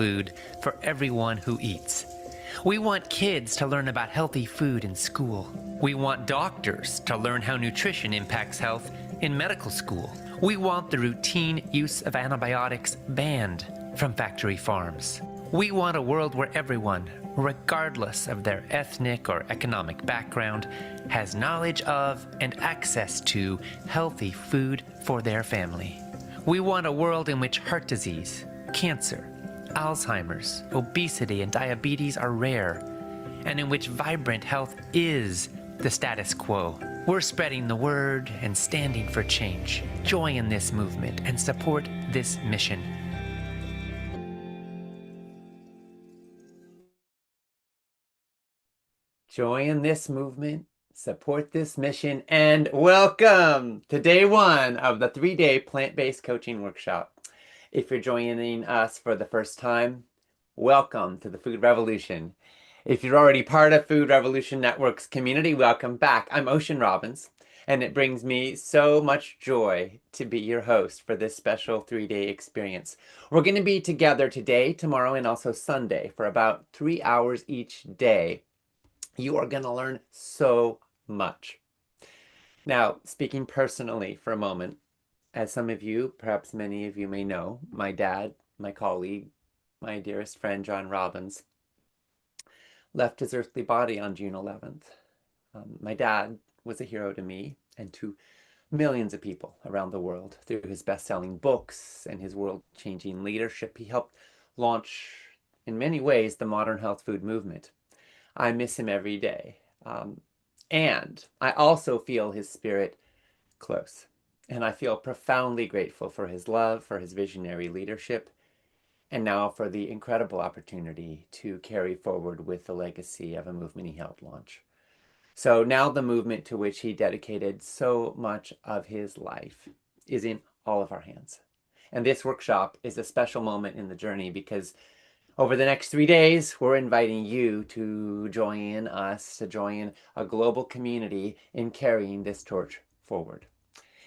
food for everyone who eats. We want kids to learn about healthy food in school. We want doctors to learn how nutrition impacts health in medical school. We want the routine use of antibiotics banned from factory farms. We want a world where everyone, regardless of their ethnic or economic background, has knowledge of and access to healthy food for their family. We want a world in which heart disease, cancer, Alzheimer's, obesity, and diabetes are rare, and in which vibrant health is the status quo. We're spreading the word and standing for change. Join this movement and support this mission. Join this movement, support this mission, and welcome to day one of the 3-day plant-based coaching workshop. If you're joining us for the first time, welcome to the Food Revolution. If you're already part of Food Revolution Network's community, welcome back. I'm Ocean Robbins, and it brings me so much joy to be your host for this special 3-day experience. We're going to be together today, tomorrow, and also Sunday for about 3 hours each day. You are going to learn so much. Now, speaking personally for a moment, as some of you, perhaps many of you may know, my dad, my colleague, my dearest friend, John Robbins, left his earthly body on June 11th. My dad was a hero to me and to millions of people around the world. Through his best-selling books and his world-changing leadership, he helped launch, in many ways, the modern health food movement. I miss him every day. And I also feel his spirit close. And I feel profoundly grateful for his love, for his visionary leadership, and now for the incredible opportunity to carry forward with the legacy of a movement he helped launch. So now the movement to which he dedicated so much of his life is in all of our hands. And this workshop is a special moment in the journey because over the next 3 days, we're inviting you to join us, to join a global community in carrying this torch forward.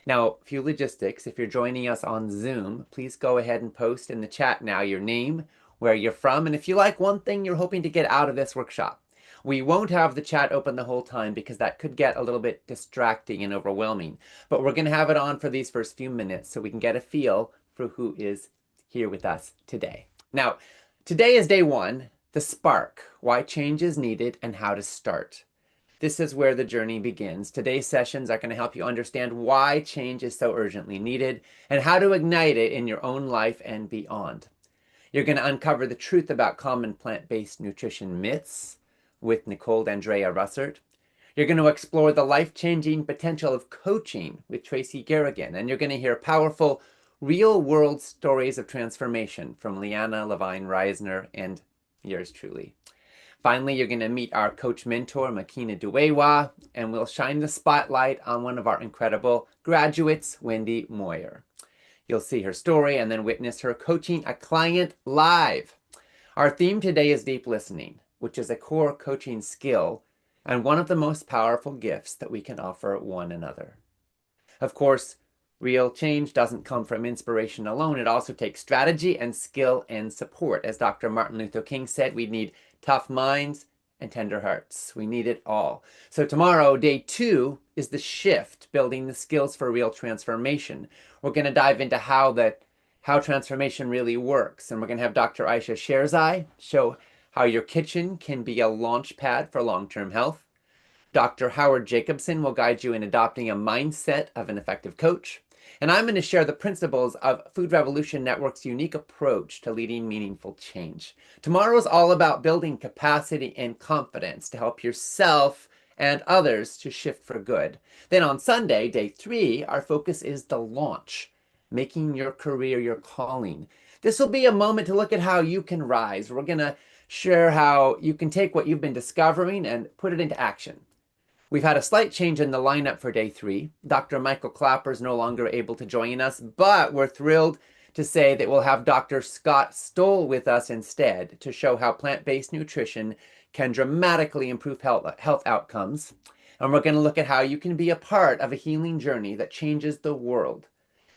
Now, a few logistics. If you're joining us on Zoom, please go ahead and post in the chat now your name, where you're from, and if you like one thing you're hoping to get out of this workshop. We won't have the chat open the whole time because that could get a little bit distracting and overwhelming, but we're going to have it on for these first few minutes so we can get a feel for who is here with us today. Now, today is day one, the spark, why change is needed and how to start. This is where the journey begins. Today's sessions are going to help you understand why change is so urgently needed and how to ignite it in your own life and beyond. You're going to uncover the truth about common plant-based nutrition myths with Nicole Andrea Russert. You're going to explore the life-changing potential of coaching with Tracy Garrigan, and you're going to hear powerful real-world stories of transformation from Liana Levine Reisner and yours truly. Finally, you're going to meet our coach mentor, Makina Duewa, and we'll shine the spotlight on one of our incredible graduates, Wendy Moyer. You'll see her story and then witness her coaching a client live. Our theme today is deep listening, which is a core coaching skill and one of the most powerful gifts that we can offer one another. Of course, real change doesn't come from inspiration alone. It also takes strategy and skill and support. As Dr. Martin Luther King said, we need tough minds and tender hearts. We need it all. So tomorrow, day 2, is the shift, building the skills for real transformation. We're going to dive into how transformation really works. And we're going to have Dr. Aisha Sherzai show how your kitchen can be a launch pad for long-term health. Dr. Howard Jacobson will guide you in adopting a mindset of an effective coach. And I'm going to share the principles of Food Revolution Network's unique approach to leading meaningful change. Tomorrow is all about building capacity and confidence to help yourself and others to shift for good. Then on Sunday, day 3, our focus is the launch, making your career your calling. This will be a moment to look at how you can rise. We're going to share how you can take what you've been discovering and put it into action. We've had a slight change in the lineup for day 3. Dr. Michael Clapper is no longer able to join us, but we're thrilled to say that we'll have Dr. Scott Stoll with us instead to show how plant-based nutrition can dramatically improve health outcomes. And we're going to look at how you can be a part of a healing journey that changes the world.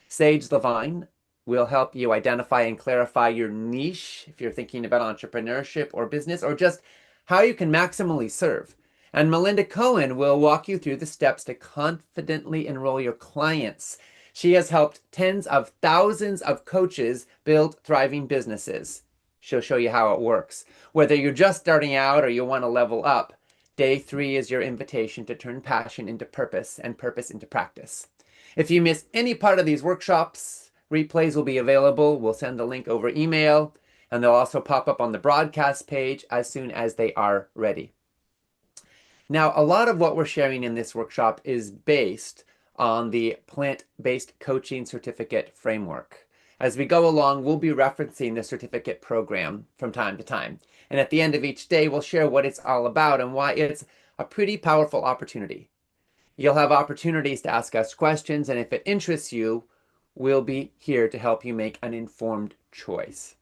Sage Levine We'll help you identify and clarify your niche if you're thinking about entrepreneurship or business or just how you can maximally serve. And Melinda Cohen will walk you through the steps to confidently enroll your clients. She has helped tens of thousands of coaches build thriving businesses. She'll show you how it works. Whether you're just starting out or you want to level up, day 3 is your invitation to turn passion into purpose and purpose into practice. If you miss any part of these workshops, replays will be available. We'll send the link over email, and they'll also pop up on the broadcast page as soon as they are ready. Now, a lot of what we're sharing in this workshop is based on the plant-based coaching certificate framework. As we go along, we'll be referencing the certificate program from time to time. And at the end of each day, we'll share what it's all about and why it's a pretty powerful opportunity. You'll have opportunities to ask us questions, and if it interests you, we'll be here to help you make an informed choice.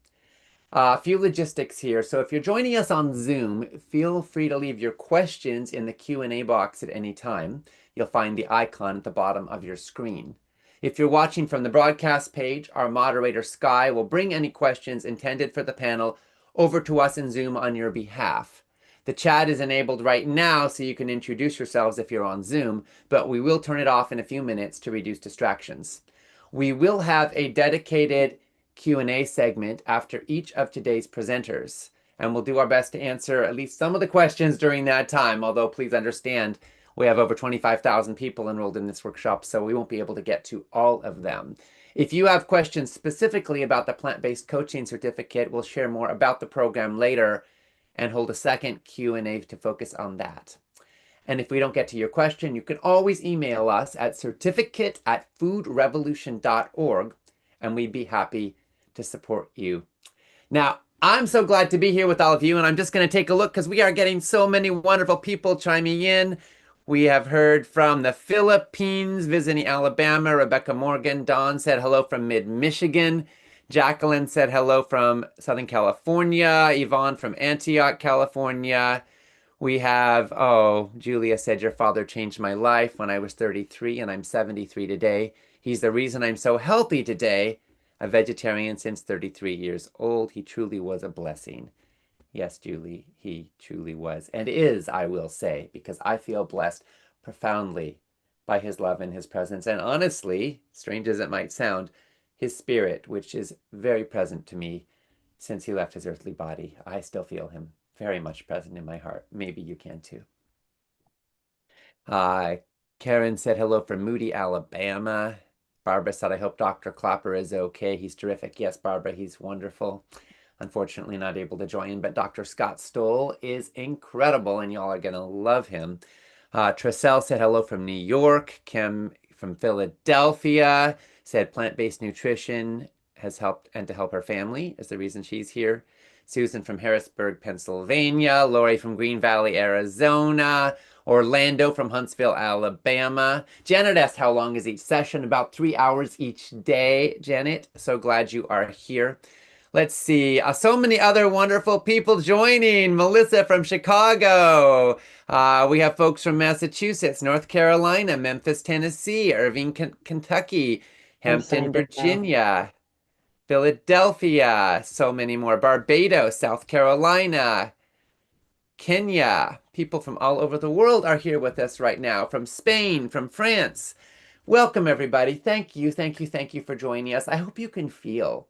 A few logistics here. So if you're joining us on Zoom, feel free to leave your questions in the Q&A box at any time. You'll find the icon at the bottom of your screen. If you're watching from the broadcast page, our moderator, Sky, will bring any questions intended for the panel over to us in Zoom on your behalf. The chat is enabled right now so you can introduce yourselves if you're on Zoom, but we will turn it off in a few minutes to reduce distractions. We will have a dedicated Q&A segment after each of today's presenters, and we'll do our best to answer at least some of the questions during that time, although please understand we have over 25,000 people enrolled in this workshop, so we won't be able to get to all of them. If you have questions specifically about the plant-based coaching certificate, we'll share more about the program later and hold a second Q&A to focus on that. And if we don't get to your question, you can always email us at certificate@foodrevolution.org, and we'd be happy to support you. Now, I'm so glad to be here with all of you, and I'm just going to take a look because we are getting so many wonderful people chiming in. We have heard from the Philippines, visiting Alabama. Rebecca Morgan. Dawn said hello from mid-Michigan. Jacqueline said hello from Southern California. Yvonne from Antioch, California. We have, Julia said, your father changed my life when I was 33 and I'm 73 today. He's the reason I'm so healthy today. A vegetarian since 33 years old. He truly was a blessing. Yes, Julie, he truly was and is, I will say, because I feel blessed profoundly by his love and his presence. And honestly, strange as it might sound, his spirit, which is very present to me since he left his earthly body. I still feel him very much present in my heart. Maybe you can too. Karen said hello from Moody, Alabama. Barbara said, I hope Dr. Clapper is okay. He's terrific. Yes, Barbara, he's wonderful. Unfortunately, not able to join, but Dr. Scott Stoll is incredible, and y'all are going to love him. Tressel said hello from New York. Kim from Philadelphia said plant-based nutrition has helped, and to help her family is the reason she's here. Susan from Harrisburg, Pennsylvania. Lori from Green Valley, Arizona. Orlando from Huntsville, Alabama. Janet asked how long is each session? About 3 hours each day, Janet. So glad you are here. Let's see. So many other wonderful people joining. Melissa from Chicago. We have folks from Massachusetts, North Carolina, Memphis, Tennessee, Irving, Kentucky, Hampton, Virginia, Philadelphia, so many more. Barbados, South Carolina, Kenya. People from all over the world are here with us right now, from Spain, from France. Welcome, everybody. Thank you, thank you, thank you for joining us. I hope you can feel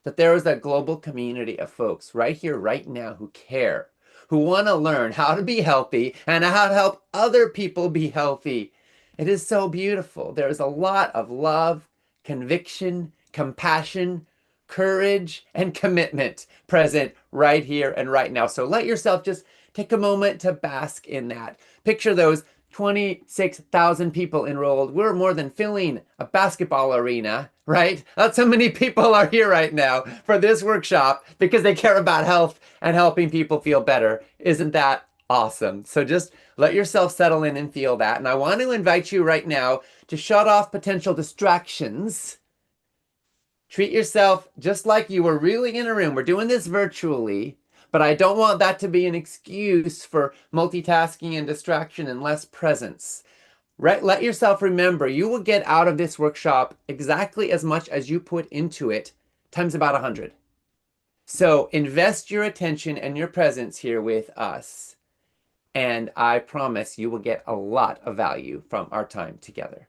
that there is a global community of folks right here, right now, who care, who want to learn how to be healthy and how to help other people be healthy. It is so beautiful. There is a lot of love, conviction, compassion, courage, and commitment present right here and right now. So let yourself just take a moment to bask in that. Picture those 26,000 people enrolled. We're more than filling a basketball arena, right? That's how many people are here right now for this workshop because they care about health and helping people feel better. Isn't that awesome? So just let yourself settle in and feel that. And I want to invite you right now to shut off potential distractions. Treat yourself just like you were really in a room. We're doing this virtually, but I don't want that to be an excuse for multitasking and distraction and less presence. Right? Let yourself remember you will get out of this workshop exactly as much as you put into it times about 100. So invest your attention and your presence here with us. And I promise you will get a lot of value from our time together.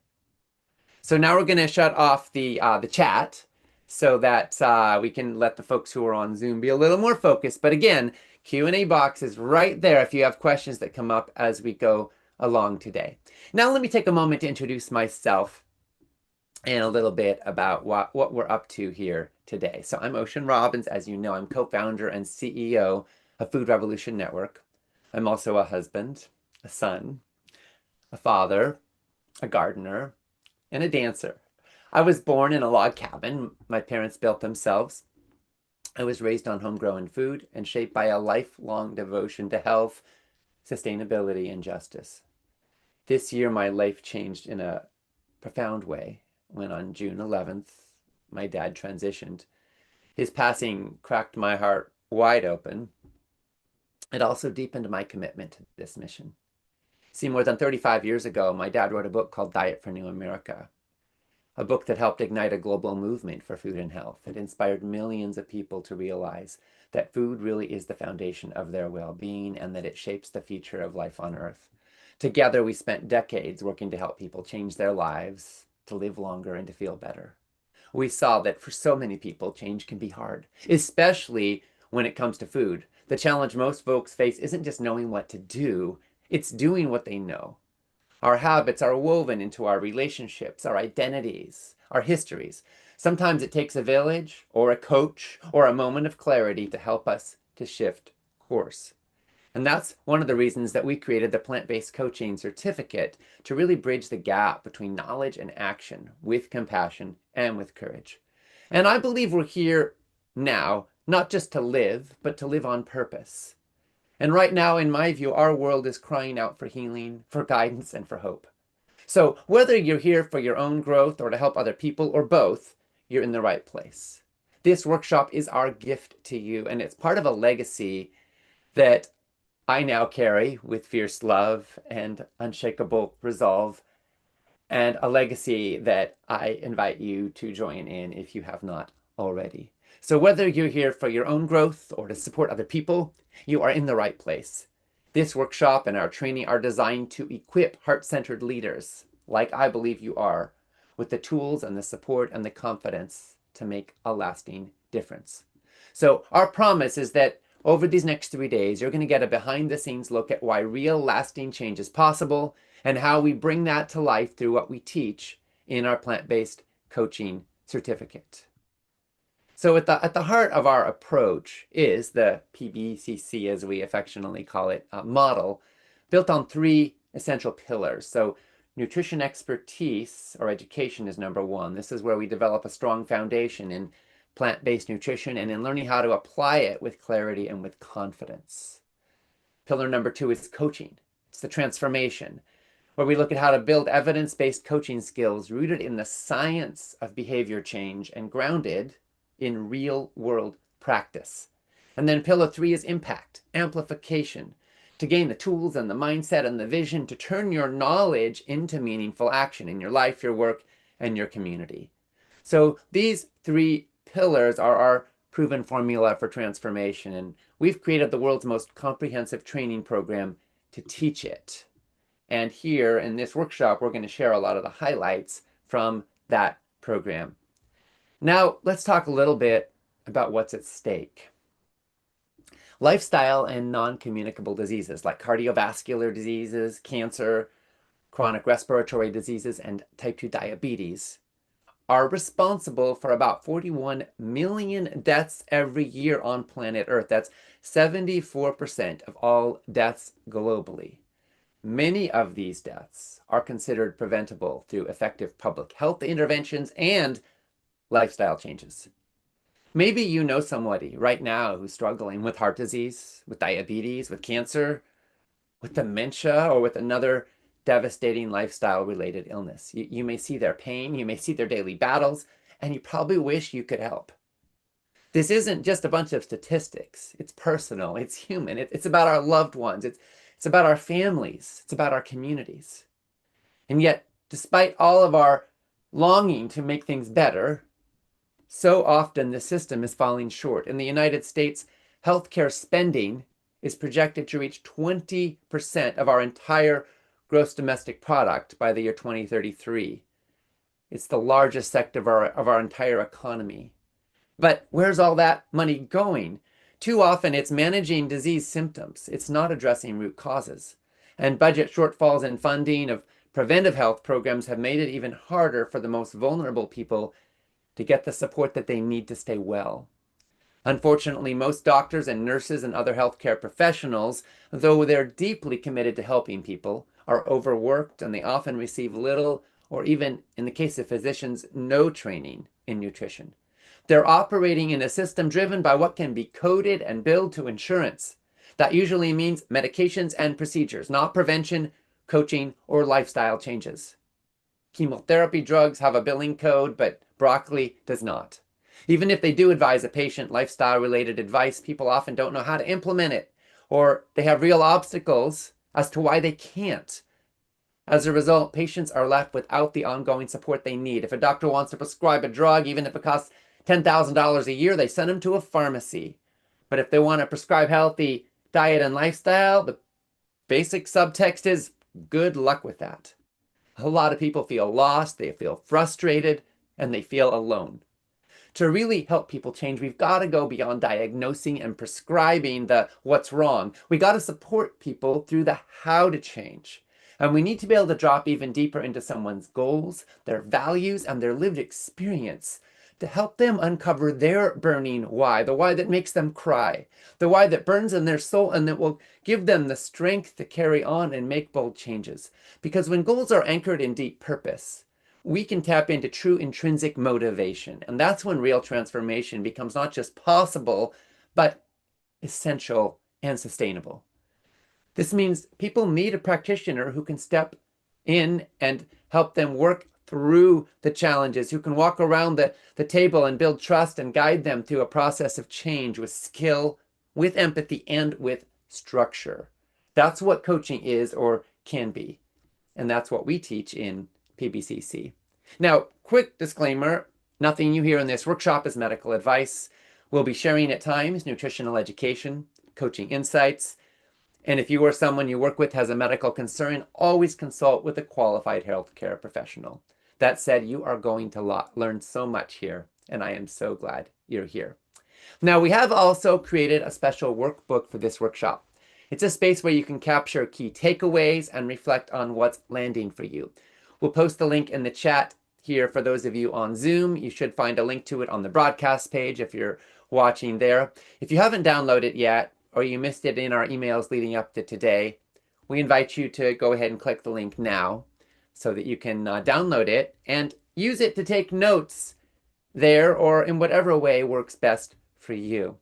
So now we're going to shut off the chat so that we can let the folks who are on Zoom be a little more focused. But again, Q&A box is right there if you have questions that come up as we go along today. Now let me take a moment to introduce myself and a little bit about what we're up to here today. So I'm Ocean Robbins. As you know, I'm co-founder and CEO of Food Revolution Network. I'm also a husband, a son, a father, a gardener, and a dancer. I was born in a log cabin my parents built themselves. I was raised on homegrown food and shaped by a lifelong devotion to health, sustainability, and justice. This year, my life changed in a profound way when on June 11th, my dad transitioned. His passing cracked my heart wide open. It also deepened my commitment to this mission. See, more than 35 years ago, my dad wrote a book called Diet for New America, a book that helped ignite a global movement for food and health. It inspired millions of people to realize that food really is the foundation of their well-being and that it shapes the future of life on Earth. Together, we spent decades working to help people change their lives, to live longer, and to feel better. We saw that for so many people, change can be hard, especially when it comes to food. The challenge most folks face isn't just knowing what to do, it's doing what they know. Our habits are woven into our relationships, our identities, our histories. Sometimes it takes a village or a coach or a moment of clarity to help us to shift course. And that's one of the reasons that we created the plant-based coaching certificate to really bridge the gap between knowledge and action with compassion and with courage. And I believe we're here now, not just to live, but to live on purpose. And right now, in my view, our world is crying out for healing, for guidance, and for hope. So whether you're here for your own growth or to help other people or both, you're in the right place. This workshop is our gift to you, and it's part of a legacy that I now carry with fierce love and unshakable resolve, and a legacy that I invite you to join in if you have not already. So whether you're here for your own growth or to support other people, you are in the right place. This workshop and our training are designed to equip heart-centered leaders, like I believe you are, with the tools and the support and the confidence to make a lasting difference. So our promise is that over these next 3 days, you're going to get a behind-the-scenes look at why real lasting change is possible and how we bring that to life through what we teach in our plant-based coaching certificate. So at the heart of our approach is the PBCC, as we affectionately call it, model, built on 3 essential pillars. So nutrition expertise or education is number 1. This is where we develop a strong foundation in plant-based nutrition and in learning how to apply it with clarity and with confidence. Pillar number 2 is coaching. It's the transformation, where we look at how to build evidence-based coaching skills rooted in the science of behavior change and grounded in real-world practice. And then pillar 3 is impact, amplification, to gain the tools and the mindset and the vision to turn your knowledge into meaningful action in your life, your work, and your community. So these 3 pillars are our proven formula for transformation, and we've created the world's most comprehensive training program to teach it. And here in this workshop, we're going to share a lot of the highlights from that program. Now, let's talk a little bit about what's at stake. Lifestyle and non-communicable diseases like cardiovascular diseases, cancer, chronic respiratory diseases, and type 2 diabetes are responsible for about 41 million deaths every year on planet Earth. That's 74% of all deaths globally. Many of these deaths are considered preventable through effective public health interventions and lifestyle changes. Maybe you know somebody right now who's struggling with heart disease, with diabetes, with cancer, with dementia, or with another devastating lifestyle-related illness. You may see their pain, you may see their daily battles, and you probably wish you could help. This isn't just a bunch of statistics. It's personal, it's human, it's about our loved ones, it's about our families, it's about our communities. And yet, despite all of our longing to make things better, so often the system is falling short. In the United States, healthcare spending is projected to reach 20% of our entire gross domestic product by the year 2033. It's the largest sector of our entire economy. But where's all that money going? Too often it's managing disease symptoms. It's not addressing root causes. And budget shortfalls in funding of preventive health programs have made it even harder for the most vulnerable people to get the support that they need to stay well. Unfortunately, most doctors and nurses and other healthcare professionals, though they're deeply committed to helping people, are overworked and they often receive little or even, in the case of physicians, no training in nutrition. They're operating in a system driven by what can be coded and billed to insurance. That usually means medications and procedures, not prevention, coaching, or lifestyle changes. Chemotherapy drugs have a billing code, but broccoli does not. Even if they do advise a patient lifestyle-related advice, people often don't know how to implement it, or they have real obstacles as to why they can't. As a result, patients are left without the ongoing support they need. If a doctor wants to prescribe a drug, even if it costs $10,000 a year, they send them to a pharmacy. But if they want to prescribe healthy diet and lifestyle, the basic subtext is good luck with that. A lot of people feel lost, they feel frustrated, and they feel alone. To really help people change, we've got to go beyond diagnosing and prescribing the what's wrong. We got to support people through the how to change. And we need to be able to drop even deeper into someone's goals, their values, and their lived experience to help them uncover their burning why, the why that makes them cry, the why that burns in their soul and that will give them the strength to carry on and make bold changes. Because when goals are anchored in deep purpose, we can tap into true intrinsic motivation. And that's when real transformation becomes not just possible, but essential and sustainable. This means people need a practitioner who can step in and help them work through the challenges, who can walk around the table and build trust and guide them through a process of change with skill, with empathy, and with structure. That's what coaching is or can be. And that's what we teach in PBCC. Now, quick disclaimer, nothing you hear in this workshop is medical advice. We'll be sharing at times nutritional education, coaching insights, and if you or someone you work with has a medical concern, always consult with a qualified healthcare professional. That said, you are going to learn so much here, and I am so glad you're here. Now, we have also created a special workbook for this workshop. It's a space where you can capture key takeaways and reflect on what's landing for you. We'll post the link in the chat here for those of you on Zoom. You should find a link to it on the broadcast page if you're watching there. If you haven't downloaded it yet, or you missed it in our emails leading up to today, we invite you to go ahead and click the link now so that you can download it and use it to take notes there or in whatever way works best for you.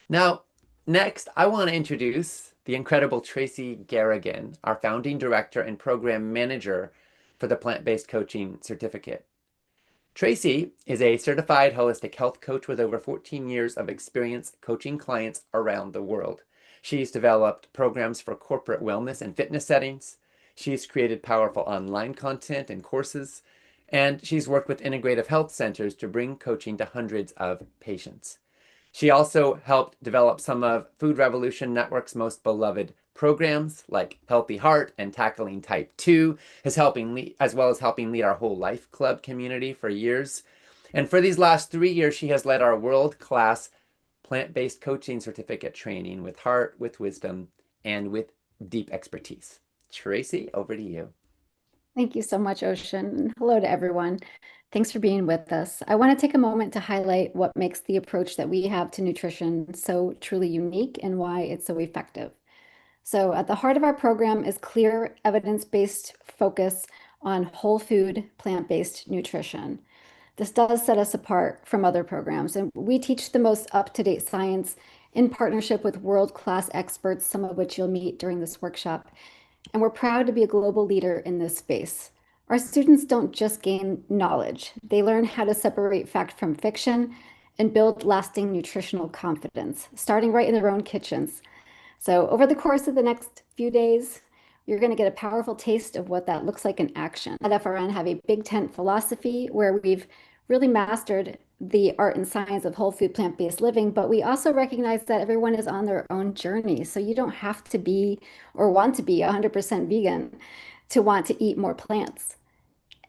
Now, next, I want to introduce the incredible Tracy Garrigan, our founding director and program manager for the Plant-Based Coaching Certificate. Tracy is a certified holistic health coach with over 14 years of experience coaching clients around the world. She's developed programs for corporate wellness and fitness settings. She's created powerful online content and courses, and she's worked with integrative health centers to bring coaching to hundreds of patients. She also helped develop some of Food Revolution Network's most beloved programs like Healthy Heart and Tackling Type 2, as well as helping lead our Whole Life Club community for years. And for these last 3 years, she has led our world-class plant-based coaching certificate training with heart, with wisdom, and with deep expertise. Tracy, over to you. Thank you so much, Ocean. Hello to everyone. Thanks for being with us. I want to take a moment to highlight what makes the approach that we have to nutrition so truly unique and why it's so effective. So at the heart of our program is clear evidence-based focus on whole food, plant-based nutrition. This does set us apart from other programs, and we teach the most up-to-date science in partnership with world-class experts, some of which you'll meet during this workshop. And we're proud to be a global leader in this space. Our students don't just gain knowledge, they learn how to separate fact from fiction and build lasting nutritional confidence, starting right in their own kitchens. So over the course of the next few days, you're going to get a powerful taste of what that looks like in action. At FRN have a big tent philosophy where we've really mastered the art and science of whole food plant-based living, but we also recognize that everyone is on their own journey. So you don't have to be or want to be 100% vegan to want to eat more plants.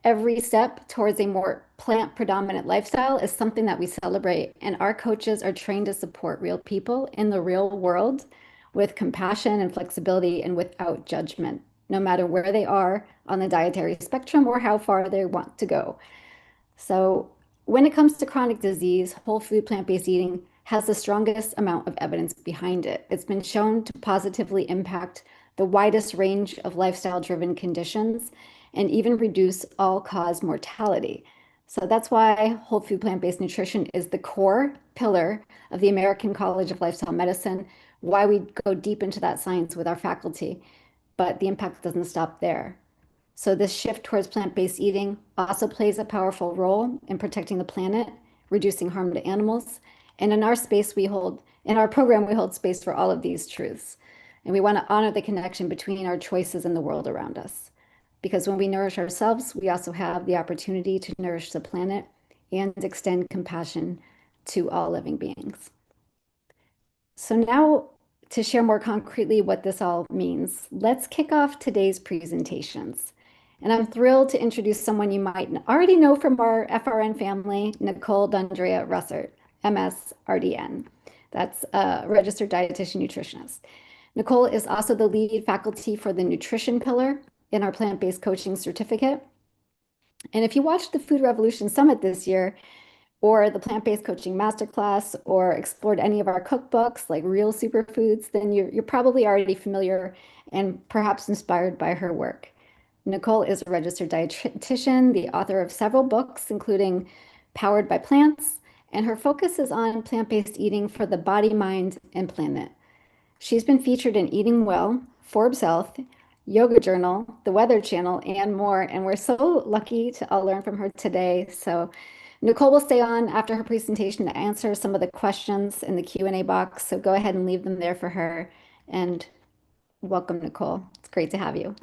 Every step towards a more plant predominant lifestyle is something that we celebrate, and our coaches are trained to support real people in the real world with compassion and flexibility and without judgment, no matter where they are on the dietary spectrum or how far they want to go. So, when it comes to chronic disease, whole food plant-based eating has the strongest amount of evidence behind it. It's been shown to positively impact the widest range of lifestyle-driven conditions and even reduce all-cause mortality. So that's why whole food plant-based nutrition is the core pillar of the American College of Lifestyle Medicine, why we go deep into that science with our faculty. But the impact doesn't stop there. So this shift towards plant-based eating also plays a powerful role in protecting the planet, reducing harm to animals. And in our program, we hold space for all of these truths. And we want to honor the connection between our choices and the world around us. Because when we nourish ourselves, we also have the opportunity to nourish the planet and extend compassion to all living beings. So now to share more concretely what this all means, let's kick off today's presentations. And I'm thrilled to introduce someone you might already know from our FRN family, Nicole D'Andrea Russert, MS-RDN. That's a registered dietitian nutritionist. Nicole is also the lead faculty for the nutrition pillar in our plant-based coaching certificate. And if you watched the Food Revolution Summit this year, or the plant-based coaching masterclass, or explored any of our cookbooks like Real Superfoods, then you're probably already familiar and perhaps inspired by her work. Nicole is a registered dietitian, the author of several books, including Powered by Plants, and her focus is on plant-based eating for the body, mind, and planet. She's been featured in Eating Well, Forbes Health, Yoga Journal, The Weather Channel, and more. And we're so lucky to all learn from her today. So Nicole will stay on after her presentation to answer some of the questions in the Q&A box. So go ahead and leave them there for her. And welcome, Nicole. It's great to have you.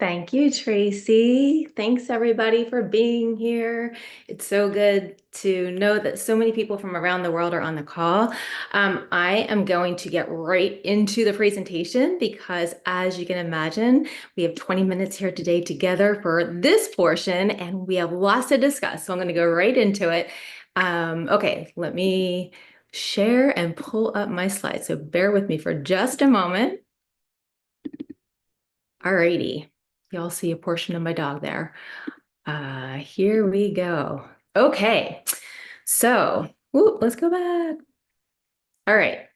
Thank you, Tracy. Thanks, everybody, for being here. It's so good to know that so many people from around the world are on the call. I am going to get right into the presentation because, as you can imagine, we have 20 minutes here today together for this portion, and we have lots to discuss. So I'm going to go right into it. Okay, let me share and pull up my slides. So bear with me for just a moment. All righty. Y'all see a portion of my dog there. Here we go. Okay, so let's go back. All right.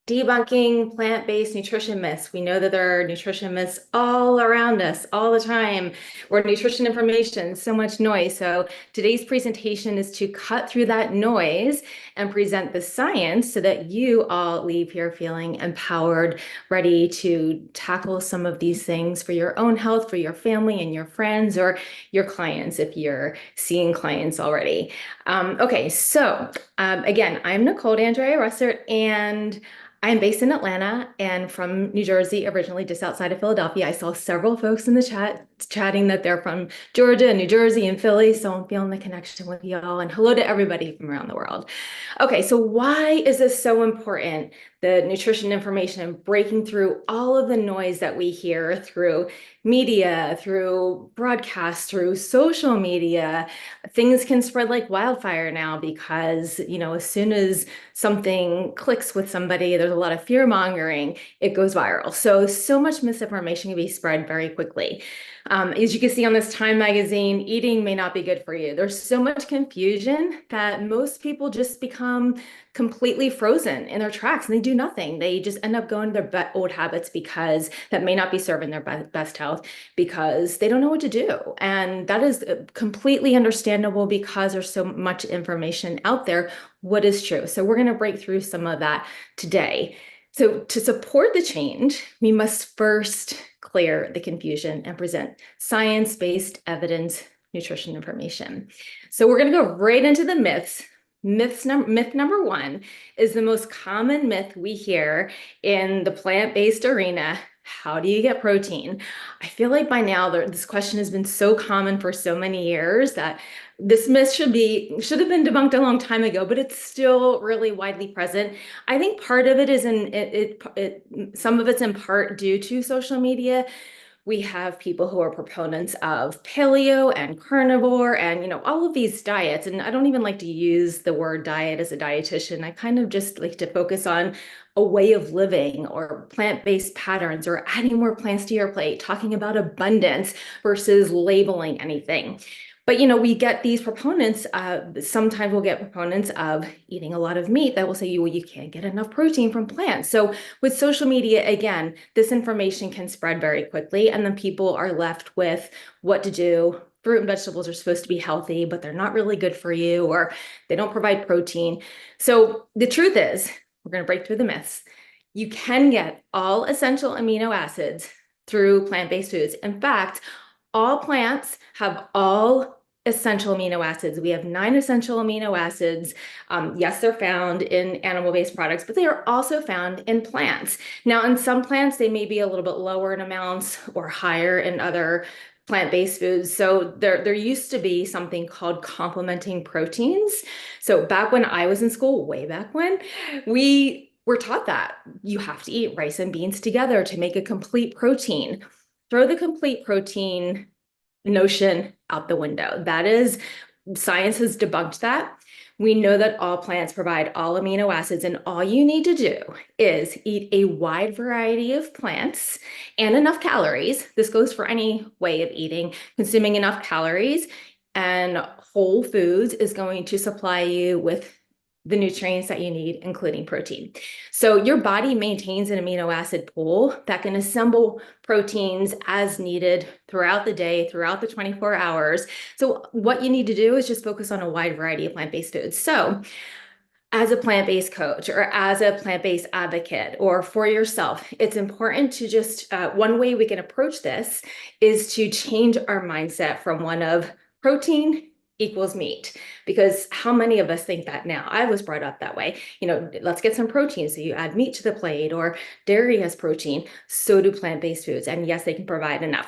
Debunking plant-based nutrition myths. We know that there are nutrition myths all around us all the time, or nutrition information, so much noise. So today's presentation is to cut through that noise and present the science so that you all leave here feeling empowered, ready to tackle some of these things for your own health, for your family and your friends, or your clients if you're seeing clients already. Okay, so again, I'm Nicole D'Andrea Russert, and I'm based in Atlanta and from New Jersey, originally just outside of Philadelphia. I saw several folks in the chat chatting that they're from Georgia and New Jersey and Philly, so I'm feeling the connection with y'all, and hello to everybody from around the world. Okay, so why is this so important? The nutrition information and breaking through all of the noise that we hear through media, through broadcasts, through social media. Things can spread like wildfire now because, as soon as something clicks with somebody, there's a lot of fear mongering, it goes viral. So much misinformation can be spread very quickly. As you can see on this Time magazine, eating may not be good for you. There's so much confusion that most people just become completely frozen in their tracks and they do nothing. They just end up going to their old habits because that may not be serving their best health because they don't know what to do. And that is completely understandable because there's so much information out there. What is true? So we're going to break through some of that today. So to support the change, we must first clear the confusion and present science-based evidence nutrition information. So we're going to go right into the myths myth number one is the most common myth we hear in the plant-based arena. How do you get protein? I feel like by now this question has been so common for so many years that this myth should have been debunked a long time ago, but it's still really widely present. I think part of it is some of it's in part due to social media. We have people who are proponents of paleo and carnivore and, all of these diets. And I don't even like to use the word diet as a dietitian. I kind of just like to focus on a way of living or plant-based patterns or adding more plants to your plate, talking about abundance versus labeling anything. But, we get these proponents, sometimes we'll get proponents of eating a lot of meat that will say, well, you can't get enough protein from plants. So with social media, again, this information can spread very quickly, and then people are left with what to do. Fruit and vegetables are supposed to be healthy, but they're not really good for you, or they don't provide protein. So the truth is, we're going to break through the myths. You can get all essential amino acids through plant-based foods. In fact, all plants have all essential amino acids. We have 9 essential amino acids. Yes, they're found in animal-based products, but they are also found in plants. Now, in some plants, they may be a little bit lower in amounts or higher in other plant-based foods. So there used to be something called complementing proteins. So back when I was in school, way back when, we were taught that you have to eat rice and beans together to make a complete protein. Throw the complete protein notion out the window. That is, science has debunked that. We know that all plants provide all amino acids, and all you need to do is eat a wide variety of plants and enough calories. This goes for any way of eating, consuming enough calories, and whole foods is going to supply you with the nutrients that you need, including protein. So your body maintains an amino acid pool that can assemble proteins as needed throughout the day, throughout the 24 hours. So what you need to do is just focus on a wide variety of plant-based foods. So as a plant-based coach or as a plant-based advocate or for yourself, it's important to just, one way we can approach this is to change our mindset from one of protein equals meat, because how many of us think that now? I was brought up that way. Let's get some protein. So you add meat to the plate, or dairy has protein. So do plant-based foods. And yes, they can provide enough.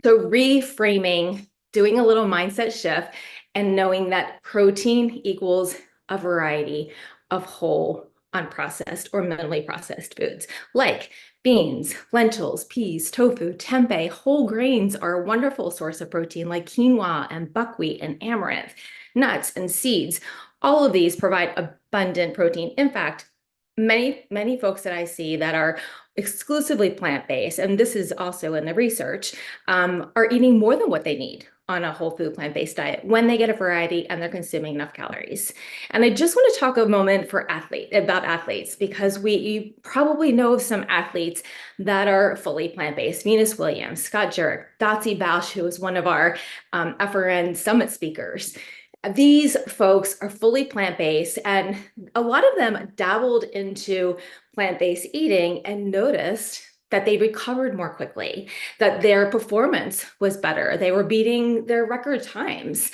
So reframing, doing a little mindset shift and knowing that protein equals a variety of whole, unprocessed or minimally processed foods like beans, lentils, peas, tofu, tempeh. Whole grains are a wonderful source of protein like quinoa and buckwheat and amaranth. Nuts and seeds. All of these provide abundant protein. In fact, many folks that I see that are exclusively plant-based, and this is also in the research, are eating more than what they need on a whole food plant-based diet when they get a variety and they're consuming enough calories. And I just want to talk a moment about athletes, because you probably know of some athletes that are fully plant-based. Venus Williams, Scott Jurek, Dotsie Bausch, who is one of our FRN Summit speakers. These folks are fully plant-based, and a lot of them dabbled into plant-based eating and noticed that they recovered more quickly, that their performance was better. They were beating their record times.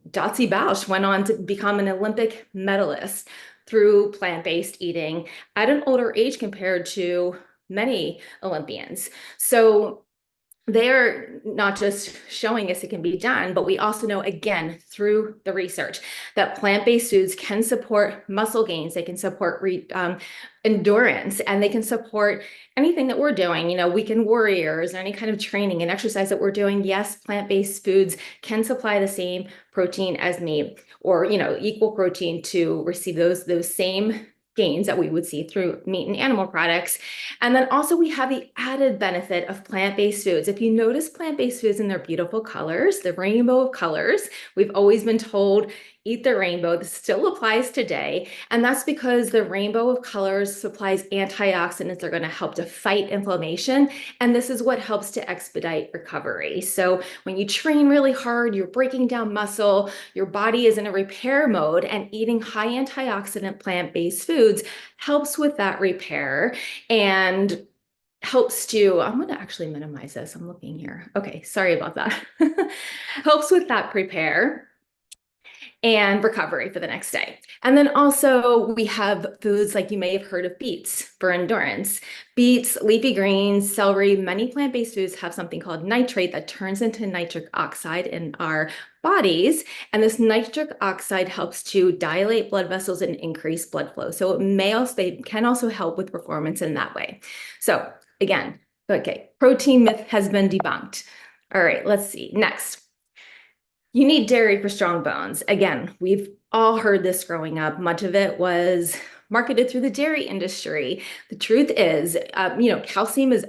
Dotsie Bausch went on to become an Olympic medalist through plant-based eating at an older age compared to many Olympians. So they're not just showing us it can be done, but we also know, again, through the research, that plant-based foods can support muscle gains, they can support endurance, and they can support anything that we're doing, weekend warriors, or any kind of training and exercise that we're doing. Yes, plant-based foods can supply the same protein as meat, or, equal protein to receive those same gains that we would see through meat and animal products. And then also we have the added benefit of plant-based foods. If you notice plant-based foods in their beautiful colors, the rainbow of colors, we've always been told, eat the rainbow. This still applies today. And that's because the rainbow of colors supplies antioxidants that are going to help to fight inflammation. And this is what helps to expedite recovery. So when you train really hard, you're breaking down muscle, your body is in a repair mode, and eating high antioxidant plant-based foods helps with that repair and helps to, I'm going to actually minimize this. I'm looking here. Okay, sorry about that. Helps with that repair. and recovery for the next day. And then also we have foods like you may have heard of beets for endurance. Beets, leafy greens, celery, many plant-based foods have something called nitrate that turns into nitric oxide in our bodies. And this nitric oxide helps to dilate blood vessels and increase blood flow. So they can also help with performance in that way. So again, okay, protein myth has been debunked. All right, let's see. Next. You need dairy for strong bones. Again, we've all heard this growing up. Much of it was marketed through the dairy industry. The truth is, calcium is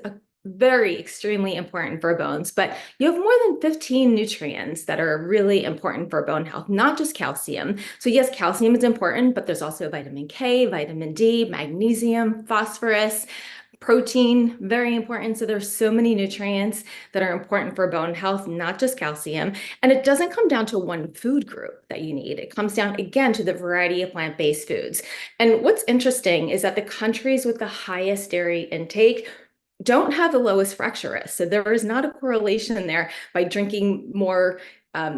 very extremely important for bones, but you have more than 15 nutrients that are really important for bone health, not just calcium. So yes, calcium is important, but there's also vitamin K, vitamin D, magnesium, phosphorus, protein, very important. So there's so many nutrients that are important for bone health, not just calcium. And it doesn't come down to one food group that you need. It comes down again to the variety of plant-based foods. And what's interesting is that the countries with the highest dairy intake don't have the lowest fracture risk. So there is not a correlation there by drinking more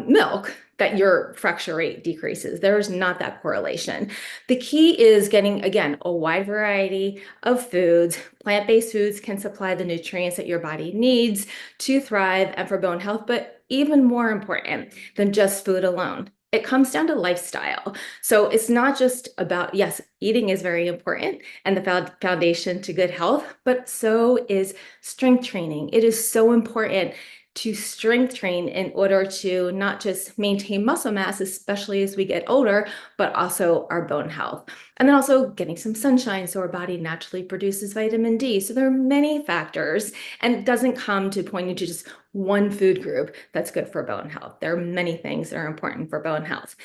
milk that your fracture rate decreases. There is not that correlation. The key is getting, again, a wide variety of foods. Plant-based foods can supply the nutrients that your body needs to thrive and for bone health, but even more important than just food alone, it comes down to lifestyle. So it's not just about, yes, eating is very important and the foundation to good health, but so is strength training. It is so important to strength train in order to not just maintain muscle mass, especially as we get older, but also our bone health. And then also getting some sunshine so our body naturally produces vitamin D. So there are many factors, and it doesn't come to pointing to just one food group that's good for bone health. There are many things that are important for bone health.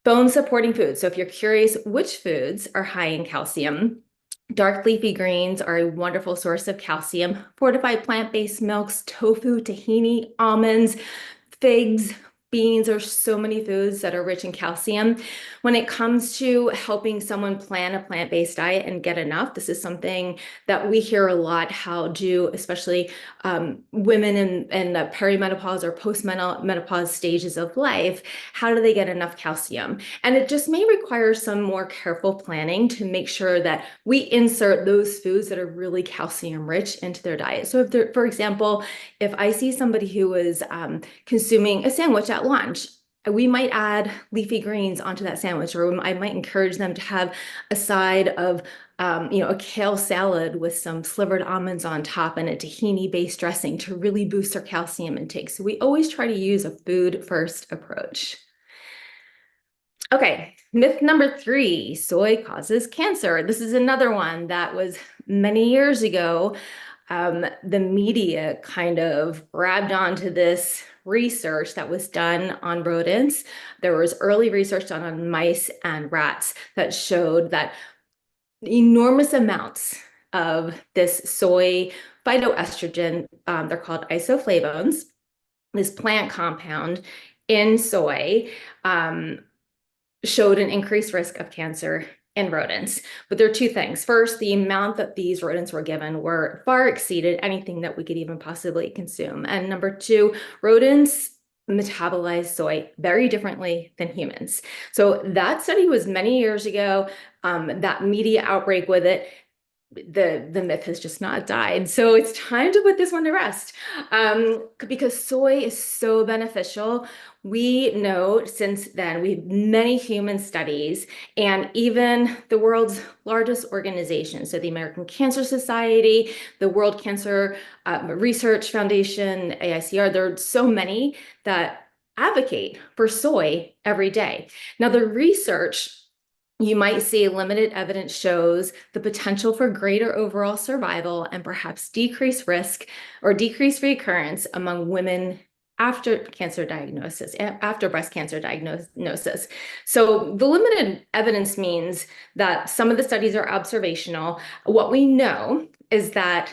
Bone supporting foods. So if you're curious which foods are high in calcium, dark leafy greens are a wonderful source of calcium. Fortified plant-based milks, tofu, tahini, almonds, figs, beans. Are so many foods that are rich in calcium. When it comes to helping someone plan a plant-based diet and get enough, this is something that we hear a lot. How do especially women in the perimenopause or post-menopause stages of life, how do they get enough calcium? And it just may require some more careful planning to make sure that we insert those foods that are really calcium rich into their diet. So if they're, for example, if I see somebody who is consuming a sandwich at lunch, we might add leafy greens onto that sandwich, or I might encourage them to have a side of a kale salad with some slivered almonds on top and a tahini-based dressing to really boost their calcium intake. So we always try to use a food-first approach. Okay, myth number 3, soy causes cancer. This is another one that was many years ago. The media kind of grabbed onto this research that was done on rodents. There was early research done on mice and rats that showed that enormous amounts of this soy phytoestrogen, they're called isoflavones, this plant compound in soy, showed an increased risk of cancer in rodents. But there are two things. First, the amount that these rodents were given were far exceeded anything that we could even possibly consume. And number two, rodents metabolize soy very differently than humans. So that study was many years ago. That media outbreak with it, the myth has just not died. So it's time to put this one to rest, because soy is so beneficial. We know since then, we have many human studies, and even the world's largest organization, so the American Cancer Society, the World Cancer Research Foundation, AICR, there are so many that advocate for soy every day. Now, the research, you might see limited evidence shows the potential for greater overall survival and perhaps decreased risk or decreased recurrence among women after cancer diagnosis, after breast cancer diagnosis. So the limited evidence means that some of the studies are observational. What we know is that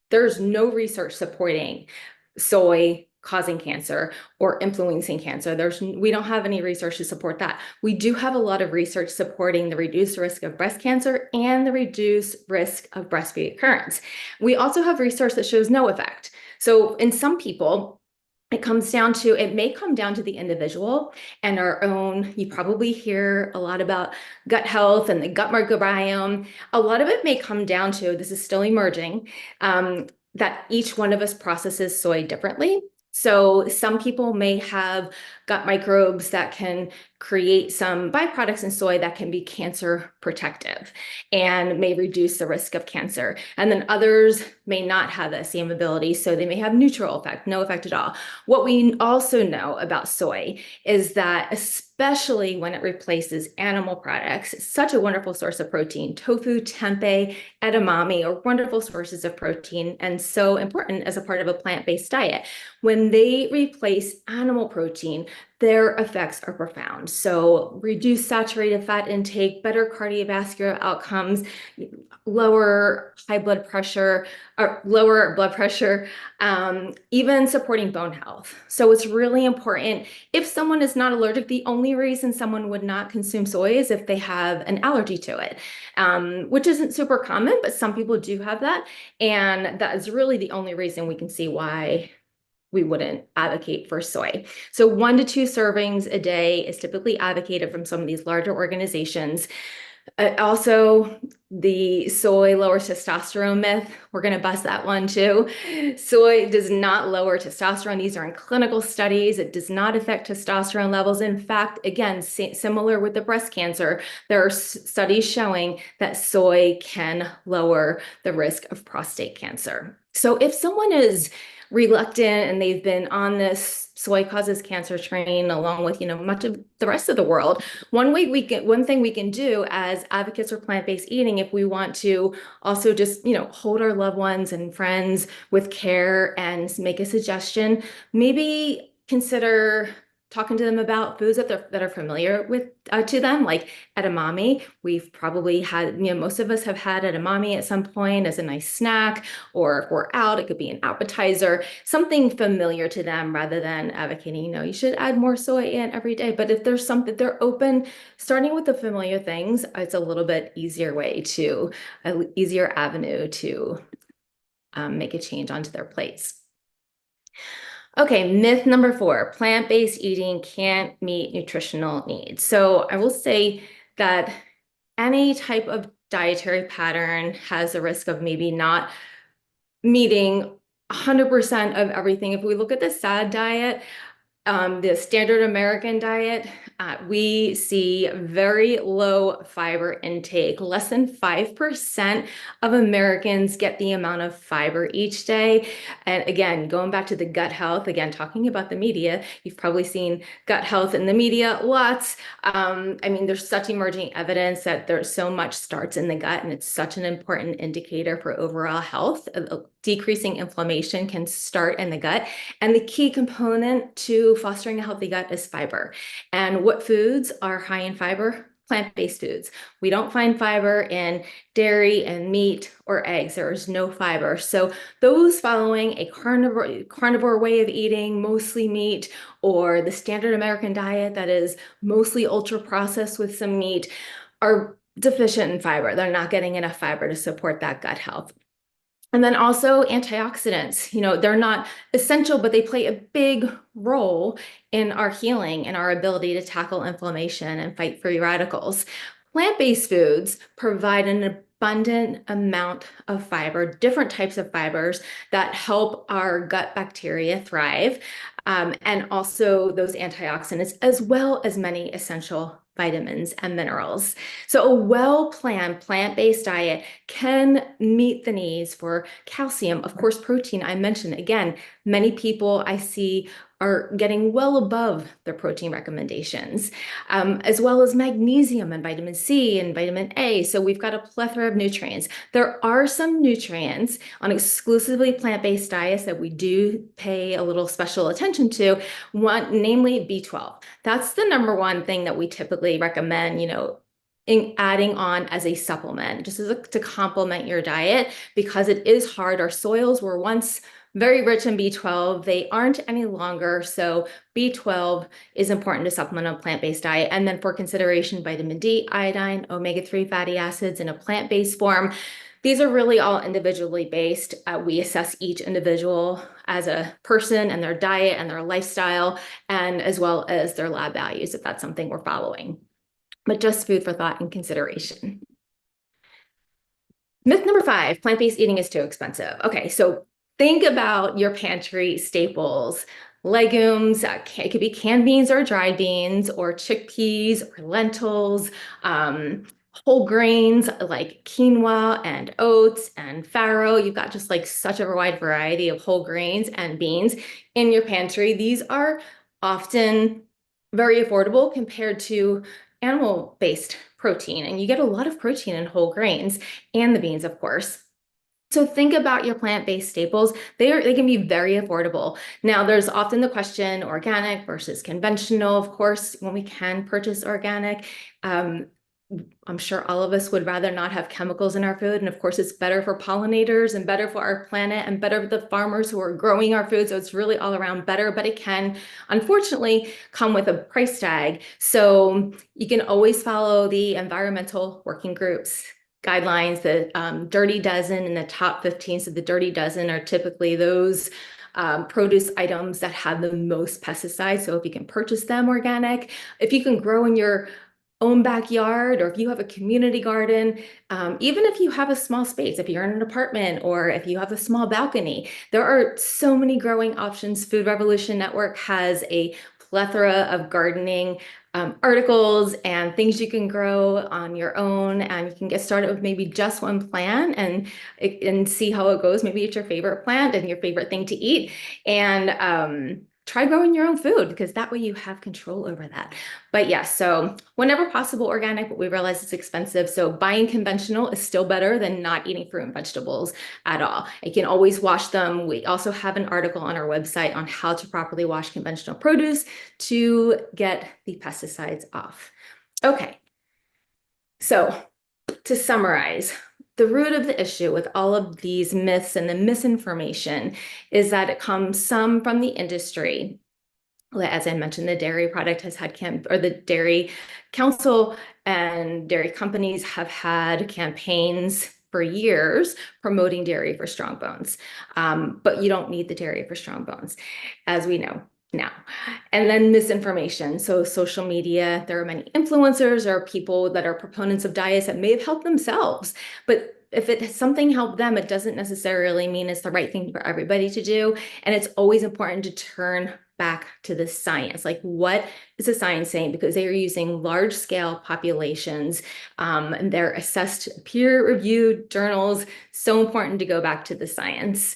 there's no research supporting soy causing cancer or influencing cancer. We don't have any research to support that. We do have a lot of research supporting the reduced risk of breast cancer and the reduced risk of breast recurrence. We also have research that shows no effect. So in some people, it may come down to the individual and our own. You probably hear a lot about gut health and the gut microbiome. A lot of it may come down to, this is still emerging, that each one of us processes soy differently. So some people may have gut microbes that can create some byproducts in soy that can be cancer protective and may reduce the risk of cancer. And then others may not have that same ability, so they may have neutral effect, no effect at all. What we also know about soy is that, especially when it replaces animal products, it's such a wonderful source of protein. Tofu, tempeh, edamame are wonderful sources of protein and so important as a part of a plant-based diet. When they replace animal protein, their effects are profound. So reduced saturated fat intake, better cardiovascular outcomes, lower high blood pressure, or lower blood pressure, even supporting bone health. So it's really important. If someone is not allergic, the only reason someone would not consume soy is if they have an allergy to it, which isn't super common, but some people do have that. And that is really the only reason we can see why we wouldn't advocate for soy. So 1 to 2 servings a day is typically advocated from some of these larger organizations. Also, the soy lowers testosterone myth, we're going to bust that one too. Soy does not lower testosterone. These are in clinical studies. It does not affect testosterone levels. In fact, again, similar with the breast cancer, there are studies showing that soy can lower the risk of prostate cancer. So if someone is reluctant and they've been on this soy causes cancer train along with much of the rest of the world, one thing we can do as advocates for plant-based eating, if we want to also just hold our loved ones and friends with care and make a suggestion, maybe consider talking to them about foods that are familiar with to them, like edamame. We've probably had, most of us have had edamame at some point as a nice snack, or if we're out, it could be an appetizer, something familiar to them, rather than advocating, you should add more soy in every day. But if there's something, they're open, starting with the familiar things, it's a little bit easier avenue to make a change onto their plates. Okay, myth number 4, plant-based eating can't meet nutritional needs. So I will say that any type of dietary pattern has a risk of maybe not meeting 100% of everything. If we look at the SAD diet, the standard American diet, we see very low fiber intake. Less than 5% of Americans get the amount of fiber each day. And again, going back to the gut health, again, talking about the media, you've probably seen gut health in the media lots. There's such emerging evidence that there's so much starts in the gut, and it's such an important indicator for overall health. Decreasing inflammation can start in the gut. And the key component to fostering a healthy gut is fiber. And what foods are high in fiber? Plant-based foods. We don't find fiber in dairy and meat or eggs. There is no fiber. So those following a carnivore way of eating, mostly meat, or the standard American diet that is mostly ultra processed with some meat, are deficient in fiber. They're not getting enough fiber to support that gut health. And then also antioxidants, they're not essential, but they play a big role in our healing and our ability to tackle inflammation and fight free radicals. Plant-based foods provide an abundant amount of fiber, different types of fibers that help our gut bacteria thrive, and also those antioxidants, as well as many essential vitamins and minerals. So a well-planned plant-based diet can meet the needs for calcium, of course, protein. I mentioned, again, many people I see are getting well above their protein recommendations, as well as magnesium and vitamin C and vitamin A. So we've got a plethora of nutrients. There are some nutrients on exclusively plant-based diets that we do pay a little special attention to, one, namely B12. That's the number one thing that we typically recommend, in adding on as a supplement, just to complement your diet, because it is hard. Our soils were once very rich in B12. They aren't any longer. So B12 is important to supplement a plant-based diet. And then for consideration, vitamin D, iodine, omega-3 fatty acids in a plant-based form. These are really all individually based. We assess each individual as a person and their diet and their lifestyle, and as well as their lab values, if that's something we're following. But just food for thought and consideration. Myth number 5, plant-based eating is too expensive. Okay, so think about your pantry staples. Legumes, it could be canned beans or dried beans, or chickpeas or lentils, whole grains like quinoa and oats and farro. You've got just like such a wide variety of whole grains and beans in your pantry. These are often very affordable compared to animal-based protein, and you get a lot of protein in whole grains and the beans, of course. So think about your plant-based staples. They can be very affordable. Now, there's often the question, organic versus conventional. Of course, when we can purchase organic, I'm sure all of us would rather not have chemicals in our food. And of course, it's better for pollinators and better for our planet and better for the farmers who are growing our food. So it's really all around better, but it can unfortunately come with a price tag. So you can always follow the environmental working groups guidelines, the Dirty Dozen and the top 15. So the Dirty Dozen are typically those produce items that have the most pesticides. So if you can purchase them organic, if you can grow in your own backyard, or if you have a community garden, even if you have a small space, if you're in an apartment or if you have a small balcony, there are so many growing options. Food Revolution Network has a plethora of gardening articles and things you can grow on your own, and you can get started with maybe just one plant and see how it goes. Maybe it's your favorite plant and your favorite thing to eat, and try growing your own food, because that way you have control over that. But yes, so whenever possible, organic, but we realize it's expensive. So buying conventional is still better than not eating fruit and vegetables at all. You can always wash them. We also have an article on our website on how to properly wash conventional produce to get the pesticides off. Okay, so to summarize, the root of the issue with all of these myths and the misinformation is that it comes some from the industry. As I mentioned, the dairy product has had the Dairy Council and dairy companies have had campaigns for years promoting dairy for strong bones. But you don't need the dairy for strong bones, as we know now. And then misinformation. So social media, there are many influencers or people that are proponents of diets that may have helped themselves, but if something helped them, it doesn't necessarily mean it's the right thing for everybody to do. And it's always important to turn back to the science. Like, what is the science saying? Because they are using large scale populations, and they're assessed peer-reviewed journals. So important to go back to the science.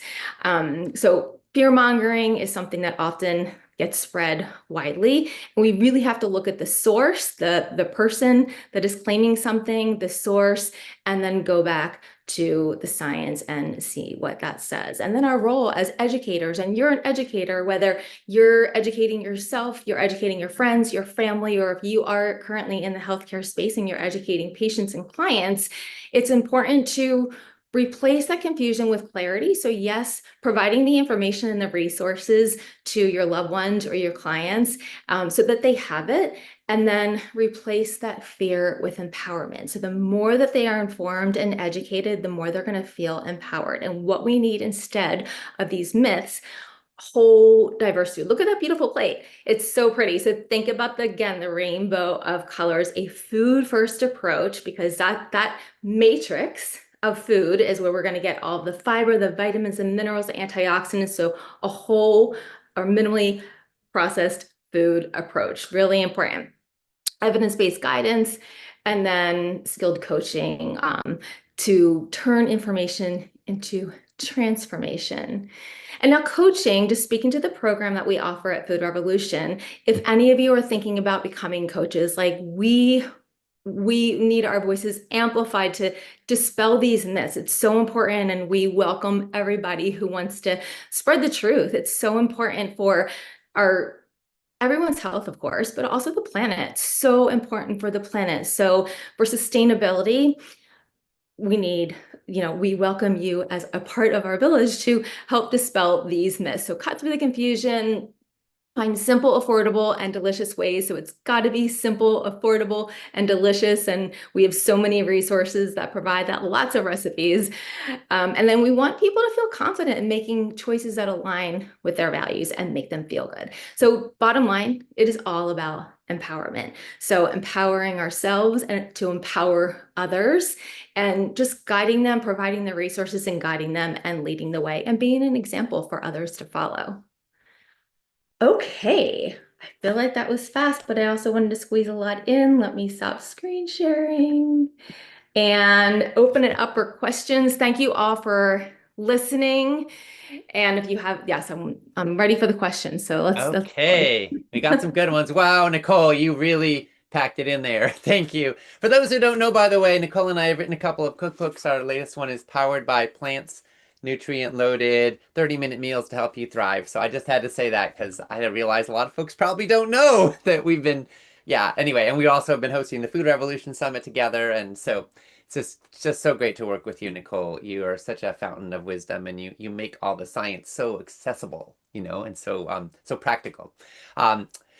So fear mongering is something that often gets spread widely. And we really have to look at the source, the person that is claiming something, the source, and then go back to the science and see what that says. And then our role as educators, and you're an educator, whether you're educating yourself, you're educating your friends, your family, or if you are currently in the healthcare space and you're educating patients and clients, it's important to replace that confusion with clarity. So yes, providing the information and the resources to your loved ones or your clients so that they have it, and then replace that fear with empowerment. So the more that they are informed and educated, the more they're going to feel empowered. And what we need instead of these myths, whole diversity. Look at that beautiful plate. It's so pretty. So think about again, the rainbow of colors, a food first approach, because that matrix of food is where we're going to get all of the fiber, the vitamins and minerals, the antioxidants. So a whole or minimally processed food approach, really important. Evidence-based guidance, and then skilled coaching to turn information into transformation. And now coaching, just speaking to the program that we offer at Food Revolution, if any of you are thinking about becoming coaches, like we need our voices amplified to dispel these myths. It's so important, and we welcome everybody who wants to spread the truth. It's so important for everyone's health, of course, but also the planet. So important for the planet. So for sustainability, we welcome you as a part of our village to help dispel these myths. So cut through the confusion, find simple, affordable, and delicious ways. So it's got to be simple, affordable, and delicious. And we have so many resources that provide that, lots of recipes. And then we want people to feel confident in making choices that align with their values and make them feel good. So bottom line, it is all about empowerment. So empowering ourselves and to empower others, and just guiding them, providing the resources and guiding them and leading the way and being an example for others to follow. Okay, I feel like that was fast, but I also wanted to squeeze a lot in. Let me stop screen sharing and open it up for questions. Thank you all for listening. And if you have, yes, I'm ready for the questions. So let's Okay, we got some good ones. Wow, Nicole, you really packed it in there. Thank you. For those who don't know, by the way, Nicole and I have written a couple of cookbooks. Our latest one is Powered by Plants, nutrient-loaded 30-minute meals to help you thrive. So I just had to say that because I realized a lot of folks probably don't know that we've been, yeah, anyway. And we also have been hosting the Food Revolution Summit together. And so it's just so great to work with you, Nicole. You are such a fountain of wisdom, and you make all the science so accessible, and so so practical.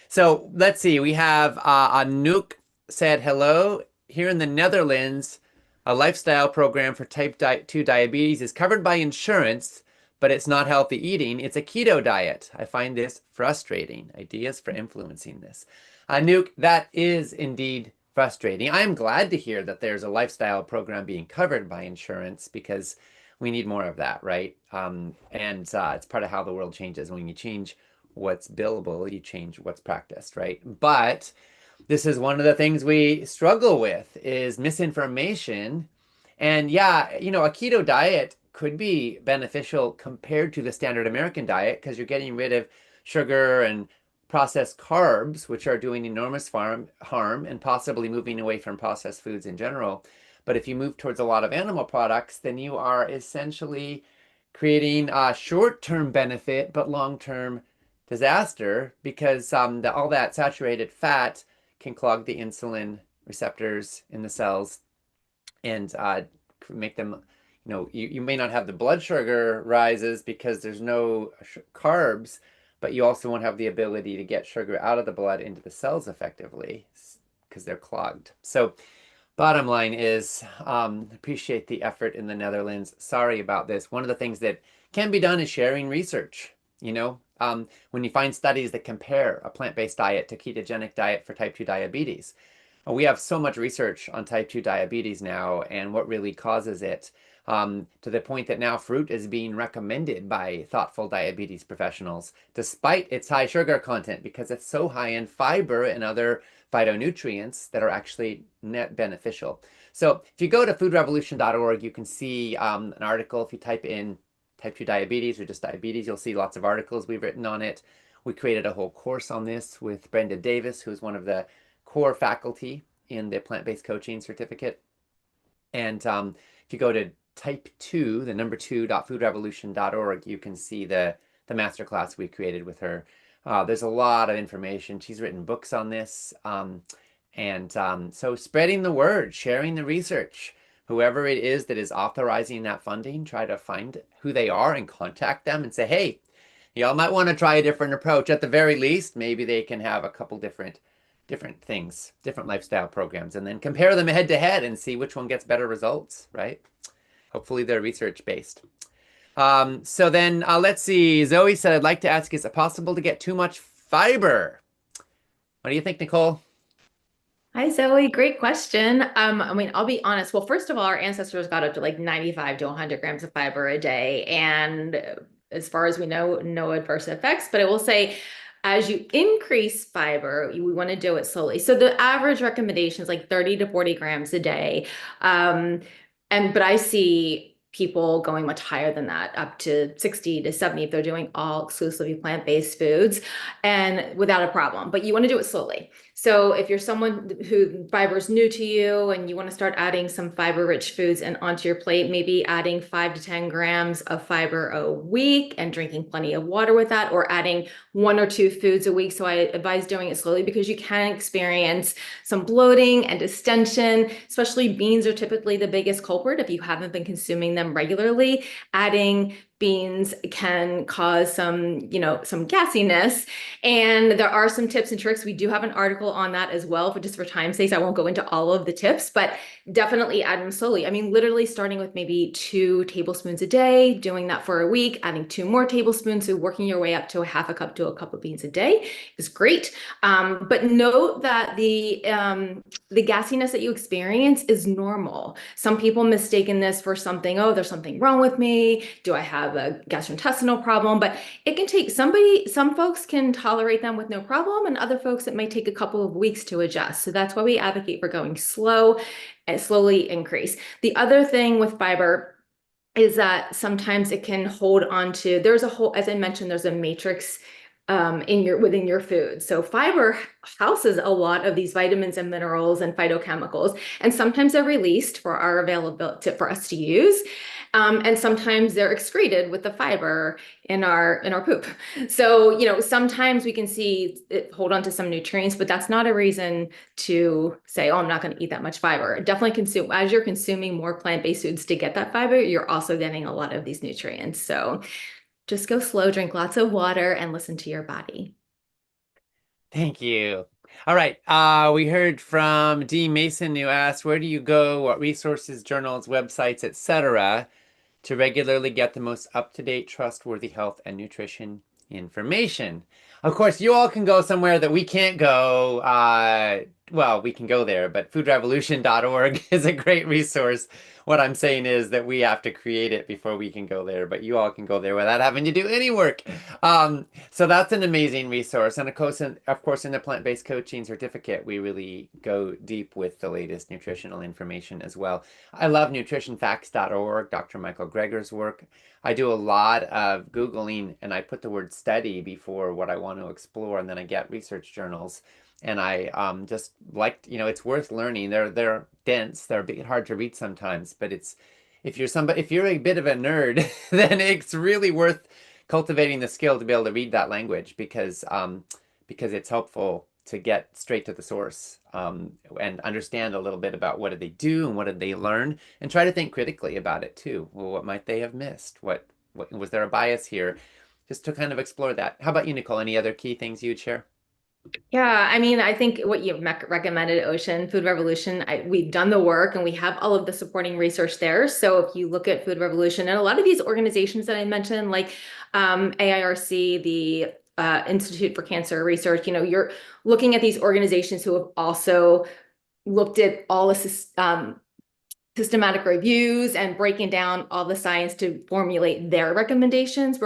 So let's see. We have Anouk said hello. Here in the Netherlands, a lifestyle program for type 2 diabetes is covered by insurance, but it's not healthy eating. It's a keto diet. I find this frustrating. Ideas for influencing this. Anouk, that is indeed frustrating. I'm glad to hear that there's a lifestyle program being covered by insurance, because we need more of that, right? And it's part of how the world changes. When you change what's billable, you change what's practiced, right? But this is one of the things we struggle with, is misinformation. And yeah, a keto diet could be beneficial compared to the standard American diet, because you're getting rid of sugar and processed carbs, which are doing enormous harm and possibly moving away from processed foods in general. But if you move towards a lot of animal products, then you are essentially creating a short-term benefit, but long-term disaster, because all that saturated fat can clog the insulin receptors in the cells and make them, you may not have the blood sugar rises because there's no carbs, but you also won't have the ability to get sugar out of the blood into the cells effectively because they're clogged. So bottom line is, appreciate the effort in the Netherlands. Sorry about this. One of the things that can be done is sharing research. When you find studies that compare a plant-based diet to ketogenic diet for type 2 diabetes. We have so much research on type 2 diabetes now and what really causes it, to the point that now fruit is being recommended by thoughtful diabetes professionals, despite its high sugar content, because it's so high in fiber and other phytonutrients that are actually net beneficial. So if you go to foodrevolution.org, you can see an article. If you type in type 2 diabetes or just diabetes, you'll see lots of articles we've written on it. We created a whole course on this with Brenda Davis, who's one of the core faculty in the plant-based coaching certificate. And if you go to type 2, the number 2.foodrevolution.org, you can see the masterclass we created with her. There's a lot of information. She's written books on this. So spreading the word, sharing the research, whoever it is that is authorizing that funding, try to find who they are and contact them and say, hey, y'all might want to try a different approach. At the very least, maybe they can have a couple different things, different lifestyle programs, and then compare them head to head and see which one gets better results, right? Hopefully they're research-based. So then let's see. Zoe said, I'd like to ask, is it possible to get too much fiber? What do you think, Nicole? Hi, Zoe. Great question. I'll be honest. Well, first of all, our ancestors got up to like 95 to 100 grams of fiber a day. And as far as we know, no adverse effects. But I will say, as you increase fiber, we want to do it slowly. So the average recommendation is like 30 to 40 grams a day. But I see people going much higher than that, up to 60 to 70 if they're doing all exclusively plant-based foods and without a problem. But you want to do it slowly. So if you're someone who fiber is new to you and you want to start adding some fiber-rich foods and onto your plate, maybe adding 5 to 10 grams of fiber a week and drinking plenty of water with that, or adding 1 or 2 foods a week. So I advise doing it slowly, because you can experience some bloating and distension. Especially beans are typically the biggest culprit if you haven't been consuming them regularly. Adding beans can cause some, some gassiness. And there are some tips and tricks. We do have an article on that as well, but just for time's sake, I won't go into all of the tips, but definitely add them slowly. I mean, literally starting with maybe 2 tablespoons a day, doing that for a week, adding 2 more tablespoons, so working your way up to a half a cup to a cup of beans a day is great. But note that the gassiness that you experience is normal. Some people mistaken this for something, oh, there's something wrong with me. Do I have a gastrointestinal problem? But it can take some folks can tolerate them with no problem, and other folks it might take a couple of weeks to adjust. So that's why we advocate for going slow and slowly increase. The other thing with fiber is that sometimes it can hold on to, as I mentioned, there's a matrix within your food. So fiber houses a lot of these vitamins and minerals and phytochemicals, and sometimes they're released for our availability for us to use. And sometimes they're excreted with the fiber in our poop. So, sometimes we can see it hold on to some nutrients, but that's not a reason to say, oh, I'm not going to eat that much fiber. Definitely consume, as you're consuming more plant-based foods to get that fiber, you're also getting a lot of these nutrients. So just go slow, drink lots of water, and listen to your body. Thank you. All right. We heard from D. Mason, who asked, where do you go? What resources, journals, websites, etc., to regularly get the most up-to-date, trustworthy health and nutrition information? Of course, you all can go somewhere that we can't go. Well, we can go there, but foodrevolution.org is a great resource. What I'm saying is that we have to create it before we can go there, but you all can go there without having to do any work. So that's an amazing resource. And of course, in the plant-based coaching certificate, we really go deep with the latest nutritional information as well. I love nutritionfacts.org, Dr. Michael Greger's work. I do a lot of Googling, and I put the word study before what I want to explore, and then I get research journals. And I just like, it's worth learning. They're dense. They're a bit hard to read sometimes, but if you're a bit of a nerd, then it's really worth cultivating the skill to be able to read that language, because it's helpful to get straight to the source, and understand a little bit about what did they do and what did they learn, and try to think critically about it too. Well, what might they have missed? What was there a bias here? Just to kind of explore that. How about you, Nicole? Any other key things you'd share? Yeah, I mean, I think what you've recommended, Ocean, Food Revolution, we've done the work and we have all of the supporting research there. So if you look at Food Revolution and a lot of these organizations that I mentioned, like AIRC, the Institute for Cancer Research, you're looking at these organizations who have also looked at all the systematic reviews and breaking down all the science to formulate their recommendations,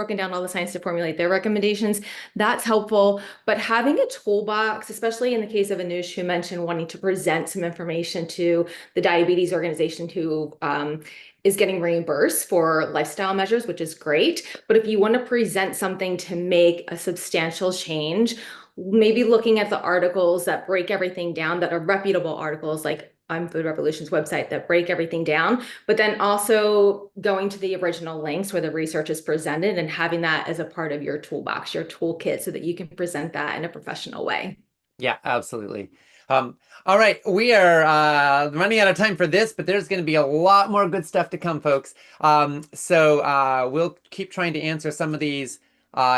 That's helpful. But having a toolbox, especially in the case of Anush, who mentioned wanting to present some information to the diabetes organization who is getting reimbursed for lifestyle measures, which is great. But if you want to present something to make a substantial change, maybe looking at the articles that break everything down, that are reputable articles, like on Food Revolution's website, that break everything down, but then also going to the original links where the research is presented and having that as a part of your toolbox, your toolkit, so that you can present that in a professional way. Yeah, absolutely. All right, we are running out of time for this, but there's going to be a lot more good stuff to come, folks. So we'll keep trying to answer some of these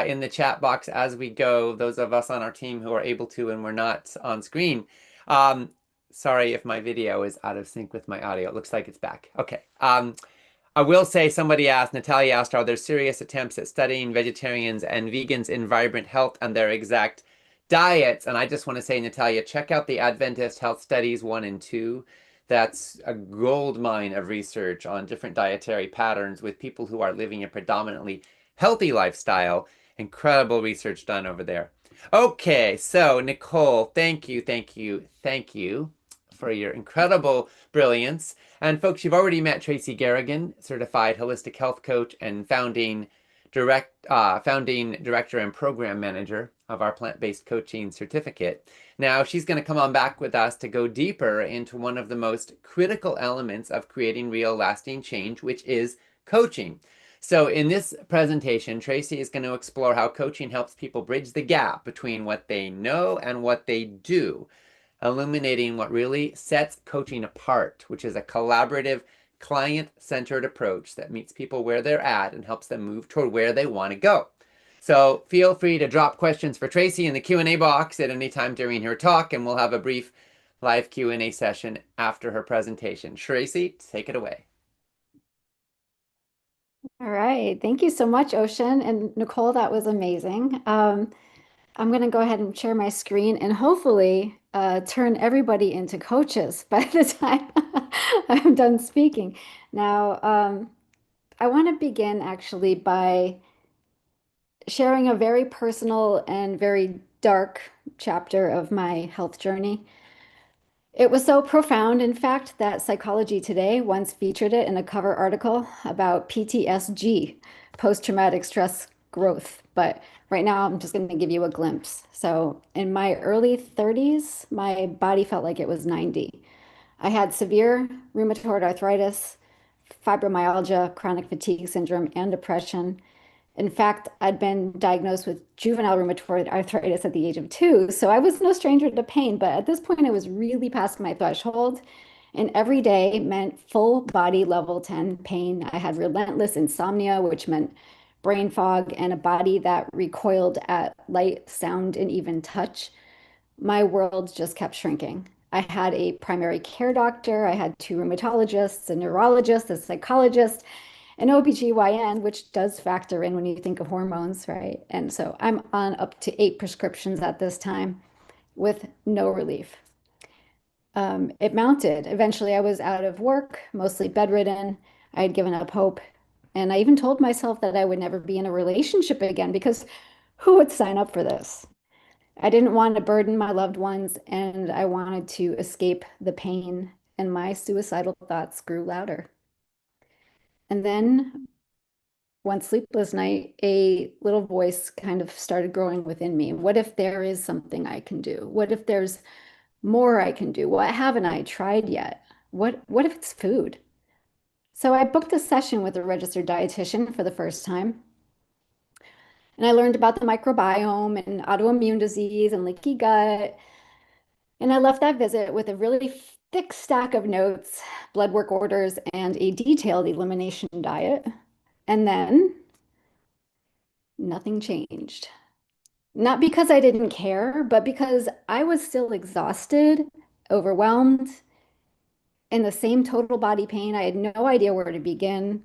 in the chat box as we go, those of us on our team who are able to and we're not on screen. Sorry if my video is out of sync with my audio. It looks like it's back. Okay. I will say, Natalia asked, are there serious attempts at studying vegetarians and vegans in vibrant health and their exact diets? And I just want to say, Natalia, check out the Adventist Health Studies 1 and 2. That's a gold mine of research on different dietary patterns with people who are living a predominantly healthy lifestyle. Incredible research done over there. Okay, so Nicole, thank you for your incredible brilliance. And folks, you've already met Tracy Garrigan, certified holistic health coach and founding director and program manager of our plant-based coaching certificate. Now, she's going to come on back with us to go deeper into one of the most critical elements of creating real lasting change, which is coaching. So in this presentation, Tracy is going to explore how coaching helps people bridge the gap between what they know and what they do, illuminating what really sets coaching apart, which is a collaborative, client-centered approach that meets people where they're at and helps them move toward where they want to go. So feel free to drop questions for Tracy in the Q&A box at any time during her talk, and we'll have a brief live Q&A session after her presentation. Tracy, take it away. All right. Thank you so much, Ocean. And Nicole, that was amazing. I'm going to go ahead and share my screen and hopefully turn everybody into coaches by the time I'm done speaking. Now, I want to begin actually by sharing a very personal and very dark chapter of my health journey. It was so profound, in fact, that Psychology Today once featured it in a cover article about PTSG, post-traumatic stress growth. But right now, I'm just going to give you a glimpse. So, in my early 30s, my body felt like it was 90. I had severe rheumatoid arthritis, fibromyalgia, chronic fatigue syndrome, and depression. In fact, I'd been diagnosed with juvenile rheumatoid arthritis at the age of 2, so I was no stranger to pain, but at this point, I was really past my threshold, and every day meant full body level 10 pain. I had relentless insomnia, which meant brain fog and a body that recoiled at light, sound, and even touch. My world just kept shrinking. I had a primary care doctor, I had 2 rheumatologists, a neurologist, a psychologist, an OBGYN, which does factor in when you think of hormones, right? And so I'm on up to 8 prescriptions at this time with no relief. It mounted. Eventually, I was out of work, mostly bedridden. I had given up hope. And I even told myself that I would never be in a relationship again because who would sign up for this? I didn't want to burden my loved ones, and I wanted to escape the pain, and my suicidal thoughts grew louder. And then one sleepless night, a little voice kind of started growing within me. What if there is something I can do? What if there's more I can do? What haven't I tried yet? What if it's food? So I booked a session with a registered dietitian for the first time. And I learned about the microbiome and autoimmune disease and leaky gut. And I left that visit with a really thick stack of notes, blood work orders, and a detailed elimination diet. And then nothing changed. Not because I didn't care, but because I was still exhausted, overwhelmed, in the same total body pain. I had no idea where to begin.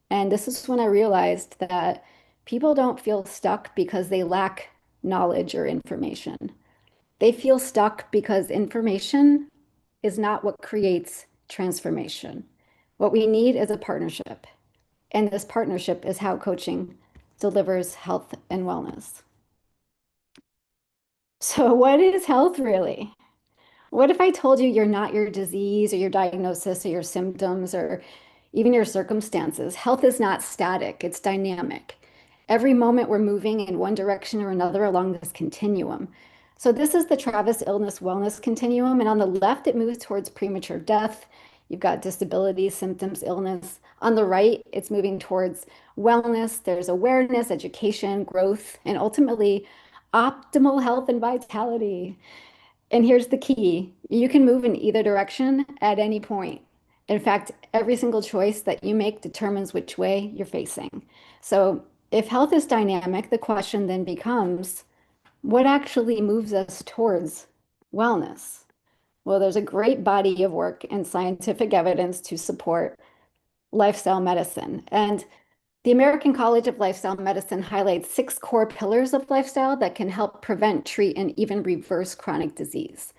And this is when I realized that people don't feel stuck because they lack knowledge or information. They feel stuck because information is not what creates transformation. What we need is a partnership. And this partnership is how coaching delivers health and wellness. So, what is health really? What if I told you you're not your disease or your diagnosis or your symptoms or even your circumstances? Health is not static, it's dynamic. Every moment we're moving in one direction or another along this continuum. So, this is the Travis Illness Wellness Continuum. And on the left, it moves towards premature death. You've got disability, symptoms, illness. On the right, it's moving towards wellness. There's awareness, education, growth, and ultimately optimal health and vitality. And here's the key. You can move in either direction at any point. In fact, every single choice that you make determines which way you're facing. So if health is dynamic, the question then becomes, what actually moves us towards wellness? Well, there's a great body of work and scientific evidence to support lifestyle medicine. And the American College of Lifestyle Medicine highlights 6 core pillars of lifestyle that can help prevent, treat, and even reverse chronic disease.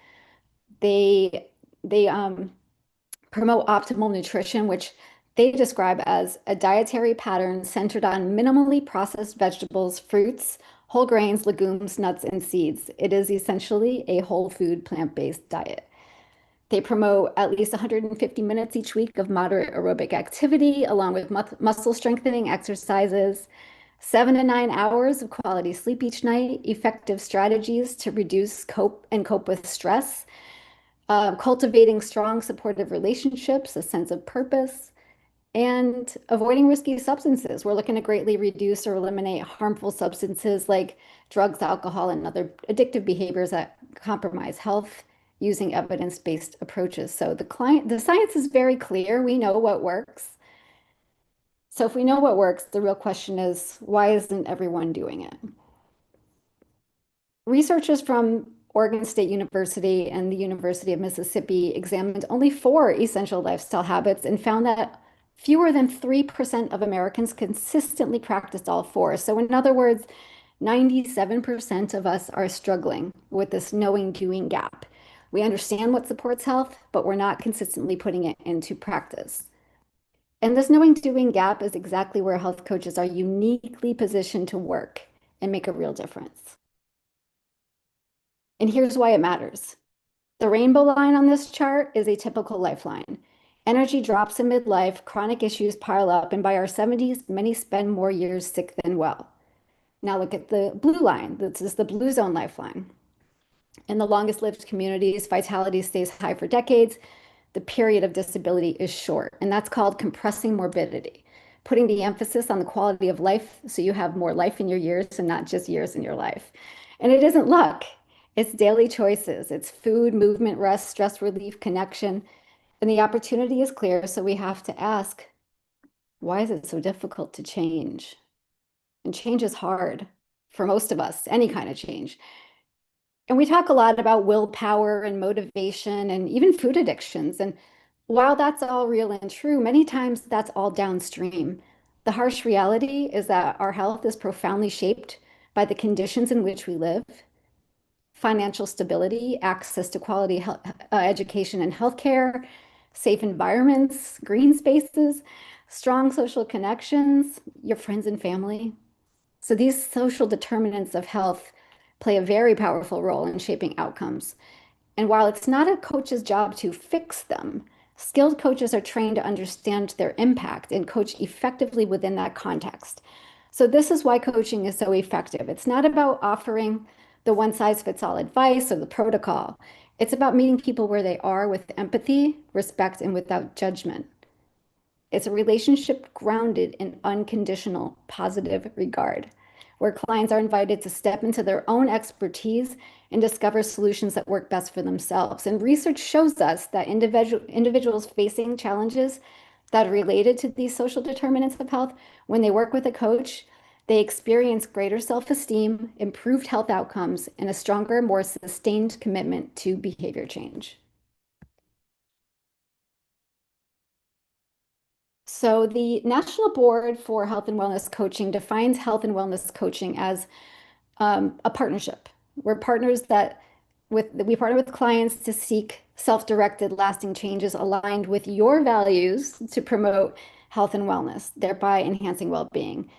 They promote optimal nutrition, which they describe as a dietary pattern centered on minimally processed vegetables, fruits, whole grains, legumes, nuts, and seeds. It is essentially a whole food, plant-based diet. They promote at least 150 minutes each week of moderate aerobic activity, along with muscle strengthening exercises, 7 to 9 hours of quality sleep each night, effective strategies to reduce cope with stress, cultivating strong supportive relationships, a sense of purpose, and avoiding risky substances. We're looking to greatly reduce or eliminate harmful substances like drugs, alcohol, and other addictive behaviors that compromise health using evidence-based approaches. So the science is very clear. We know what works. So if we know what works, the real question is, why isn't everyone doing it? Researchers from Oregon State University and the University of Mississippi examined only 4 essential lifestyle habits and found that fewer than 3% of Americans consistently practiced all 4. So in other words, 97% of us are struggling with this knowing doing gap. We understand what supports health, but we're not consistently putting it into practice. And this knowing doing gap is exactly where health coaches are uniquely positioned to work and make a real difference. And here's why it matters. The rainbow line on this chart is a typical lifeline. Energy drops in midlife, chronic issues pile up, and by our 70s, many spend more years sick than well. Now look at the blue line. This is the blue zone lifeline. In the longest lived communities, vitality stays high for decades. The period of disability is short, and that's called compressing morbidity, putting the emphasis on the quality of life so you have more life in your years and not just years in your life. And it isn't luck. It's daily choices. It's food, movement, rest, stress relief, connection. And the opportunity is clear, so we have to ask, why is it so difficult to change? And change is hard for most of us, any kind of change. And we talk a lot about willpower and motivation and even food addictions. And while that's all real and true, many times that's all downstream. The harsh reality is that our health is profoundly shaped by the conditions in which we live, financial stability, access to quality health, education and healthcare, safe environments, green spaces, strong social connections, your friends and family. So these social determinants of health play a very powerful role in shaping outcomes. And while it's not a coach's job to fix them, skilled coaches are trained to understand their impact and coach effectively within that context. So this is why coaching is so effective. It's not about offering the one-size-fits-all advice or the protocol. It's about meeting people where they are with empathy, respect, and without judgment. It's a relationship grounded in unconditional positive regard, where clients are invited to step into their own expertise and discover solutions that work best for themselves. And research shows us that individuals facing challenges that are related to these social determinants of health, when they work with a coach, they experience greater self-esteem, improved health outcomes, and a stronger, more sustained commitment to behavior change. So the National Board for Health and Wellness Coaching defines health and wellness coaching as a partnership. We're partners we partner with clients to seek self-directed, lasting changes aligned with your values to promote health and wellness, thereby enhancing well-being.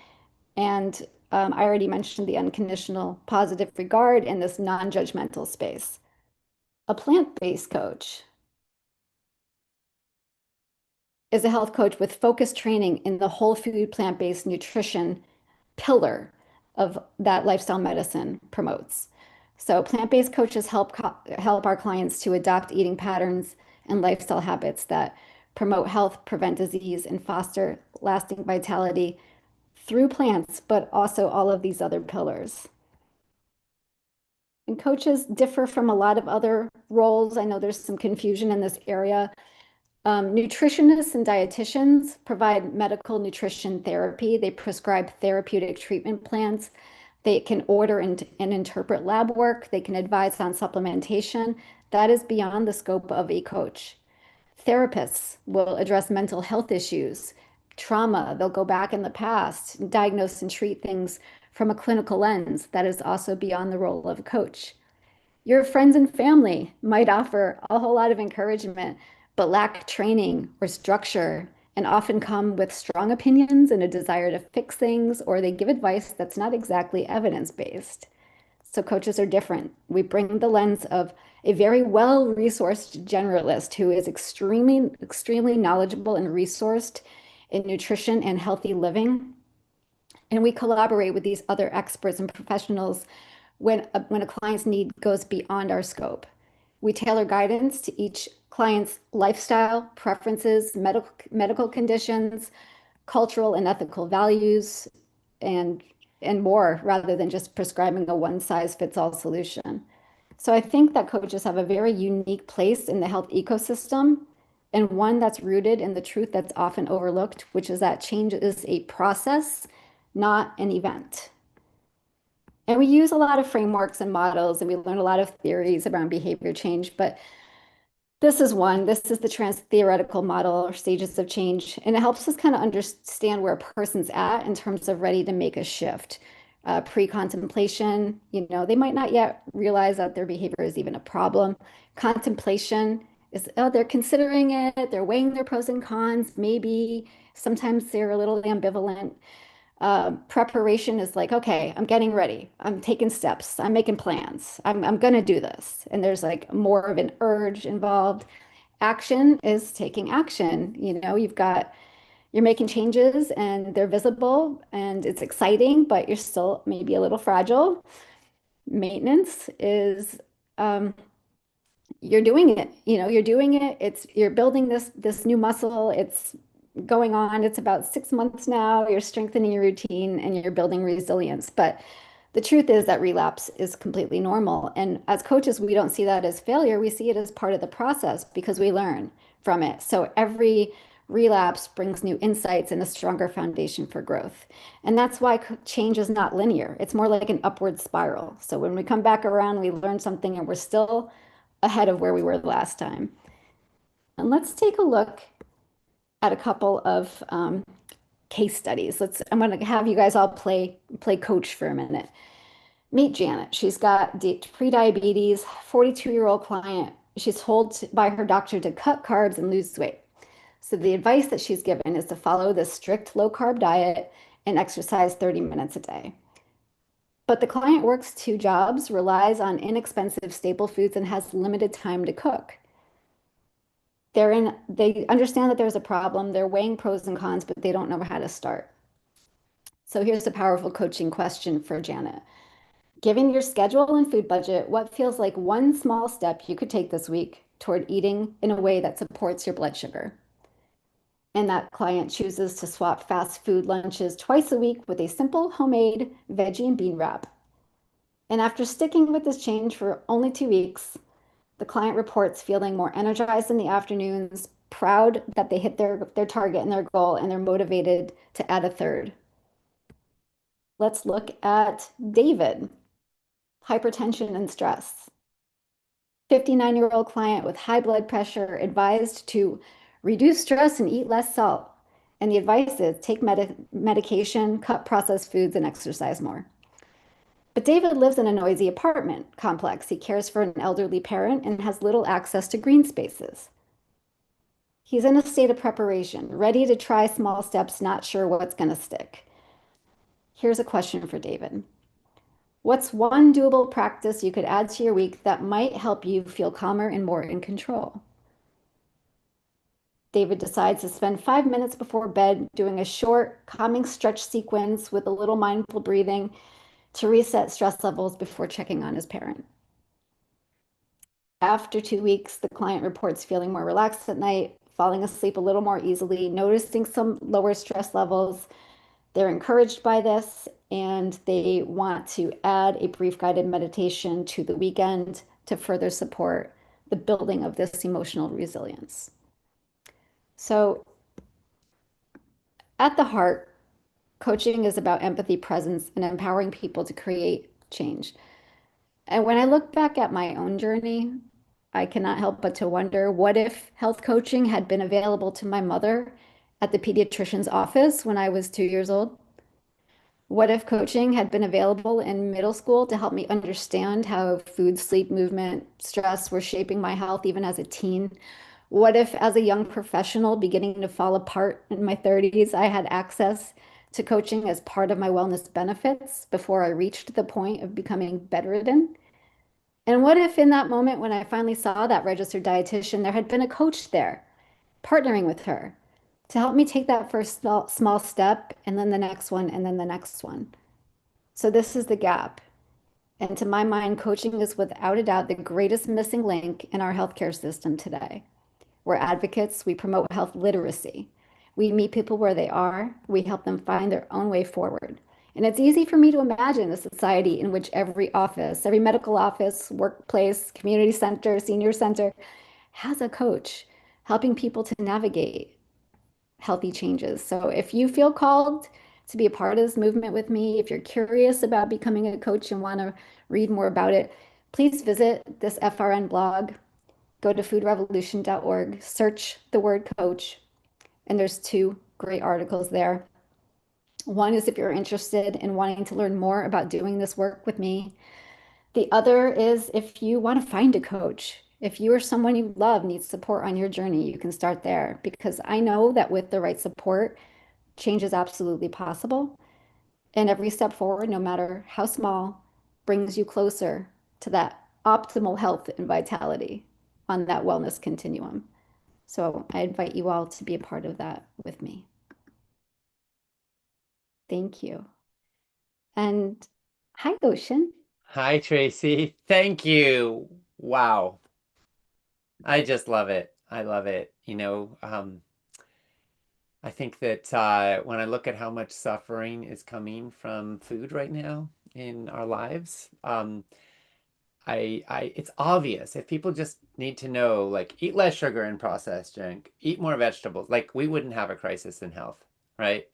And I already mentioned the unconditional positive regard in this non-judgmental space. A plant-based coach is a health coach with focused training in the whole food plant-based nutrition pillar of that lifestyle medicine promotes. So plant-based coaches help our clients to adopt eating patterns and lifestyle habits that promote health, prevent disease, and foster lasting vitality through plants, but also all of these other pillars. And coaches differ from a lot of other roles. I know there's some confusion in this area. Nutritionists and dietitians provide medical nutrition therapy. They prescribe therapeutic treatment plans. They can order and interpret lab work. They can advise on supplementation. That is beyond the scope of a coach. Therapists will address mental health issues, trauma. They'll go back in the past, diagnose and treat things from a clinical lens. That is also beyond the role of a coach. Your friends and family might offer a whole lot of encouragement, but lack training or structure, and often come with strong opinions and a desire to fix things, or they give advice that's not exactly evidence-based. So coaches are different. We bring the lens of a very well-resourced generalist who is extremely knowledgeable and resourced in nutrition and healthy living. And we collaborate with these other experts and professionals when a client's need goes beyond our scope. We tailor guidance to each client's lifestyle, preferences, medical conditions, cultural and ethical values, and more, rather than just prescribing a one-size-fits-all solution. So I think that coaches have a very unique place in the health ecosystem, and one that's rooted in the truth that's often overlooked, which is that change is a process, not an event. And we use a lot of frameworks and models, and we learn a lot of theories around behavior change, but this is one. This is the theoretical model or stages of change, and it helps us kind of understand where a person's at in terms of ready to make a shift. Pre-contemplation, they might not yet realize that their behavior is even a problem. Contemplation is, oh, they're considering it, they're weighing their pros and cons, maybe. Sometimes they're a little ambivalent. Preparation is like, okay, I'm getting ready. I'm taking steps. I'm making plans. I'm going to do this. And there's like more of an urge involved. Action is taking action. You're making changes and they're visible and it's exciting, but you're still maybe a little fragile. Maintenance is, you're doing it, you're doing it. You're building this new muscle. It's going on. It's about 6 months now. You're strengthening your routine and you're building resilience. But the truth is that relapse is completely normal. And as coaches, we don't see that as failure. We see it as part of the process because we learn from it. So every relapse brings new insights and a stronger foundation for growth. And that's why change is not linear. It's more like an upward spiral. So when we come back around, we learn something and we're still ahead of where we were the last time. And let's take a look at a couple of case studies. I'm going to have you guys all play coach for a minute. Meet Janet. She's got pre-diabetes, 42-year-old client. She's told by her doctor to cut carbs and lose weight. So the advice that she's given is to follow this strict low-carb diet and exercise 30 minutes a day. But the client works 2 jobs, relies on inexpensive staple foods, and has limited time to cook. They understand that there's a problem. They're weighing pros and cons, but they don't know how to start. So here's a powerful coaching question for Janet. Given your schedule and food budget, what feels like one small step you could take this week toward eating in a way that supports your blood sugar? And that client chooses to swap fast food lunches twice a week with a simple homemade veggie and bean wrap. And after sticking with this change for only 2 weeks, the client reports feeling more energized in the afternoons, proud that they hit their target and their goal, and they're motivated to add a third. Let's look at David, hypertension and stress. 59-year-old client with high blood pressure advised to reduce stress and eat less salt. And the advice is take medication, cut processed foods, and exercise more. But David lives in a noisy apartment complex. He cares for an elderly parent and has little access to green spaces. He's in a state of preparation, ready to try small steps, not sure what's going to stick. Here's a question for David. What's one doable practice you could add to your week that might help you feel calmer and more in control? David decides to spend 5 minutes before bed doing a short, calming stretch sequence with a little mindful breathing to reset stress levels before checking on his parent. After 2 weeks, the client reports feeling more relaxed at night, falling asleep a little more easily, noticing some lower stress levels. They're encouraged by this, and they want to add a brief guided meditation to the weekend to further support the building of this emotional resilience. So at the heart, coaching is about empathy, presence, and empowering people to create change. And when I look back at my own journey, I cannot help but to wonder, what if health coaching had been available to my mother at the pediatrician's office when I was 2 years old? What if coaching had been available in middle school to help me understand how food, sleep, movement, stress were shaping my health even as a teen? What if, as a young professional beginning to fall apart in my 30s, I had access to coaching as part of my wellness benefits before I reached the point of becoming bedridden? And what if in that moment when I finally saw that registered dietitian, there had been a coach there, partnering with her to help me take that first small step, and then the next one, and then the next one? So this is the gap. And to my mind, coaching is without a doubt the greatest missing link in our healthcare system today. We're advocates, we promote health literacy. We meet people where they are, we help them find their own way forward. And it's easy for me to imagine a society in which every office, every medical office, workplace, community center, senior center has a coach helping people to navigate healthy changes. So if you feel called to be a part of this movement with me, if you're curious about becoming a coach and want to read more about it, please visit this FRN blog. Go to foodrevolution.org, search the word coach, and there's two great articles there. One is if you're interested in wanting to learn more about doing this work with me. The other is if you want to find a coach. If you or someone you love needs support on your journey, you can start there because I know that with the right support, change is absolutely possible. And every step forward, no matter how small, brings you closer to that optimal health and vitality on that wellness continuum. So I invite you all to be a part of that with me. Thank you. And hi, Ocean. Hi, Tracy. Thank you. Wow. I just love it. I love it. I think that when I look at how much suffering is coming from food right now in our lives, it's obvious. If people just need to know, like, eat less sugar and processed junk, eat more vegetables, like, we wouldn't have a crisis in health, right?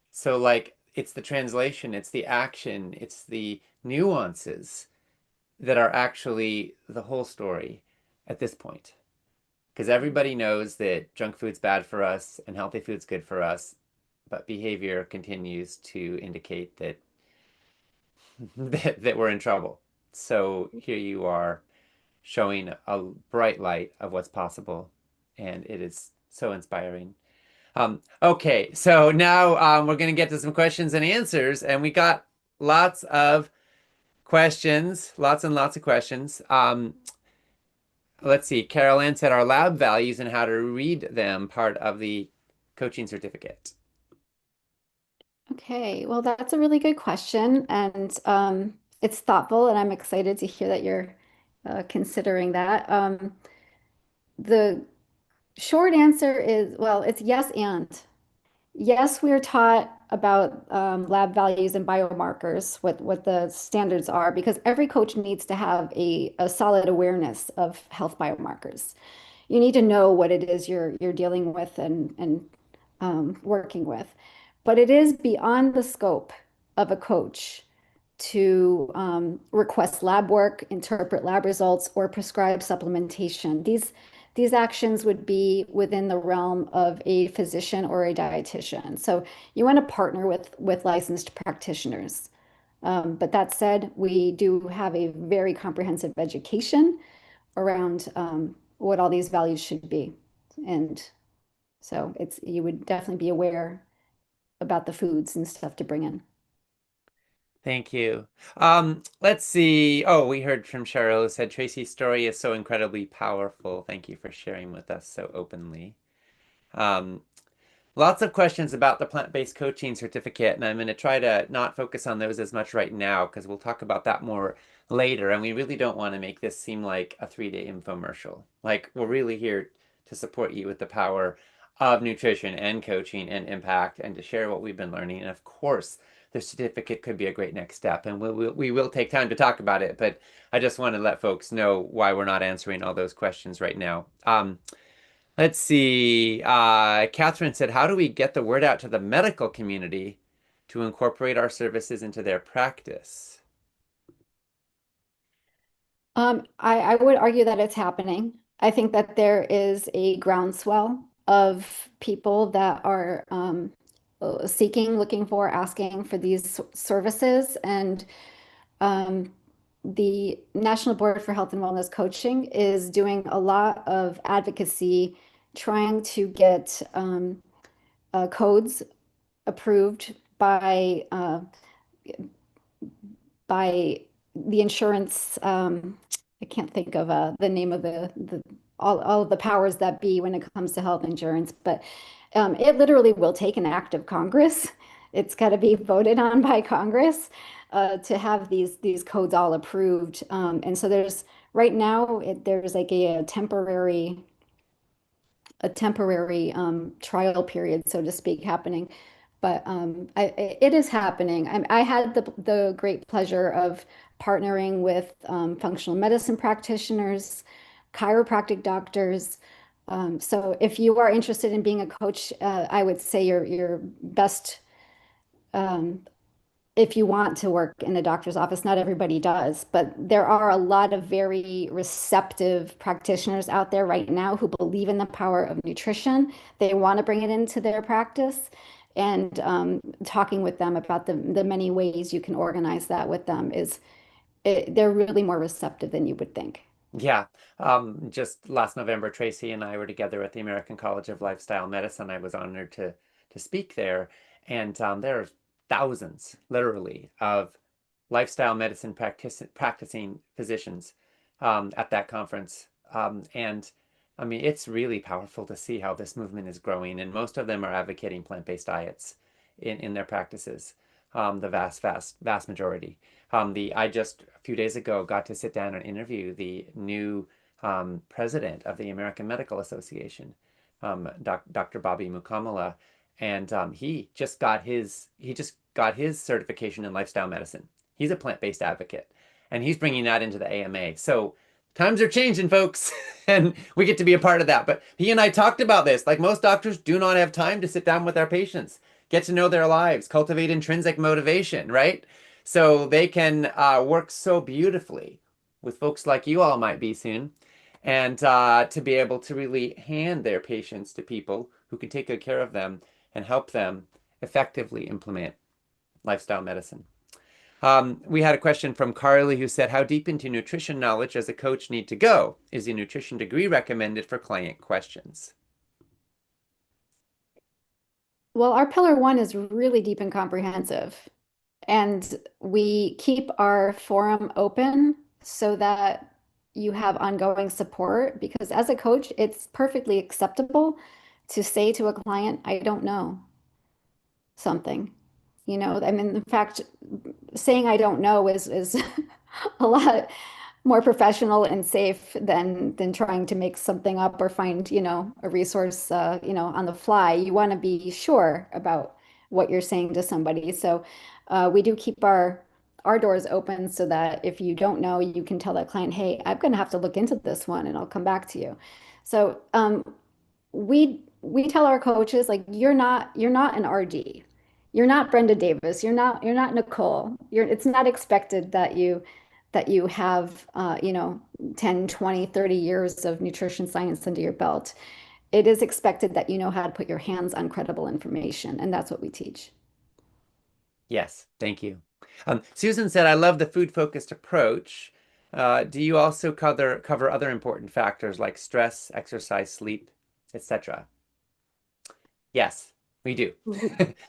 So, like, it's the translation, it's the action, it's the nuances that are actually the whole story at this point. Because everybody knows that junk food's bad for us and healthy food's good for us, but behavior continues to indicate that that we're in trouble. So here you are showing a bright light of what's possible, and it is so inspiring. Okay, so now we're going to get to some questions and answers, and we got lots of questions, lots and lots of questions. Let's see. Carol Ann said our lab values and how to read them part of the coaching certificate. Okay, well, that's a really good question, and it's thoughtful, and I'm excited to hear that you're considering that. The short answer is, well, it's yes and. Yes, we're taught about lab values and biomarkers, what the standards are, because every coach needs to have a solid awareness of health biomarkers. You need to know what it is you're dealing with and working with. But it is beyond the scope of a coach to request lab work, interpret lab results, or prescribe supplementation. These actions would be within the realm of a physician or a dietitian. So you want to partner with licensed practitioners. But that said, we do have a very comprehensive education around what all these values should be. And so you would definitely be aware about the foods and stuff to bring in. Thank you. Let's see. Oh, we heard from Cheryl who said Tracy's story is so incredibly powerful. Thank you for sharing with us so openly. Lots of questions about the plant-based coaching certificate, and I'm going to try to not focus on those as much right now because we'll talk about that more later. And we really don't want to make this seem like a 3-day infomercial. Like, we're really here to support you with the power of nutrition and coaching and impact and to share what we've been learning. And of course, the certificate could be a great next step, and we will take time to talk about it. But I just want to let folks know why we're not answering all those questions right now. Let's see. Catherine said, how do we get the word out to the medical community to incorporate our services into their practice? I would argue that it's happening. I think that there is a groundswell of people that are seeking, looking for, asking for these services. And the National Board for Health and Wellness Coaching is doing a lot of advocacy, trying to get codes approved by the insurance. I can't think of the name of the all of the powers that be when it comes to health insurance, but it literally will take an act of Congress. It's got to be voted on by Congress to have these codes all approved. And so there's right now there's like a temporary trial period, so to speak, happening But it is happening. I had the great pleasure of partnering with functional medicine practitioners, chiropractic doctors. So if you are interested in being a coach, I would say your best um, if you want to work in a doctor's office. Not everybody does, but there are a lot of very receptive practitioners out there right now who believe in the power of nutrition. They want to bring it into their practice. And talking with them about the many ways you can organize that with them they're really more receptive than you would think. Yeah. Just last November, Tracy and I were together at the American College of Lifestyle Medicine. I was honored to speak there. And there are thousands, literally, of lifestyle medicine practicing physicians at that conference. And I mean, it's really powerful to see how this movement is growing. And most of them are advocating plant-based diets in their practices, the vast majority. I just a few days ago got to sit down and interview the new president of the American Medical Association, Dr. Bobby Mukamala, and he just got his certification in lifestyle medicine. He's a plant-based advocate, and he's bringing that into the AMA. So times are changing, folks, and we get to be a part of that. But he and I talked about this. Like, most doctors do not have time to sit down with their patients, get to know their lives, cultivate intrinsic motivation, right? So they can work so beautifully with folks like you all might be soon, and to be able to really hand their patients to people who can take good care of them and help them effectively implement lifestyle medicine. We had a question from Carly who said, how deep into nutrition knowledge does a coach need to go? Is a nutrition degree recommended for client questions? Well, our pillar one is really deep and comprehensive. And we keep our forum open so that you have ongoing support, because as a coach, it's perfectly acceptable to say to a client, I don't know something. I mean, in fact, saying I don't know is a lot more professional and safe than trying to make something up or find, a resource, on the fly. You want to be sure about what you're saying to somebody. So we do keep our doors open so that if you don't know, you can tell that client, hey, I'm going to have to look into this one and I'll come back to you. So we tell our coaches, like, you're not an RD. You're not Brenda Davis. You're not Nicole. It's not expected that you have 10, 20, 30 years of nutrition science under your belt. It is expected that you know how to put your hands on credible information, and that's what we teach. Yes, thank you. Susan said, I love the food-focused approach. Do you also cover other important factors like stress, exercise, sleep, etc.? Yes, we do.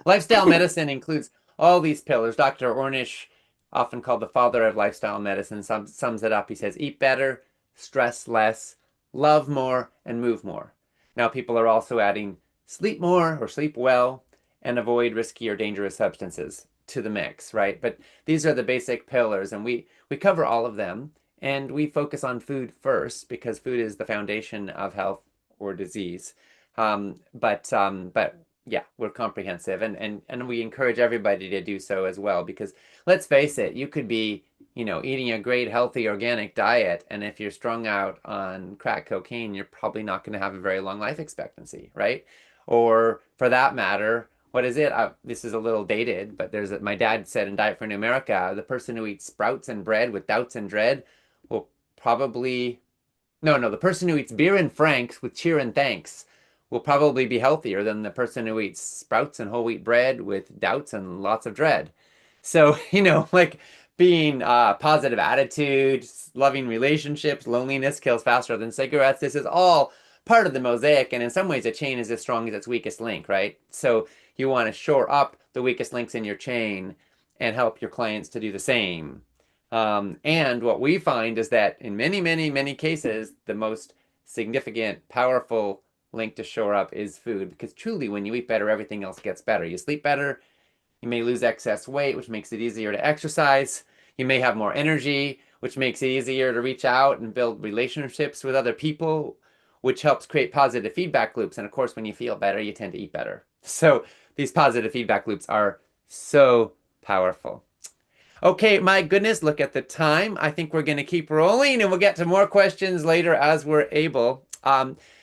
Lifestyle medicine includes all these pillars. Dr. Ornish, often called the father of lifestyle medicine, sums it up. He says, eat better, stress less, love more, and move more. Now people are also adding sleep more or sleep well and avoid risky or dangerous substances to the mix, right? But these are the basic pillars, and we cover all of them, and we focus on food first because food is the foundation of health or disease. But yeah, we're comprehensive, and we encourage everybody to do so as well, because let's face it, you could be, eating a great, healthy, organic diet, and if you're strung out on crack cocaine, you're probably not going to have a very long life expectancy, right? Or for that matter, what is it? This is a little dated, but my dad said in Diet for New America, the person who eats sprouts and bread with doubts and dread will probably, no, the person who eats beer and franks with cheer and thanks will probably be healthier than the person who eats sprouts and whole wheat bread with doubts and lots of dread. So, like, being positive attitudes, loving relationships, loneliness kills faster than cigarettes. This is all part of the mosaic, and in some ways a chain is as strong as its weakest link, right? So you want to shore up the weakest links in your chain and help your clients to do the same. And what we find is that in many, many, many cases, the most significant, powerful link to shore up is food, because truly when you eat better, everything else gets better. You sleep better, you may lose excess weight, which makes it easier to exercise. You may have more energy, which makes it easier to reach out and build relationships with other people, which helps create positive feedback loops. And of course, when you feel better, you tend to eat better. So these positive feedback loops are so powerful. Okay, my goodness, look at the time. I think we're going to keep rolling and we'll get to more questions later as we're able.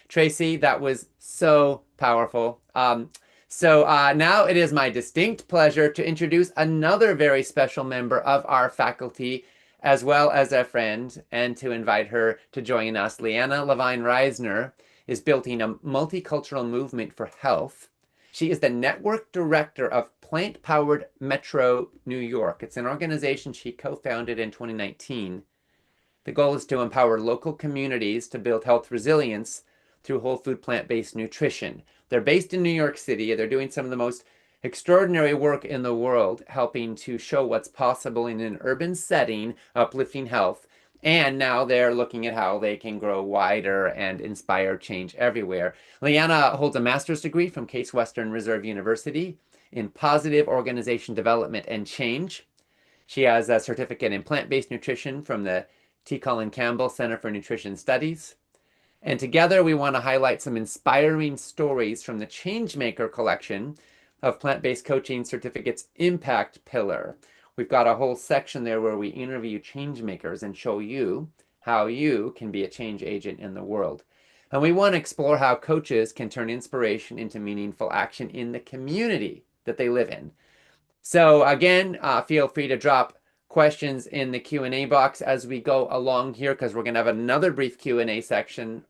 Tracy, that was so powerful. Now it is my distinct pleasure to introduce another very special member of our faculty, as well as a friend, and to invite her to join us. Leanna Levine-Reisner is building a multicultural movement for health. She is the network director of Plant Powered Metro New York. It's an organization she co-founded in 2019. The goal is to empower local communities to build health resilience through whole food plant-based nutrition. They're based in New York City. They're doing some of the most extraordinary work in the world, helping to show what's possible in an urban setting, uplifting health. And now they're looking at how they can grow wider and inspire change everywhere. Leanna holds a master's degree from Case Western Reserve University in positive organization development and change. She has a certificate in plant-based nutrition from the T. Colin Campbell Center for Nutrition Studies. And together we want to highlight some inspiring stories from the Changemaker collection of plant-based coaching certificates impact pillar. We've got a whole section there where we interview change makers and show you how you can be a change agent in the world. And we want to explore how coaches can turn inspiration into meaningful action in the community that they live in. So again, feel free to drop questions in the Q&A box as we go along here, because we're going to have another brief Q&A session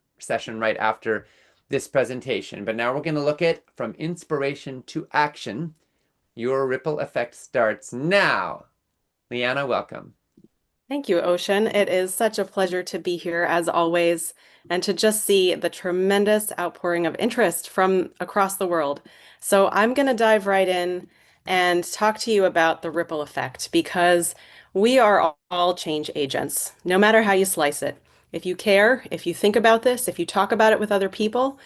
right after this presentation. But now we're going to look at from inspiration to action. Your ripple effect starts now. Leanna, welcome. Thank you, Ocean. It is such a pleasure to be here as always, and to just see the tremendous outpouring of interest from across the world. So I'm going to dive right in and talk to you about the ripple effect, because we are all change agents, no matter how you slice it. If you care, if you think about this, if you talk about it with other people,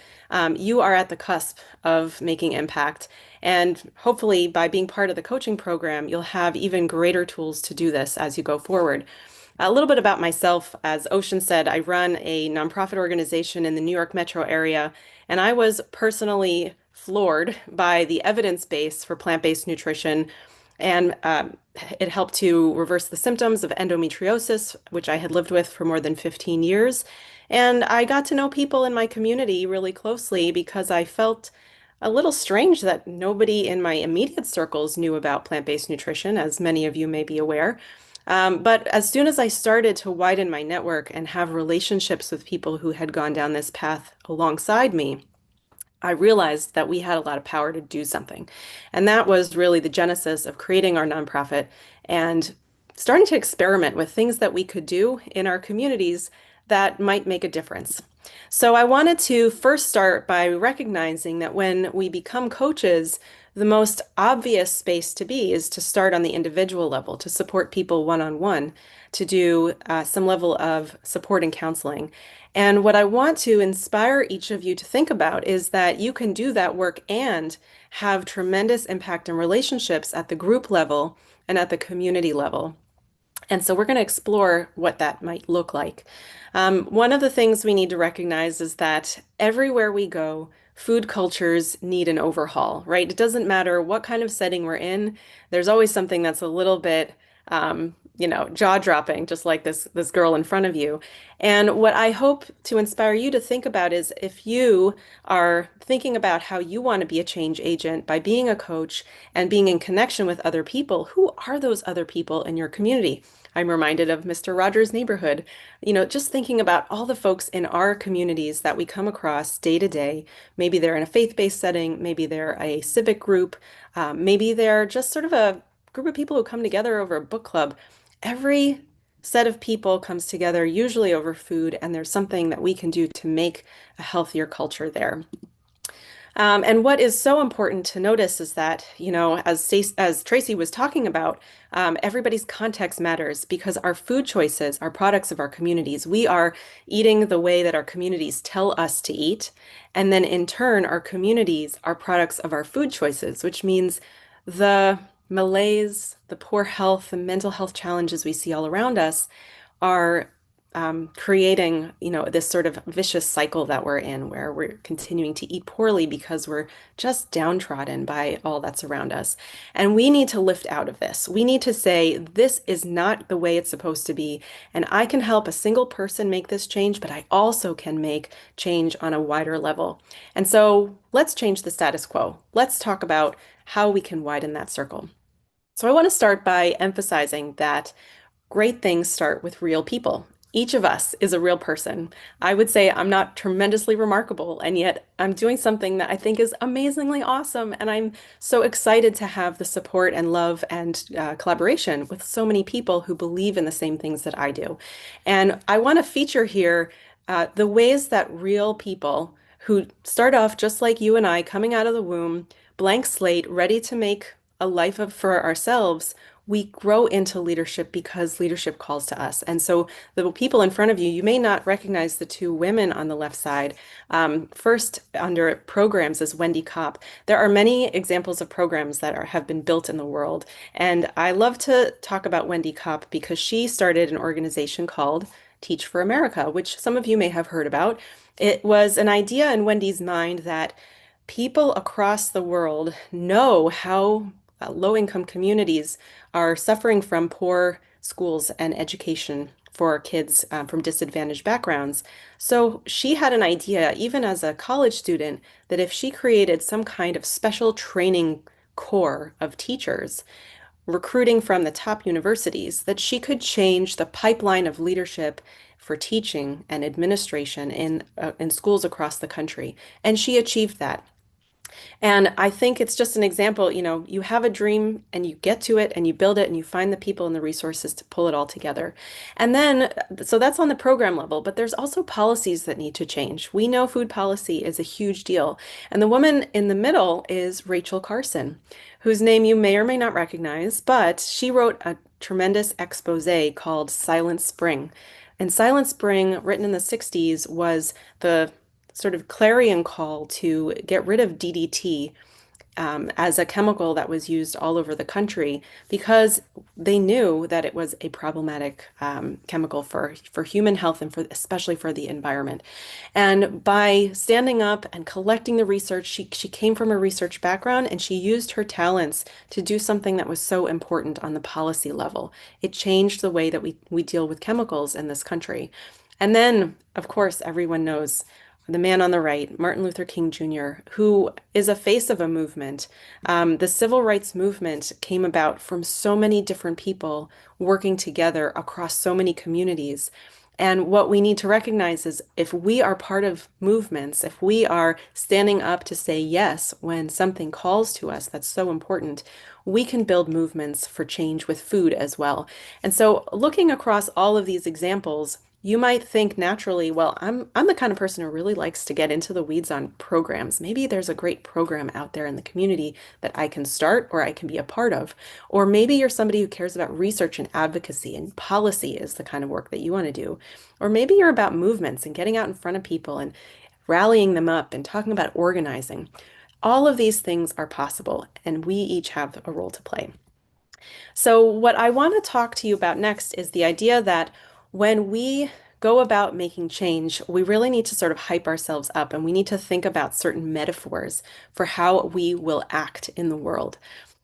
you are at the cusp of making impact. And hopefully by being part of the coaching program, you'll have even greater tools to do this as you go forward. A little bit about myself. As Ocean said, I run a nonprofit organization in the New York metro area, and I was personally floored by the evidence base for plant-based nutrition. And it helped to reverse the symptoms of endometriosis, which I had lived with for more than 15 years. And I got to know people in my community really closely because I felt a little strange that nobody in my immediate circles knew about plant-based nutrition, as many of you may be aware. But as soon as I started to widen my network and have relationships with people who had gone down this path alongside me, I realized that we had a lot of power to do something. And that was really the genesis of creating our nonprofit and starting to experiment with things that we could do in our communities that might make a difference. So I wanted to first start by recognizing that when we become coaches, the most obvious space to be is to start on the individual level, to support people one-on-one, to do some level of support and counseling. And what I want to inspire each of you to think about is that you can do that work and have tremendous impact in relationships at the group level and at the community level. And so we're going to explore what that might look like. One of the things we need to recognize is that everywhere we go, food cultures need an overhaul, right? It doesn't matter what kind of setting we're in. There's always something that's a little bit jaw-dropping, just like this girl in front of you. And what I hope to inspire you to think about is, if you are thinking about how you want to be a change agent by being a coach and being in connection with other people, who are those other people in your community? I'm reminded of Mr. Rogers' Neighborhood, just thinking about all the folks in our communities that we come across day to day. Maybe they're in a faith-based setting, maybe they're a civic group, maybe they're just sort of a group of people who come together over a book club. Every set of people comes together usually over food, and there's something that we can do to make a healthier culture there. And what is so important to notice is that, as Tracy was talking about, everybody's context matters, because our food choices are products of our communities. We are eating the way that our communities tell us to eat. And then in turn, our communities are products of our food choices, which means the malaise, the poor health, the mental health challenges we see all around us are creating, this sort of vicious cycle that we're in, where we're continuing to eat poorly because we're just downtrodden by all that's around us. And we need to lift out of this. We need to say, this is not the way it's supposed to be. And I can help a single person make this change, but I also can make change on a wider level. And so let's change the status quo. Let's talk about how we can widen that circle. So I want to start by emphasizing that great things start with real people. Each of us is a real person. I would say I'm not tremendously remarkable, and yet I'm doing something that I think is amazingly awesome. And I'm so excited to have the support and love and collaboration with so many people who believe in the same things that I do. And I want to feature here the ways that real people who start off just like you and I, coming out of the womb, blank slate, ready to make a life for ourselves, we grow into leadership because leadership calls to us. And so the people in front of you, you may not recognize the two women on the left side. First, under programs is Wendy Kopp. There are many examples of programs that have been built in the world. And I love to talk about Wendy Kopp because she started an organization called Teach for America, which some of you may have heard about. It was an idea in Wendy's mind that people across the world know how low-income communities are suffering from poor schools and education for kids from disadvantaged backgrounds. So she had an idea, even as a college student, that if she created some kind of special training corps of teachers, recruiting from the top universities, that she could change the pipeline of leadership for teaching and administration in schools across the country. And she achieved that. And I think it's just an example, you have a dream and you get to it and you build it and you find the people and the resources to pull it all together. And then, so that's on the program level, but there's also policies that need to change. We know food policy is a huge deal. And the woman in the middle is Rachel Carson, whose name you may or may not recognize, but she wrote a tremendous expose called Silent Spring. And Silent Spring, written in the 60s, was the sort of clarion call to get rid of DDT as a chemical that was used all over the country because they knew that it was a problematic chemical for human health and especially for the environment. And by standing up and collecting the research, she came from a research background and she used her talents to do something that was so important on the policy level. It changed the way that we deal with chemicals in this country. And then, of course, everyone knows the man on the right, Martin Luther King Jr., who is a face of a movement. The civil rights movement came about from so many different people working together across so many communities. And what we need to recognize is if we are part of movements, if we are standing up to say yes when something calls to us that's so important, we can build movements for change with food as well. And so looking across all of these examples, you might think naturally, well, I'm the kind of person who really likes to get into the weeds on programs. Maybe there's a great program out there in the community that I can start or I can be a part of. Or maybe you're somebody who cares about research and advocacy and policy is the kind of work that you want to do. Or maybe you're about movements and getting out in front of people and rallying them up and talking about organizing. All of these things are possible, and we each have a role to play. So what I want to talk to you about next is the idea that when we go about making change, we really need to sort of hype ourselves up and we need to think about certain metaphors for how we will act in the world.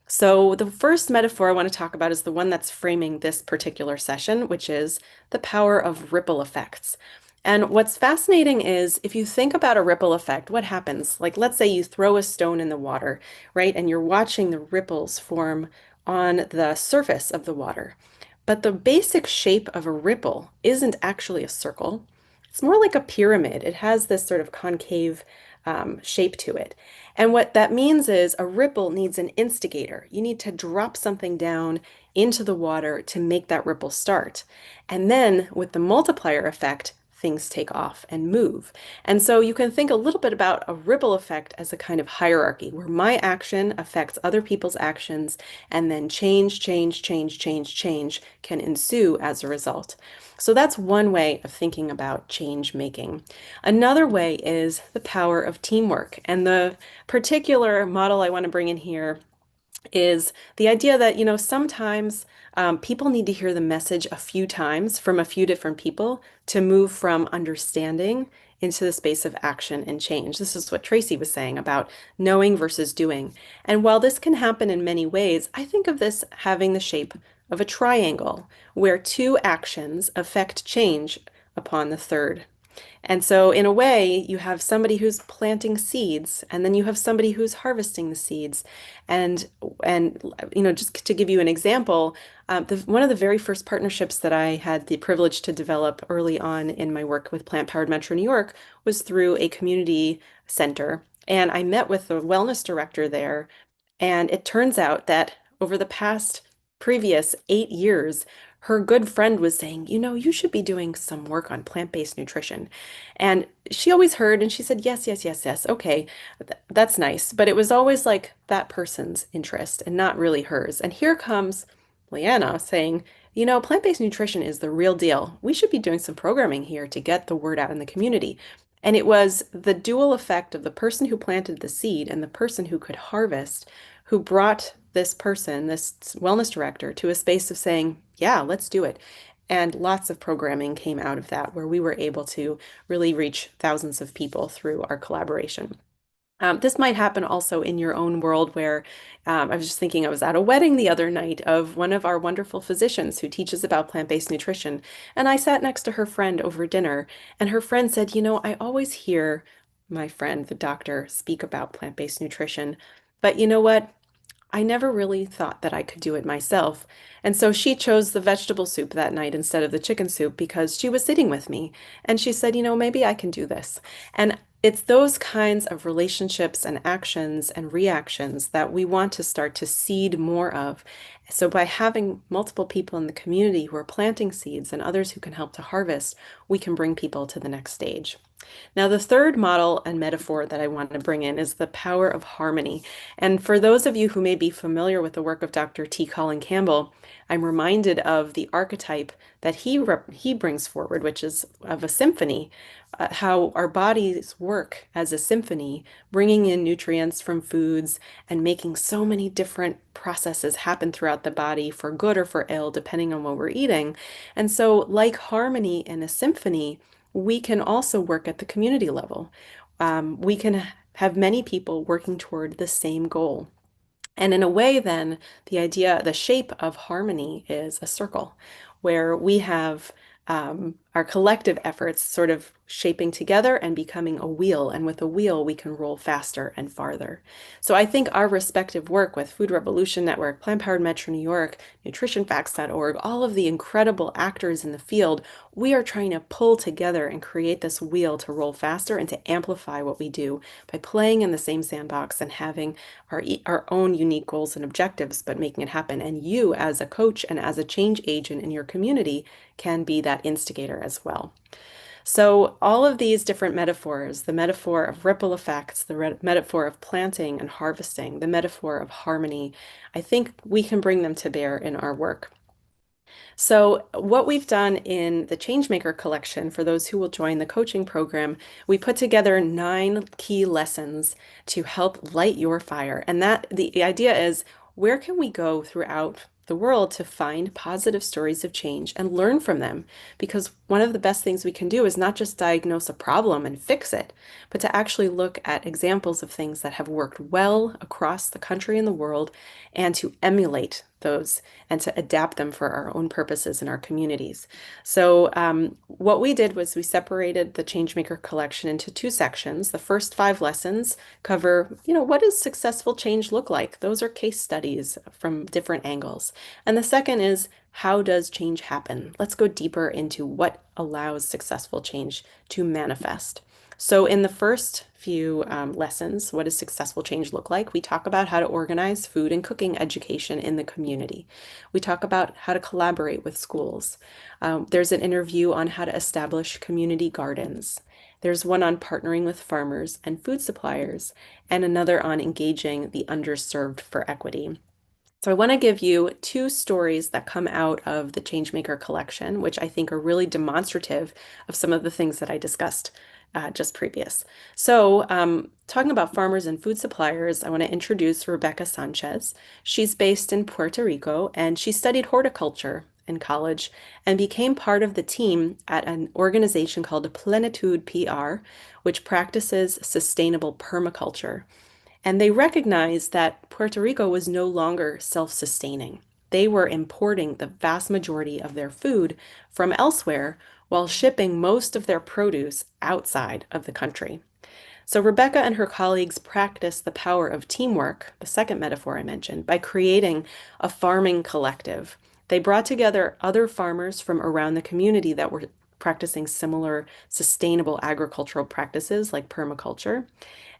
So the first metaphor I want to talk about is the one that's framing this particular session, which is the power of ripple effects. And what's fascinating is if you think about a ripple effect, what happens? Like, let's say you throw a stone in the water, right? And you're watching the ripples form on the surface of the water. But the basic shape of a ripple isn't actually a circle. It's more like a pyramid. It has this sort of concave shape to it. And what that means is a ripple needs an instigator. You need to drop something down into the water to make that ripple start. And then with the multiplier effect, things take off and move. And so you can think a little bit about a ripple effect as a kind of hierarchy where my action affects other people's actions and then change can ensue as a result. So that's one way of thinking about change making. Another way is the power of teamwork. And the particular model I want to bring in here is the idea that, sometimes people need to hear the message a few times from a few different people to move from understanding into the space of action and change. This is what Tracy was saying about knowing versus doing. And while this can happen in many ways, I think of this having the shape of a triangle where two actions affect change upon the third. And so in a way, you have somebody who's planting seeds, and then you have somebody who's harvesting the seeds. And just to give you an example, one of the very first partnerships that I had the privilege to develop early on in my work with Plant Powered Metro New York was through a community center. And I met with the wellness director there, and it turns out that over the past previous 8 years, her good friend was saying, you should be doing some work on plant-based nutrition. And she always heard and she said, yes, yes, yes, yes. Okay, that's nice. But it was always like that person's interest and not really hers. And here comes Leanna saying, plant-based nutrition is the real deal. We should be doing some programming here to get the word out in the community. And it was the dual effect of the person who planted the seed and the person who could harvest, who brought this person, this wellness director, to a space of saying, yeah, let's do it. And lots of programming came out of that where we were able to really reach thousands of people through our collaboration. This might happen also in your own world where I was just thinking I was at a wedding the other night of one of our wonderful physicians who teaches about plant-based nutrition. And I sat next to her friend over dinner, and her friend said, I always hear my friend, the doctor, speak about plant-based nutrition. But you know what? I never really thought that I could do it myself. And so she chose the vegetable soup that night instead of the chicken soup because she was sitting with me. And she said, maybe I can do this. And it's those kinds of relationships and actions and reactions that we want to start to seed more of. So by having multiple people in the community who are planting seeds and others who can help to harvest, we can bring people to the next stage. Now, the third model and metaphor that I want to bring in is the power of harmony. And for those of you who may be familiar with the work of Dr. T. Colin Campbell, I'm reminded of the archetype that he brings forward, which is of a symphony, how our bodies work as a symphony, bringing in nutrients from foods and making so many different processes happen throughout the body for good or for ill, depending on what we're eating. And so, like harmony in a symphony, we can also work at the community level. We can have many people working toward the same goal. And in a way, then, the shape of harmony is a circle where we have our collective efforts sort of shaping together and becoming a wheel. And with a wheel, we can roll faster and farther. So I think our respective work with Food Revolution Network, Plant Powered Metro New York, nutritionfacts.org, all of the incredible actors in the field, we are trying to pull together and create this wheel to roll faster and to amplify what we do by playing in the same sandbox and having our own unique goals and objectives, but making it happen. And you, as a coach and as a change agent in your community, can be that instigator as well. So all of these different metaphors, the metaphor of ripple effects, the metaphor of planting and harvesting, the metaphor of harmony, I think we can bring them to bear in our work. So what we've done in the Changemaker collection, for those who will join the coaching program, we put together 9 key lessons to help light your fire. And the idea is, where can we go throughout the world to find positive stories of change and learn from them? Because one of the best things we can do is not just diagnose a problem and fix it, but to actually look at examples of things that have worked well across the country and the world, and to emulate those and to adapt them for our own purposes in our communities. So what we did was we separated the Changemaker collection into 2 sections. The first 5 lessons cover, what does successful change look like? Those are case studies from different angles. And the second is, how does change happen? Let's go deeper into what allows successful change to manifest. So in the first few lessons, what does successful change look like? We talk about how to organize food and cooking education in the community. We talk about how to collaborate with schools. There's an interview on how to establish community gardens. There's one on partnering with farmers and food suppliers, and another on engaging the underserved for equity. So I want to give you 2 stories that come out of the Changemaker collection, which I think are really demonstrative of some of the things that I discussed just previous. So, talking about farmers and food suppliers, I want to introduce Rebecca Sanchez. She's based in Puerto Rico and she studied horticulture in college and became part of the team at an organization called Plenitude PR, which practices sustainable permaculture. And they recognized that Puerto Rico was no longer self-sustaining. They were importing the vast majority of their food from elsewhere while shipping most of their produce outside of the country. So Rebecca and her colleagues practiced the power of teamwork, the second metaphor I mentioned, by creating a farming collective. They brought together other farmers from around the community that were practicing similar sustainable agricultural practices like permaculture.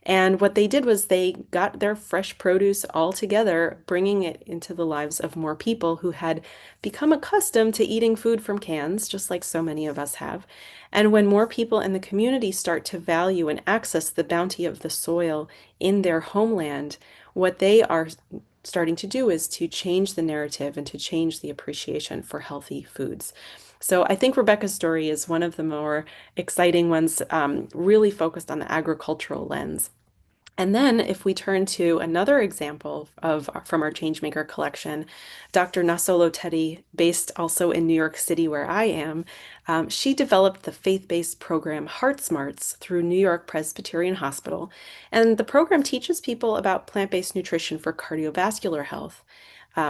And what they did was they got their fresh produce all together, bringing it into the lives of more people who had become accustomed to eating food from cans, just like so many of us have. And when more people in the community start to value and access the bounty of the soil in their homeland, what they are starting to do is to change the narrative and to change the appreciation for healthy foods. So I think Rebecca's story is one of the more exciting ones, really focused on the agricultural lens. And then if we turn to another example of from our Changemaker collection, Dr. Nasolo Teddy, based also in New York City where I am, she developed the faith-based program Heart Smarts through New York Presbyterian Hospital. And the program teaches people about plant-based nutrition for cardiovascular health.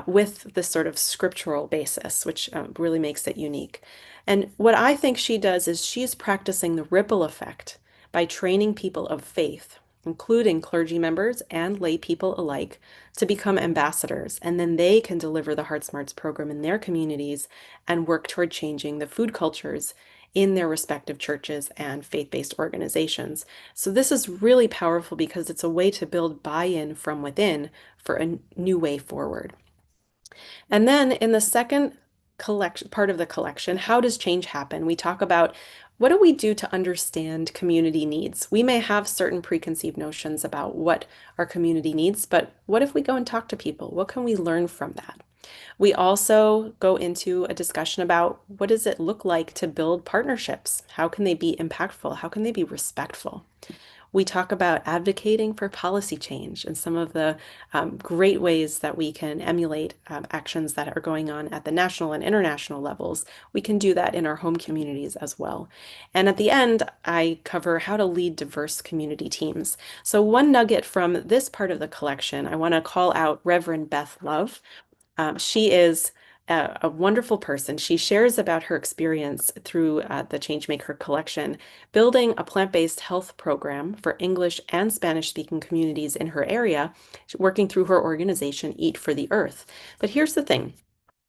With this sort of scriptural basis, which really makes it unique. And what I think she does is she's practicing the ripple effect by training people of faith, including clergy members and lay people alike, to become ambassadors. And then they can deliver the Heart Smarts program in their communities and work toward changing the food cultures in their respective churches and faith-based organizations. So this is really powerful because it's a way to build buy-in from within for a new way forward. And then in the second collection part of the collection, how does change happen? We talk about what do we do to understand community needs? We may have certain preconceived notions about what our community needs, but what if we go and talk to people? What can we learn from that? We also go into a discussion about what does it look like to build partnerships? How can they be impactful? How can they be respectful? We talk about advocating for policy change and some of the great ways that we can emulate actions that are going on at the national and international levels. We can do that in our home communities as well. And at the end, I cover how to lead diverse community teams. So one nugget from this part of the collection, I want to call out Reverend Beth Love. She is a wonderful person. She shares about her experience through the Changemaker collection, building a plant-based health program for English and Spanish-speaking communities in her area, working through her organization, Eat for the Earth. But here's the thing.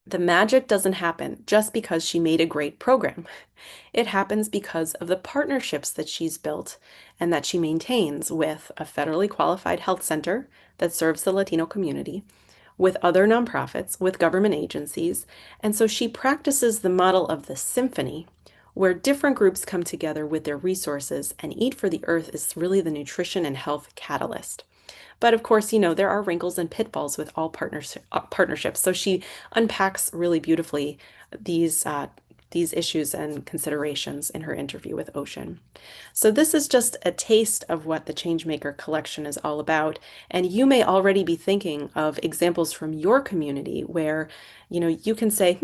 The magic doesn't happen just because she made a great program. It happens because of the partnerships that she's built and that she maintains with a federally qualified health center that serves the Latino community, with other nonprofits, with government agencies. And so she practices the model of the symphony, where different groups come together with their resources, and Eat for the Earth is really the nutrition and health catalyst. But of course, you know, there are wrinkles and pitfalls with all partnerships. So she unpacks really beautifully these issues and considerations in her interview with Ocean. So this is just a taste of what the Changemaker collection is all about. And you may already be thinking of examples from your community where, you know, you can say,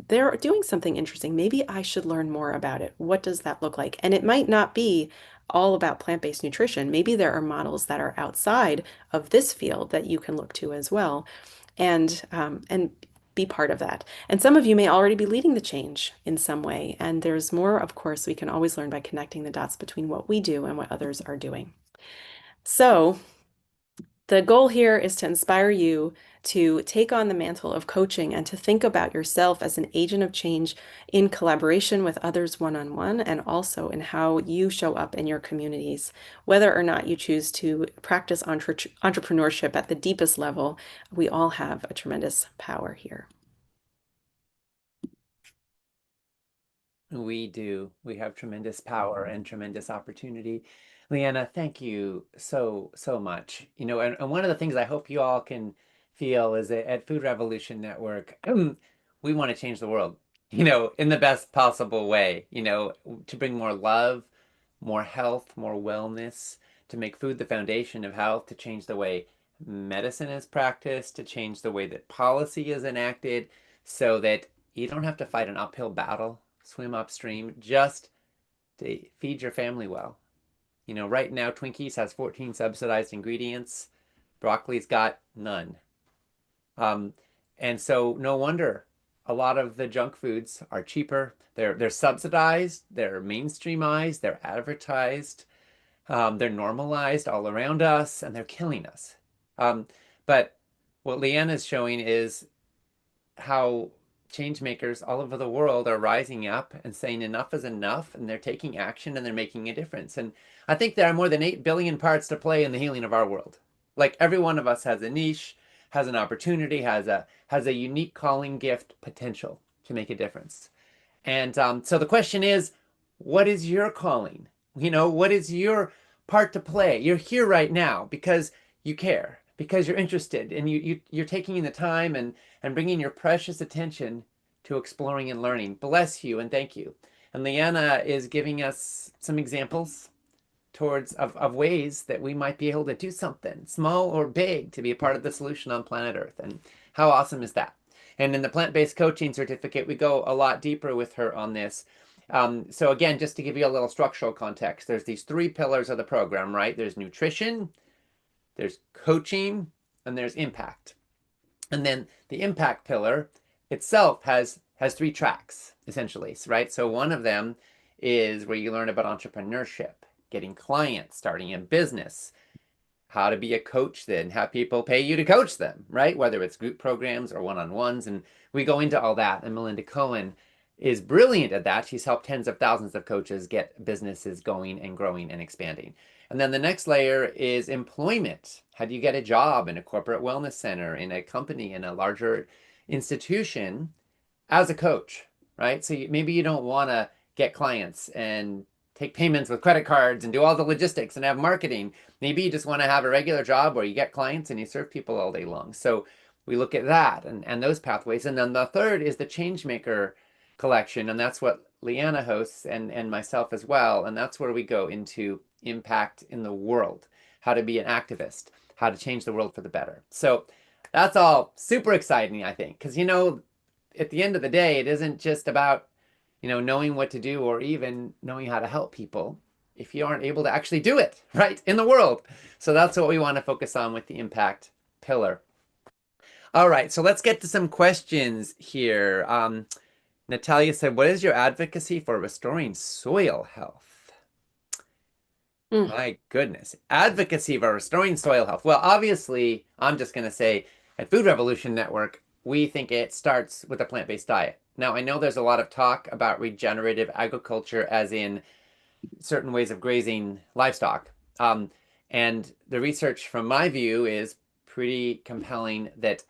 they're doing something interesting. Maybe I should learn more about it. What does that look like? And it might not be all about plant-based nutrition. Maybe there are models that are outside of this field that you can look to as well. And be part of that. And some of you may already be leading the change in some way. And there's more, of course, we can always learn by connecting the dots between what we do and what others are doing. So the goal here is to inspire you to take on the mantle of coaching and to think about yourself as an agent of change in collaboration with others one-on-one, and also in how you show up in your communities. Whether or not you choose to practice entrepreneurship at the deepest level, we all have a tremendous power here. We do. We have tremendous power and tremendous opportunity. Leanna, thank you so much. You know, and one of the things I hope you all can feel is that at Food Revolution Network, we want to change the world, you know, in the best possible way, you know, to bring more love, more health, more wellness, to make food the foundation of health, to change the way medicine is practiced, to change the way that policy is enacted, so that you don't have to fight an uphill battle, swim upstream, just to feed your family well. You know, right now, Twinkies has 14 subsidized ingredients. Broccoli's got none. Um, and so no wonder a lot of the junk foods are cheaper. They're subsidized, they're mainstreamized, they're advertised, they're normalized all around us, and they're killing us. But what Leanna is showing is how change makers all over the world are rising up and saying enough is enough, and they're taking action and they're making a difference. And I think there are more than 8 billion parts to play in the healing of our world. Like every one of us has a niche, has an opportunity, has a unique calling, gift, potential to make a difference. And so the question is, what is your calling? You know, what is your part to play? You're here right now because you care, because you're interested, and you're taking the time and bringing your precious attention to exploring and learning. Bless you and thank you. And Leanna is giving us some examples of ways that we might be able to do something small or big to be a part of the solution on planet Earth. And how awesome is that? And in the plant-based coaching certificate, we go a lot deeper with her on this. So again, just to give you a little structural context, there's these 3 pillars of the program, right? There's nutrition, there's coaching, and there's impact. And then the impact pillar itself has 3 tracks, essentially, right? So one of them is where you learn about entrepreneurship, getting clients, starting a business, how to be a coach, then have people pay you to coach them, right? Whether it's group programs or one-on-ones. And we go into all that. And Melinda Cohen is brilliant at that. She's helped tens of thousands of coaches get businesses going and growing and expanding. And then the next layer is employment. How do you get a job in a corporate wellness center, in a company, in a larger institution as a coach, right? So maybe you don't want to get clients and take payments with credit cards and do all the logistics and have marketing. Maybe you just want to have a regular job where you get clients and you serve people all day long. So we look at that and those pathways. And then the third is the Changemaker collection. And that's what Leanna hosts and myself as well. And that's where we go into impact in the world, how to be an activist, how to change the world for the better. So that's all super exciting, I think, because, you know, at the end of the day, it isn't just about, you know, knowing what to do or even knowing how to help people if you aren't able to actually do it, right, in the world. So that's what we want to focus on with the impact pillar. All right, so let's get to some questions here. Natalia said, what is your advocacy for restoring soil health? My goodness. Advocacy for restoring soil health. Well, obviously, I'm just going to say at Food Revolution Network, we think it starts with a plant-based diet. Now, I know there's a lot of talk about regenerative agriculture, as in certain ways of grazing livestock. And the research, from my view, is pretty compelling that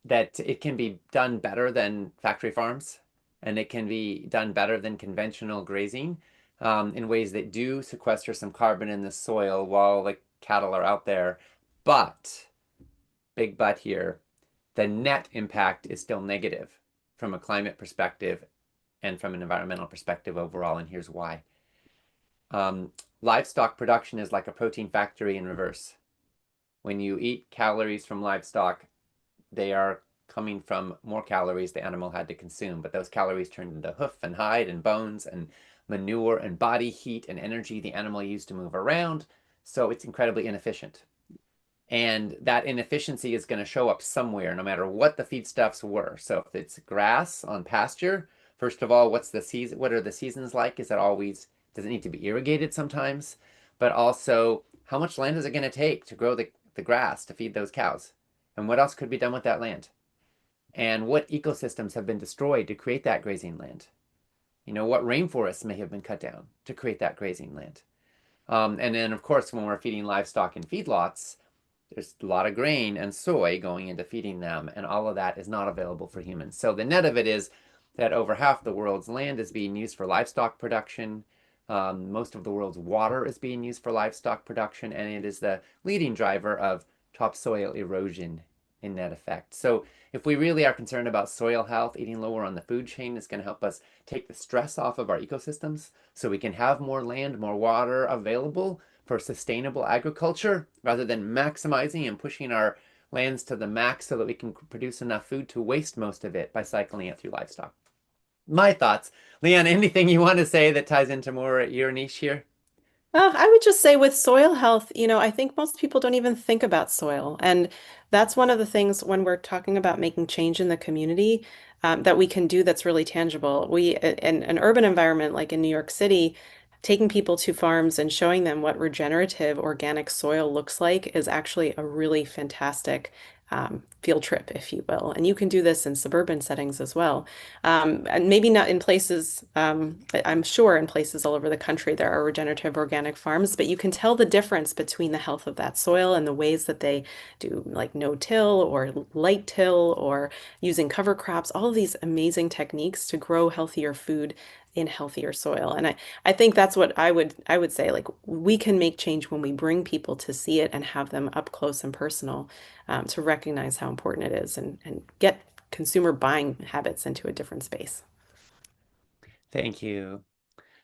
it can be done better than factory farms, and it can be done better than conventional grazing in ways that do sequester some carbon in the soil while the cattle are out there. But, big but here, the net impact is still negative from a climate perspective and from an environmental perspective overall, and here's why. Livestock production is like a protein factory in reverse. When you eat calories from livestock, they are coming from more calories the animal had to consume, but those calories turned into hoof and hide and bones and manure and body heat and energy the animal used to move around, so it's incredibly inefficient. And that inefficiency is going to show up somewhere, no matter what the feedstuffs were. So if it's grass on pasture, first of all, what's the season? What are the seasons like? Is it always, does it need to be irrigated sometimes? But also, how much land is it going to take to grow the grass to feed those cows? And what else could be done with that land? And what ecosystems have been destroyed to create that grazing land? You know, what rainforests may have been cut down to create that grazing land? And then, of course, when we're feeding livestock in feedlots, there's a lot of grain and soy going into feeding them, and all of that is not available for humans. So the net of it is that over half the world's land is being used for livestock production. Most of the world's water is being used for livestock production, and it is the leading driver of topsoil erosion in net effect. So if we really are concerned about soil health, eating lower on the food chain is going to help us take the stress off of our ecosystems so we can have more land, more water available for sustainable agriculture rather than maximizing and pushing our lands to the max so that we can produce enough food to waste most of it by cycling it through livestock. My thoughts. Leanne, anything you want to say that ties into more your niche here? I would just say with soil health, I think most people don't even think about soil. And that's one of the things when we're talking about making change in the community, that we can do that's really tangible. In an urban environment like in New York City, taking people to farms and showing them what regenerative organic soil looks like is actually a really fantastic field trip, if you will. And you can do this in suburban settings as well. And maybe not in places, I'm sure in places all over the country there are regenerative organic farms, but you can tell the difference between the health of that soil and the ways that they do like no-till or light till or using cover crops, all of these amazing techniques to grow healthier food in healthier soil. And I think that's what I would say, like we can make change when we bring people to see it and have them up close and personal, to recognize how important it is and get consumer buying habits into a different space. Thank you.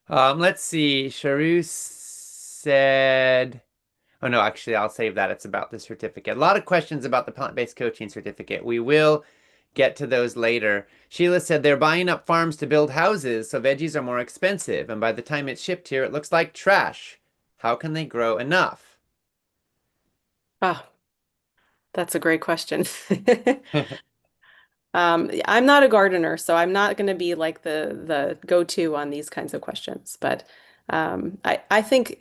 Let's see. Sharu said, oh no, actually, I'll save that. It's about the certificate. A lot of questions about the plant-based coaching certificate. We will get to those later. Sheila said they're buying up farms to build houses, so veggies are more expensive, and by the time it's shipped here, it looks like trash. How can they grow enough? Oh, that's a great question. I'm not a gardener, so I'm not going to be like the go-to on these kinds of questions. But I think,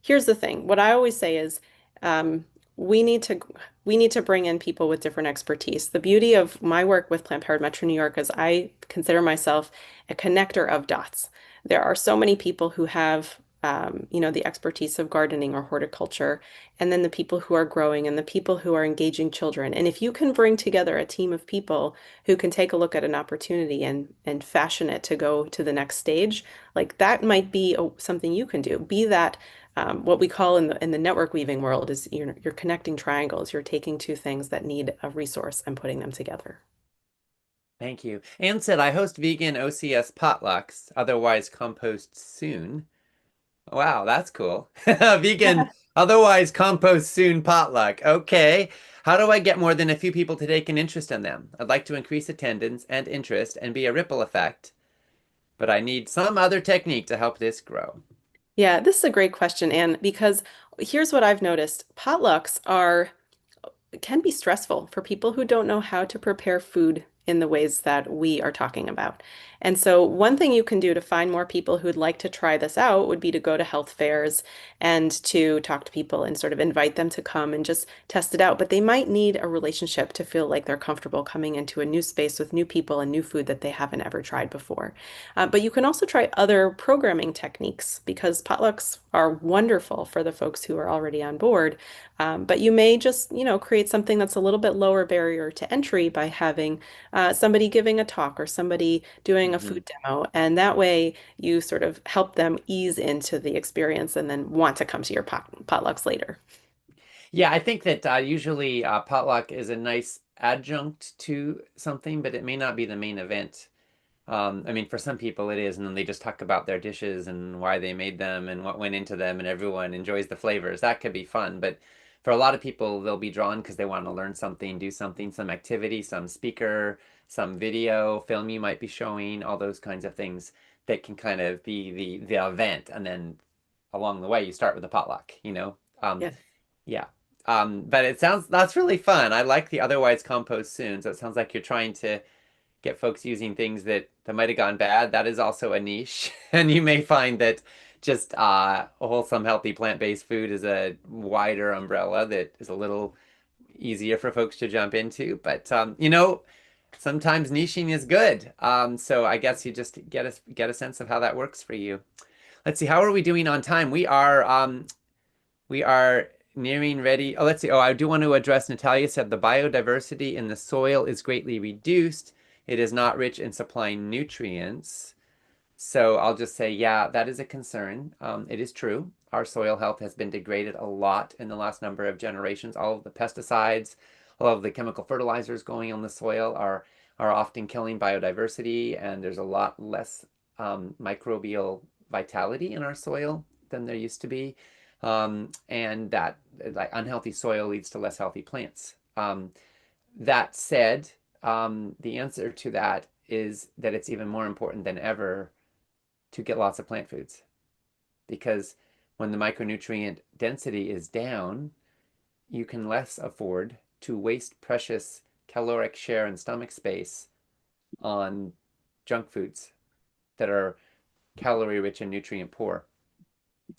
here's the thing. What I always say is, um, we need to we need to bring in people with different expertise. The beauty of my work with Planned Parenthood Metro New York is I consider myself a connector of dots. There are so many people who have the expertise of gardening or horticulture, and then the people who are growing and the people who are engaging children. And if you can bring together a team of people who can take a look at an opportunity and fashion it to go to the next stage, like that might be something you can do. Be that what we call in the network weaving world is you're connecting triangles. You're taking two things that need a resource and putting them together. Thank you. Anne said, I host vegan OCS potlucks, otherwise compost soon. Wow, that's cool. Vegan, otherwise compost soon potluck. Okay. How do I get more than a few people to take an interest in them? I'd like to increase attendance and interest and be a ripple effect, but I need some other technique to help this grow. Yeah, this is a great question, Anne, because here's what I've noticed. Potlucks can be stressful for people who don't know how to prepare food in the ways that we are talking about. And so one thing you can do to find more people who'd like to try this out would be to go to health fairs and to talk to people and sort of invite them to come and just test it out. But they might need a relationship to feel like they're comfortable coming into a new space with new people and new food that they haven't ever tried before. But you can also try other programming techniques because potlucks are wonderful for the folks who are already on board. But you may just, create something that's a little bit lower barrier to entry by having somebody giving a talk or somebody doing a food demo. And that way you sort of help them ease into the experience and then want to come to your potlucks later. Yeah, I think that usually potluck is a nice adjunct to something, but it may not be the main event. I mean, for some people it is, and then they just talk about their dishes and why they made them and what went into them, and everyone enjoys the flavors. That could be fun, but for a lot of people, they'll be drawn because they want to learn something, do something, some activity, some speaker, some video, film you might be showing, all those kinds of things that can kind of be the event, and then along the way you start with a potluck, you know? Yeah. Yeah. But that's really fun. I like the otherwise compost soon, so it sounds like you're trying to get folks using things that might have gone bad. That is also a niche. And you may find that just wholesome, healthy plant-based food is a wider umbrella that is a little easier for folks to jump into. But sometimes niching is good. So I guess you just get a sense of how that works for you. Let's see, how are we doing on time? We are nearing ready. Oh, let's see. Oh, I do want to address, Natalia said the biodiversity in the soil is greatly reduced. It is not rich in supplying nutrients. So I'll just say, yeah, that is a concern. It is true. Our soil health has been degraded a lot in the last number of generations. All of the pesticides, a lot of the chemical fertilizers going on the soil are often killing biodiversity, and there's a lot less microbial vitality in our soil than there used to be. And that like unhealthy soil leads to less healthy plants. That said, the answer to that is that it's even more important than ever to get lots of plant foods, because when the micronutrient density is down, you can less afford to waste precious caloric share and stomach space on junk foods that are calorie rich and nutrient poor.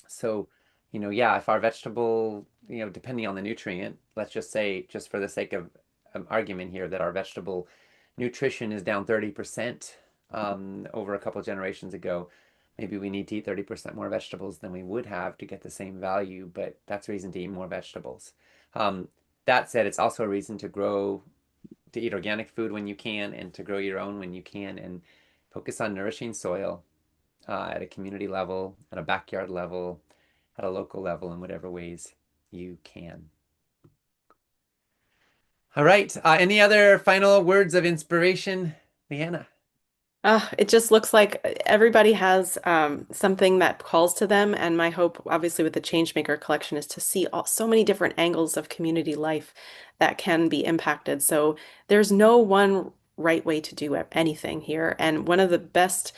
So, yeah, if our vegetable, depending on the nutrient, let's just say, just for the sake of argument here, that our vegetable nutrition is down 30% over a couple generations ago, maybe we need to eat 30% more vegetables than we would have to get the same value, but that's a reason to eat more vegetables. That said, it's also a reason to eat organic food when you can, and to grow your own when you can, and focus on nourishing soil at a community level, at a backyard level, at a local level, in whatever ways you can. All right. Any other final words of inspiration, Leanna? It just looks like everybody has something that calls to them. And my hope, obviously, with the Changemaker collection is to see so many different angles of community life that can be impacted. So there's no one right way to do anything here. And one of the best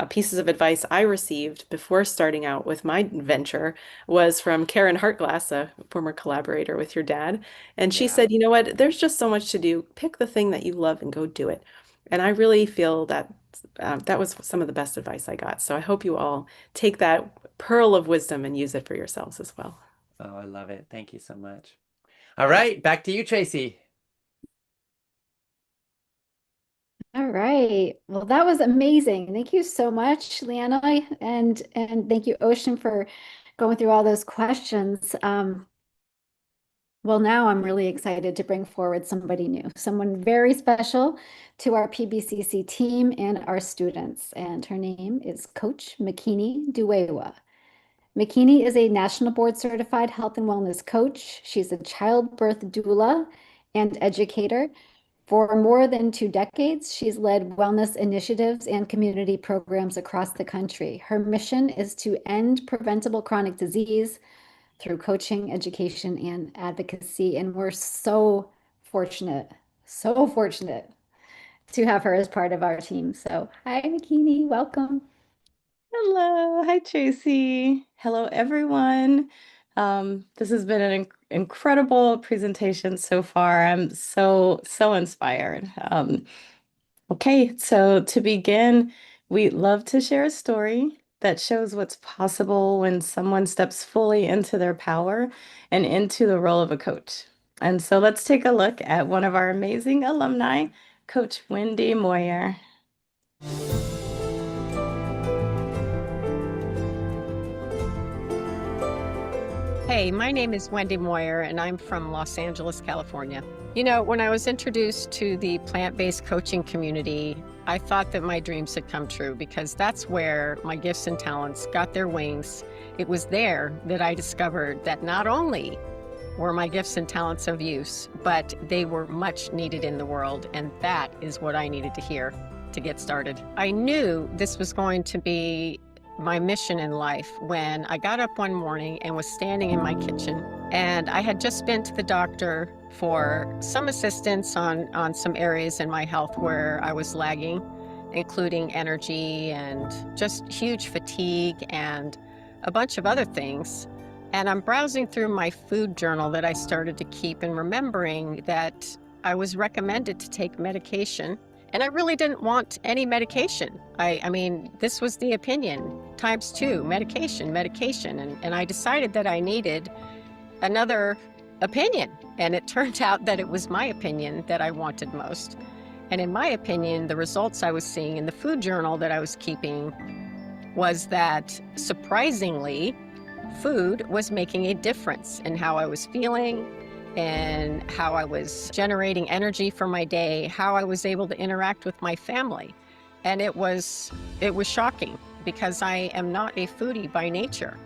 pieces of advice I received before starting out with my venture was from Karen Hartglass, a former collaborator with your dad. And she said, you know what, there's just so much to do. Pick the thing that you love and go do it. And I really feel that that was some of the best advice I got. So I hope you all take that pearl of wisdom and use it for yourselves as well. Oh, I love it. Thank you so much. All right, back to you, Tracy. All right. Well, that was amazing. Thank you so much, Leanna, and thank you, Ocean, for going through all those questions. Well, now I'm really excited to bring forward somebody new, someone very special to our PBCC team and our students. And her name is Coach Makini Duewa. Makini is a national board certified health and wellness coach. She's a childbirth doula and educator. For more than 2 decades, she's led wellness initiatives and community programs across the country. Her mission is to end preventable chronic disease through coaching, education, and advocacy. And we're so fortunate to have her as part of our team. So hi, Makini, welcome. Hello. Hi, Tracy. Hello, everyone. This has been an incredible presentation so far. I'm so inspired. Okay, so to begin, we'd love to share a story that shows what's possible when someone steps fully into their power and into the role of a coach. And so let's take a look at one of our amazing alumni, Coach Wendy Moyer. Hey, my name is Wendy Moyer, and I'm from Los Angeles, California. You know, when I was introduced to the plant-based coaching community, I thought that my dreams had come true, because that's where my gifts and talents got their wings. It was there that I discovered that not only were my gifts and talents of use, but they were much needed in the world, and that is what I needed to hear to get started. I knew this was going to be my mission in life when I got up one morning and was standing in my kitchen, and I had just been to the doctor for some assistance on some areas in my health where I was lagging, including energy and just huge fatigue and a bunch of other things. And I'm browsing through my food journal that I started to keep, and remembering that I was recommended to take medication. And I really didn't want any medication. I mean, this was the opinion, ×2, medication. And I decided that I needed another opinion. And it turned out that it was my opinion that I wanted most. And in my opinion, the results I was seeing in the food journal that I was keeping was that, surprisingly, food was making a difference in how I was feeling, and how I was generating energy for my day, how I was able to interact with my family. And it was shocking, because I am not a foodie by nature.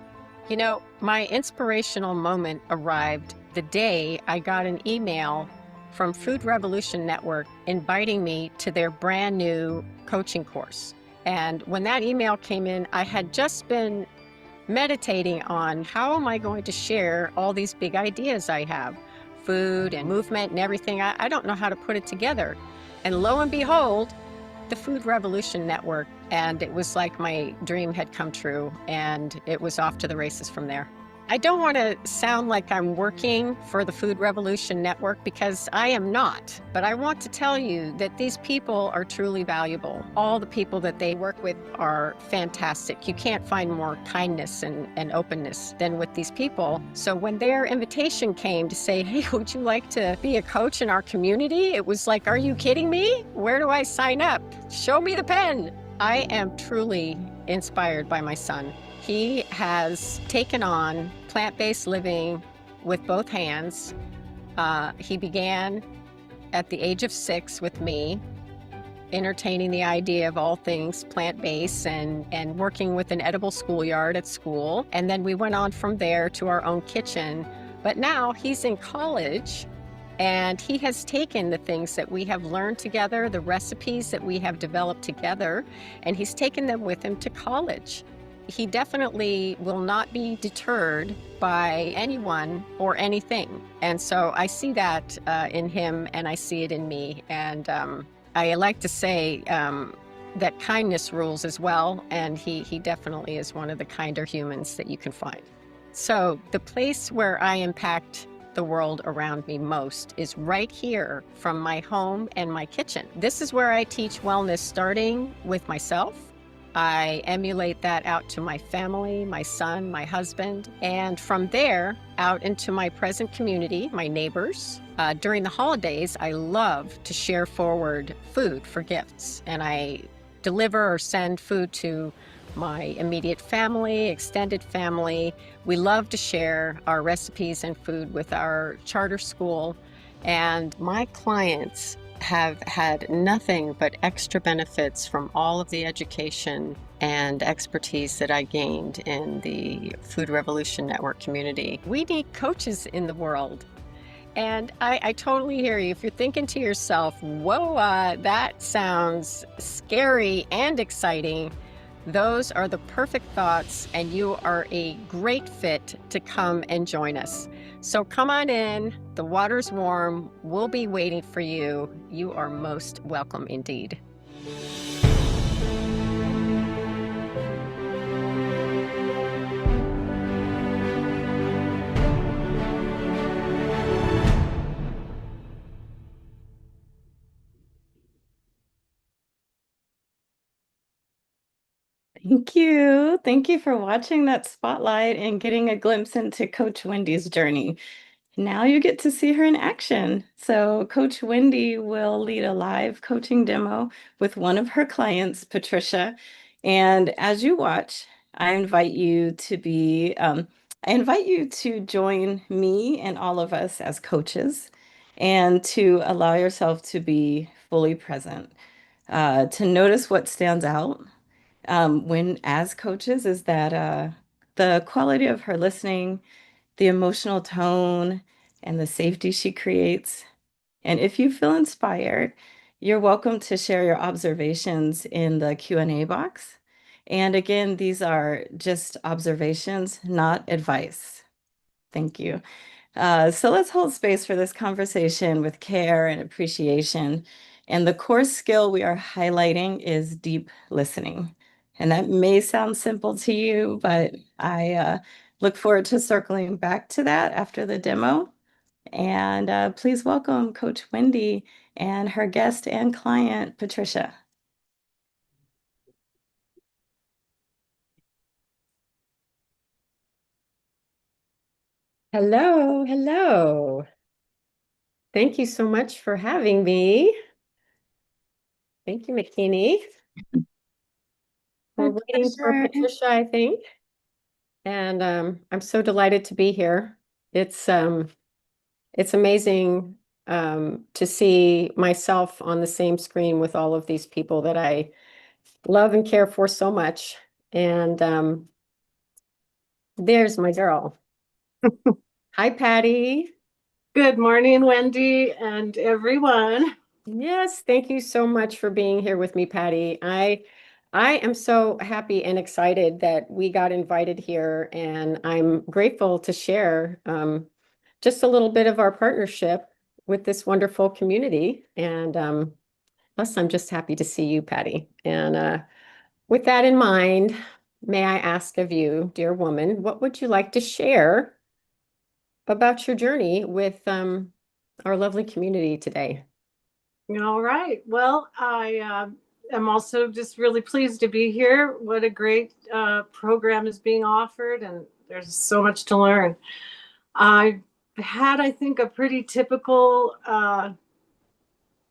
You know, my inspirational moment arrived the day I got an email from Food Revolution Network inviting me to their brand new coaching course. And when that email came in, I had just been meditating on how am I going to share all these big ideas I have, food and movement and everything. I don't know how to put it together. And lo and behold, the Food Revolution Network. And it was like my dream had come true, and it was off to the races from there. I don't want to sound like I'm working for the Food Revolution Network, because I am not. But I want to tell you that these people are truly valuable. All the people that they work with are fantastic. You can't find more kindness and openness than with these people. So when their invitation came to say, hey, would you like to be a coach in our community? It was like, are you kidding me? Where do I sign up? Show me the pen. I am truly inspired by my son. He has taken on plant-based living with both hands. He began at the age of 6 with me, entertaining the idea of all things plant-based and working with an edible schoolyard at school. And then we went on from there to our own kitchen. But now he's in college, and he has taken the things that we have learned together, the recipes that we have developed together, and he's taken them with him to college. He definitely will not be deterred by anyone or anything. And so I see that in him, and I see it in me. And I like to say that kindness rules as well. And he definitely is one of the kinder humans that you can find. So the place where I impact the world around me most is right here from my home and my kitchen. This is where I teach wellness, starting with myself. I emulate that out to my family, my son, my husband, and from there out into my present community, my neighbors. During the holidays, I love to share forward food for gifts, and I deliver or send food to my immediate family, extended family. We love to share our recipes and food with our charter school, and my clients have had nothing but extra benefits from all of the education and expertise that I gained in the Food Revolution Network community. We need coaches in the world. And I totally hear you. If you're thinking to yourself, whoa, that sounds scary and exciting, those are the perfect thoughts, and you are a great fit to come and join us. So come on in, the water's warm, we'll be waiting for you. You are most welcome indeed. Thank you. Thank you for watching that spotlight and getting a glimpse into Coach Wendy's journey. Now you get to see her in action. So Coach Wendy will lead a live coaching demo with one of her clients, Patricia. And as you watch, I invite you to join me and all of us as coaches, and to allow yourself to be fully present, to notice what stands out when as coaches is that the quality of her listening, the emotional tone, and the safety she creates. And if you feel inspired, you're welcome to share your observations in the Q&A box. And again, these are just observations, not advice. Thank you. So let's hold space for this conversation with care and appreciation. And the core skill we are highlighting is deep listening. And that may sound simple to you, but I look forward to circling back to that after the demo. And please welcome Coach Wendy and her guest and client, Patricia. Hello, hello. Thank you so much for having me. Thank you, McKinney. We're waiting for Patricia, I think. And I'm so delighted to be here. It's amazing to see myself on the same screen with all of these people that I love and care for so much. And there's my girl. Hi, Patty. Good morning, Wendy and everyone. Yes, thank you so much for being here with me, Patty. I am so happy and excited that we got invited here, and I'm grateful to share just a little bit of our partnership with this wonderful community. And plus, I'm just happy to see you, Patty. And with that in mind, may I ask of you, dear woman, what would you like to share about your journey with our lovely community today? All right. Well, I am also just really pleased to be here. What a great program is being offered, and there's so much to learn. I've had, I think, a pretty typical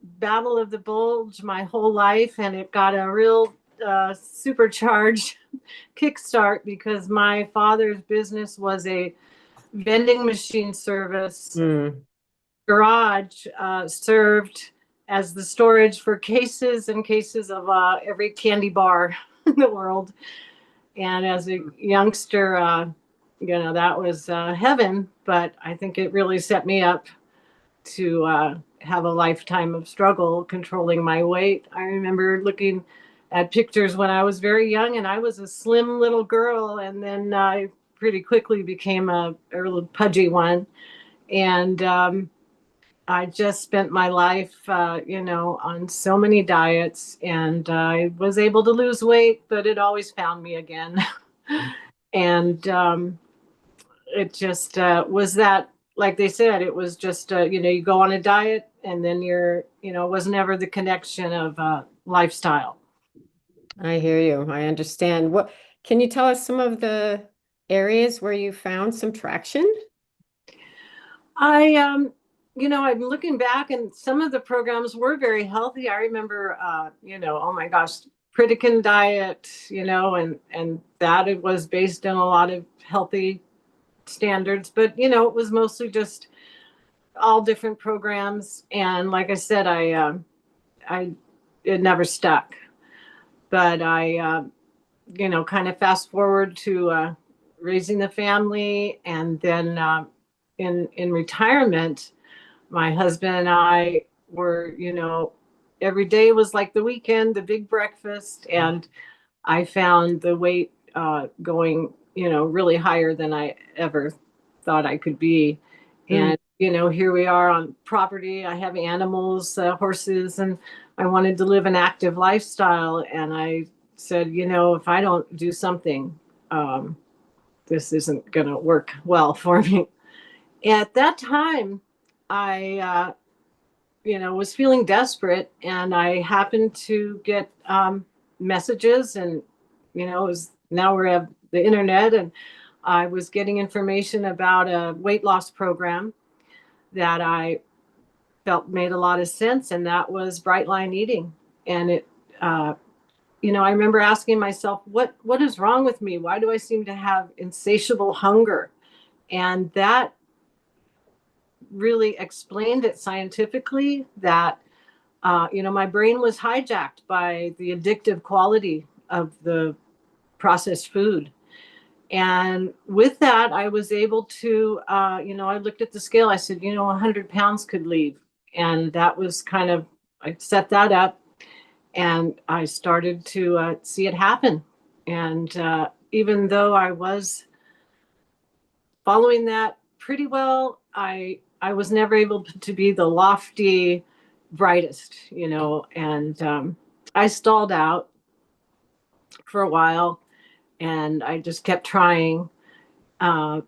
battle of the bulge my whole life, and it got a real supercharged kickstart because my father's business was a vending machine service. Garage served as the storage for cases and cases of every candy bar in the world. And as a youngster, that was heaven. But I think it really set me up to have a lifetime of struggle controlling my weight. I remember looking at pictures when I was very young, and I was a slim little girl, and then I pretty quickly became a little pudgy one. And I just spent my life, on so many diets, and I was able to lose weight, but it always found me again. And it just was that, like they said, it was just, you go on a diet and then it was never the connection of lifestyle. I hear you. I understand. What can you tell us some of the areas where you found some traction? I'm looking back, and some of the programs were very healthy. I remember, oh my gosh, Pritikin diet, and that it was based on a lot of healthy standards, but it was mostly just all different programs. And like I said, it never stuck. But I, kind of fast forward to raising the family, and then in retirement, my husband and I were, every day was like the weekend, the big breakfast, and I found the weight going, really higher than I ever thought I could be. And, here we are on property. I have animals, horses, and I wanted to live an active lifestyle. And I said, if I don't do something, this isn't going to work well for me. At that time, I, was feeling desperate, and I happened to get messages, and, now we have the internet, and I was getting information about a weight loss program that I felt made a lot of sense, and that was Bright Line Eating. And it, I remember asking myself, what is wrong with me? Why do I seem to have insatiable hunger? And that really explained it scientifically, that my brain was hijacked by the addictive quality of the processed food. And with that, I was able to, I looked at the scale. I said, 100 pounds could leave. And that was kind of, I set that up, and I started to see it happen. And even though I was following that pretty well, I was never able to be the lofty, brightest, and I stalled out for a while, and I just kept trying. But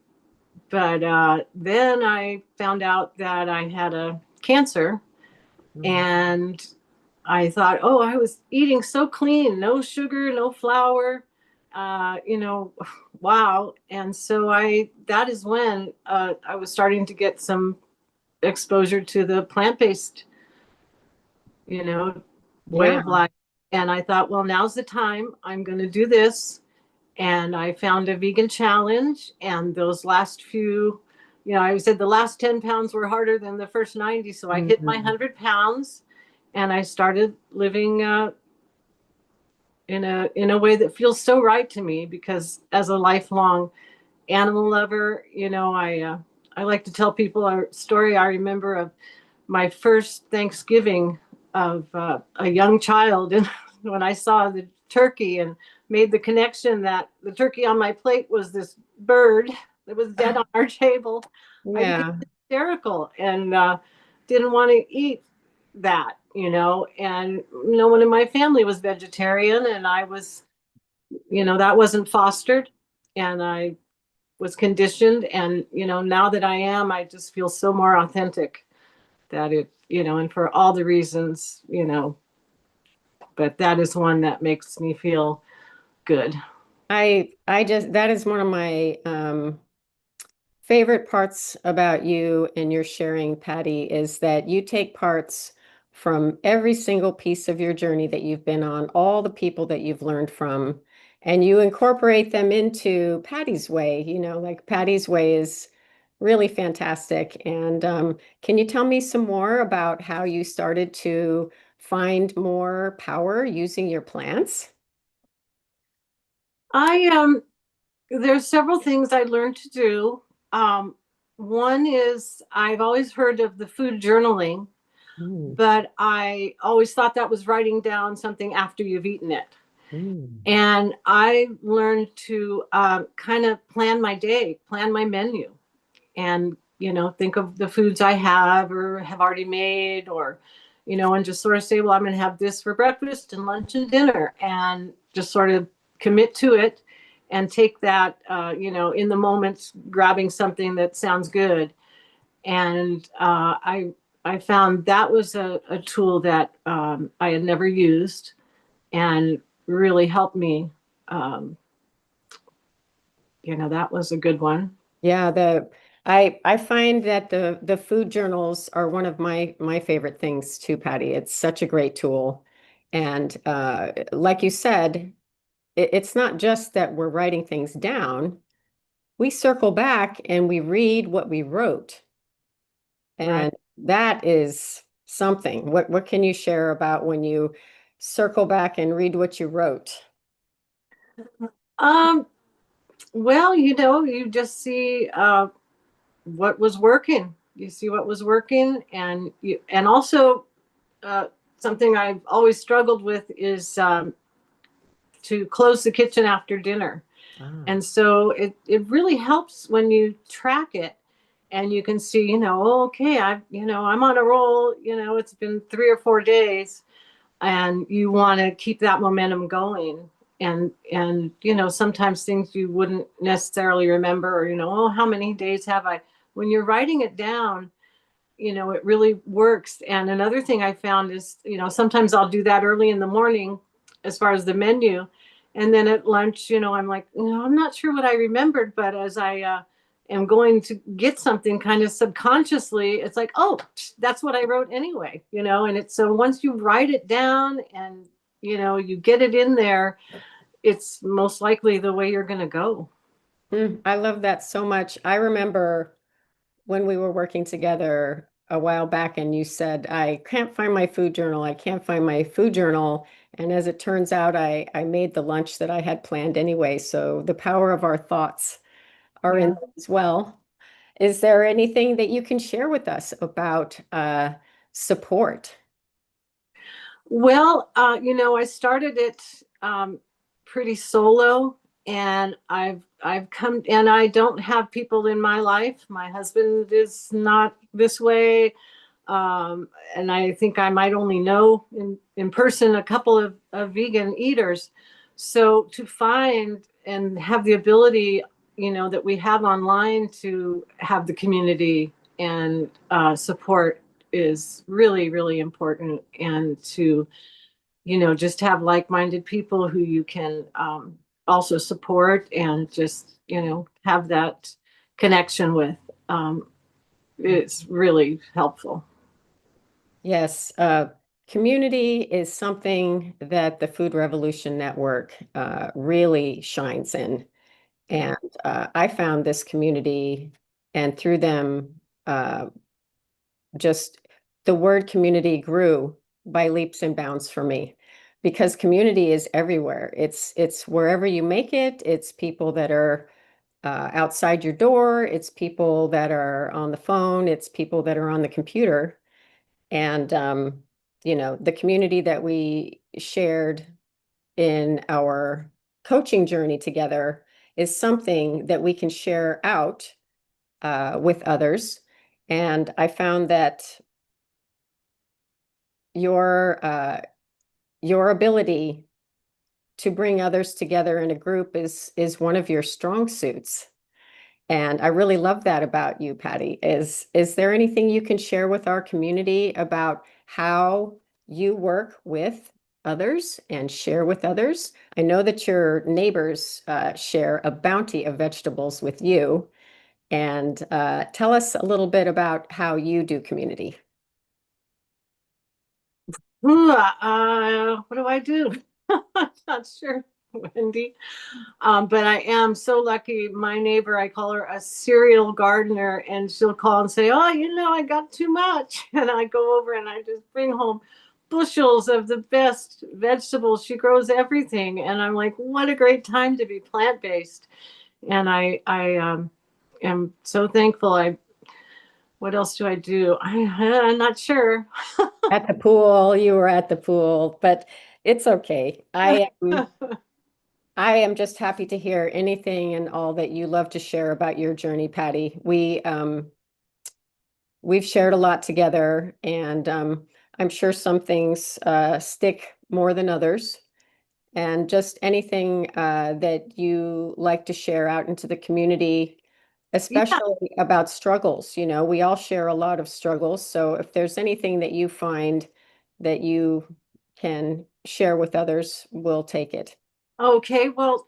then I found out that I had a cancer, and I thought, oh, I was eating so clean, no sugar, no flour, wow. And so that is when I was starting to get some exposure to the plant-based, way of life. And I thought, well, now's the time. I'm going to do this. And I found a vegan challenge, and those last few, I said the last 10 pounds were harder than the first 90. So I hit my 100 pounds, and I started living in a way that feels so right to me, because as a lifelong animal lover, I like to tell people a story I remember of my first Thanksgiving of a young child. And when I saw the turkey and made the connection that the turkey on my plate was this bird that was dead on our table, I became Yeah. hysterical and didn't want to eat that, and no one in my family was vegetarian, and I was, that wasn't fostered, and I was conditioned. And, now that I am, I just feel so more authentic that it, and for all the reasons, but that is one that makes me feel good. I just, that is one of my favorite parts about you and your sharing, Patty, is that you take parts from every single piece of your journey that you've been on, all the people that you've learned from, and you incorporate them into Patty's way. Like Patty's way is really fantastic. And can you tell me some more about how you started to find more power using your plants? I there's several things I learned to do. Um, One is I've always heard of the food journaling, Mm, but I always thought that was writing down something after you've eaten it. mm, And I learned to kind of plan my day, plan my menu, and, think of the foods I have or have already made, or, and just sort of say, well, I'm going to have this for breakfast and lunch and dinner, and just sort of commit to it and take that, in the moment, grabbing something that sounds good. And I found that was a tool that I had never used and really helped me. Um, that was a good one. Yeah, I find that the food journals are one of my favorite things too, Patty. It's such a great tool. And like you said, it's not just that we're writing things down. We circle back and we read what we wrote. Right. And that is something. What can you share about when you circle back and read what you wrote? Um, well, you just see what was working. You see what was working, and also uh, something I've always struggled with is to close the kitchen after dinner. Ah. And so it really helps when you track it and you can see, okay, I'm on a roll, it's been 3 or 4 days, and you want to keep that momentum going. And sometimes things you wouldn't necessarily remember, or, oh, how many days have I? When you're writing it down, it really works. And another thing I found is, sometimes I'll do that early in the morning as far as the menu. And then at lunch, I'm like, I'm not sure what I remembered, but as I am going to get something kind of subconsciously, it's like, oh, that's what I wrote anyway, and it's so once you write it down and, you get it in there, it's most likely the way you're going to go. I love that so much. I remember when we were working together a while back and you said, I can't find my food journal. I can't find my food journal. And as it turns out, I made the lunch that I had planned anyway. So the power of our thoughts are in Yeah. there as well. Is there anything that you can share with us about support? Well, I started it pretty solo, and I've come, and I don't have people in my life. My husband is not this way, and I think I might only know in person a couple of vegan eaters. So to find and have the ability, that we have online to have the community and support is really, really important. And to, just have like-minded people who you can also support and just, have that connection with. It's really helpful. Yes, community is something that the Food Revolution Network really shines in. And I found this community, and through them, just the word community grew by leaps and bounds for me, because community is everywhere. It's wherever you make it. It's people that are outside your door, it's people that are on the phone, it's people that are on the computer. And, the community that we shared in our coaching journey together is something that we can share out with others. And I found that your ability to bring others together in a group is one of your strong suits. And I really love that about you, Patty. Is there anything you can share with our community about how you work with others and share with others? I know that your neighbors share a bounty of vegetables with you. And tell us a little bit about how you do community. What do I do? I'm not sure, Wendy. But I am so lucky. My neighbor, I call her a serial gardener, and she'll call and say, "Oh, I got too much." And I go over and I just bring home bushels of the best vegetables. She grows everything. And I'm like, what a great time to be plant-based. And I am so thankful. What else do I do? I'm not sure. At the pool, you were at the pool, but it's okay. I am just happy to hear anything and all that you love to share about your journey, Patty. We've shared a lot together, and I'm sure some things stick more than others. And just anything that you like to share out into the community, especially about struggles. We all share a lot of struggles. So if there's anything that you find that you can share with others, we'll take it. Okay, well,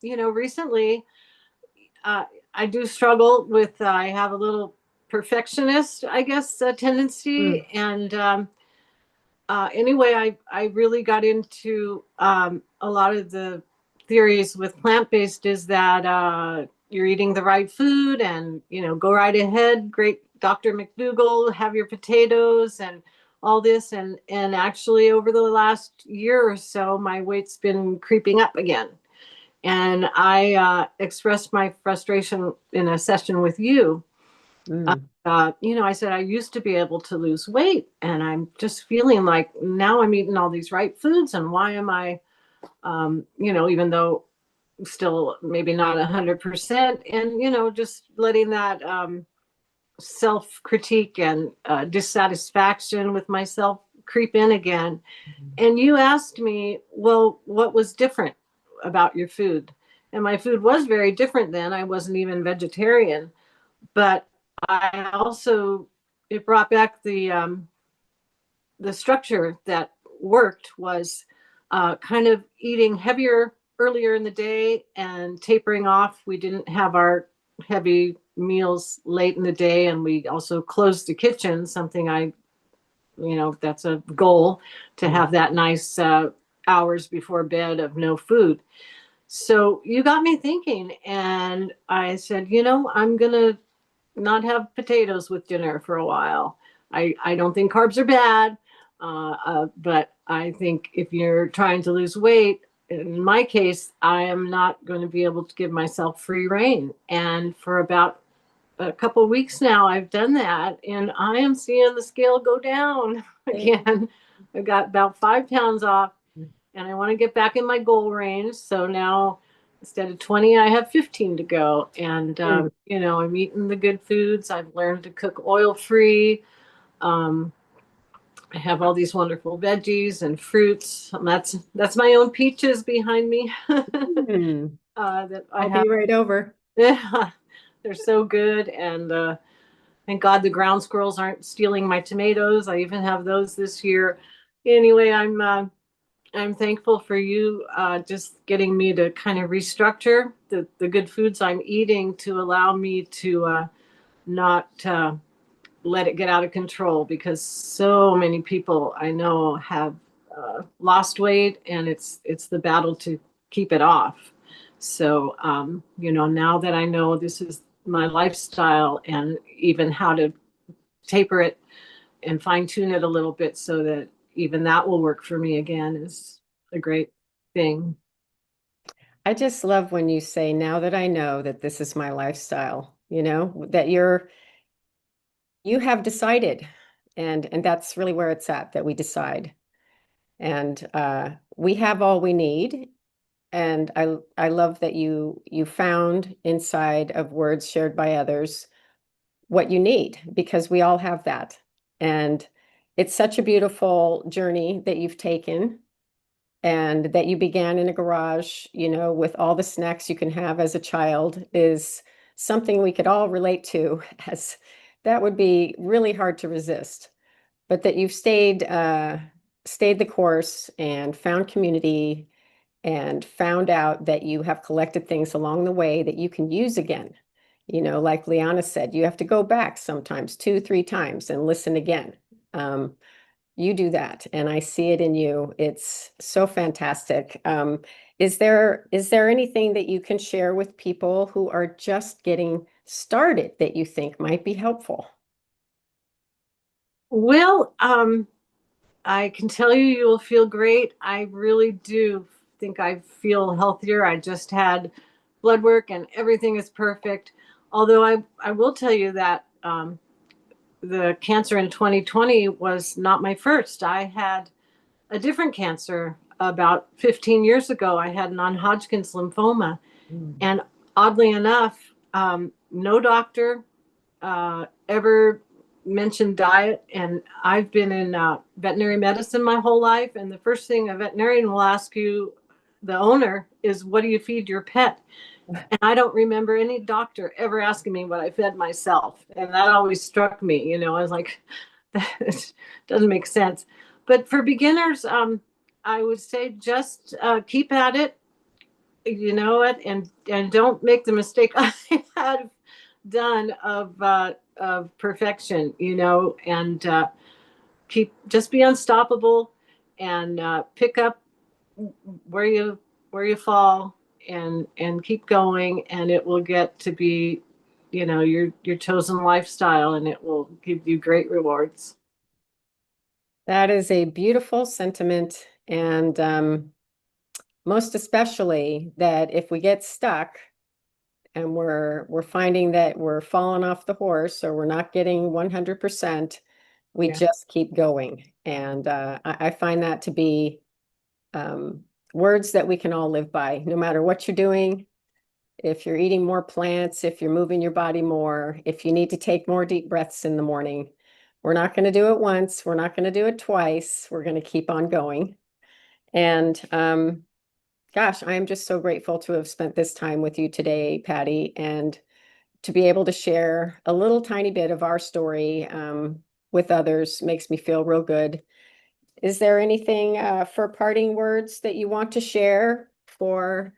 recently I do struggle with, I have a little perfectionist, I guess, tendency. And anyway, I really got into a lot of the theories with plant-based is that you're eating the right food and, go right ahead. Great Dr. McDougall, have your potatoes and all this. And actually over the last year or so, my weight's been creeping up again. And I expressed my frustration in a session with you. I said I used to be able to lose weight, and I'm just feeling like now I'm eating all these right foods, and why am I, even though still maybe not 100%, and just letting that self-critique and dissatisfaction with myself creep in again. And you asked me, well, what was different about your food? And my food was very different then. I wasn't even vegetarian, but I also, it brought back the structure that worked was kind of eating heavier earlier in the day and tapering off. We didn't have our heavy meals late in the day, and we also closed the kitchen, something that's a goal to have that nice hours before bed of no food. So you got me thinking, and I said, I'm going to not have potatoes with dinner for a while. I don't think carbs are bad, but I think if you're trying to lose weight, in my case, I am not going to be able to give myself free rein. And for about a couple of weeks now, I've done that, and I am seeing the scale go down again. I got about 5 pounds off, and I want to get back in my goal range. So now instead of 20, I have 15 to go. And, I'm eating the good foods. I've learned to cook oil-free. I have all these wonderful veggies and fruits. And that's my own peaches behind me. That I'll be right over. Yeah, they're so good. And thank God the ground squirrels aren't stealing my tomatoes. I even have those this year. Anyway, I'm thankful for you just getting me to kind of restructure the good foods I'm eating to allow me to not let it get out of control, because so many people I know have lost weight, and it's the battle to keep it off. So, now that I know this is my lifestyle, and even how to taper it and fine tune it a little bit so that even that will work for me again is a great thing. I just love when you say, now that I know that this is my lifestyle, that you have decided. And that's really where it's at, that we decide. And we have all we need. And I love that you found inside of words shared by others what you need, because we all have that. And it's such a beautiful journey that you've taken, and that you began in a garage, with all the snacks you can have as a child, is something we could all relate to, as that would be really hard to resist. But that you've stayed the course and found community, and found out that you have collected things along the way that you can use again. Like Liana said, you have to go back sometimes 2-3 times and listen again. You do that, and I see it in you. It's so fantastic. Is there anything that you can share with people who are just getting started that you think might be helpful? Well, I can tell you, you will feel great. I really do think I feel healthier. I just had blood work and everything is perfect. Although I will tell you that the cancer in 2020 was not my first. I had a different cancer about 15 years ago. I had non-Hodgkin's lymphoma. And oddly enough, no doctor ever mentioned diet. And I've been in veterinary medicine my whole life. And the first thing a veterinarian will ask you, the owner, is what do you feed your pet? And I don't remember any doctor ever asking me what I fed myself. And that always struck me. I was like, that doesn't make sense. But for beginners, I would say just keep at it, and don't make the mistake I had done of perfection, and just be unstoppable, and pick up where you fall, and keep going, and it will get to be, your chosen lifestyle, and it will give you great rewards. That is a beautiful sentiment. And most especially that if we get stuck and we're finding that we're falling off the horse, or we're not getting 100%, we just keep going. And I find that to be words that we can all live by, no matter what you're doing. If you're eating more plants, if you're moving your body more, if you need to take more deep breaths in the morning, we're not going to do it once. We're not going to do it twice. We're going to keep on going. And gosh, I am just so grateful to have spent this time with you today, Patty, and to be able to share a little tiny bit of our story with others makes me feel real good. Is there anything for parting words that you want to share for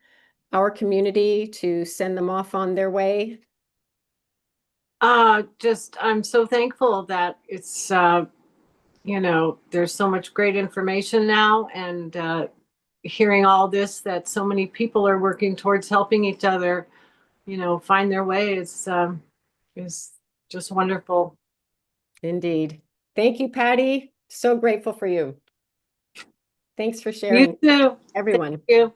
our community to send them off on their way? I'm so thankful that it's, there's so much great information now, and hearing all this, that so many people are working towards helping each other, find their way is just wonderful. Indeed. Thank you, Patty. So grateful for you. Thanks for You sharing, too. everyone. Thank you.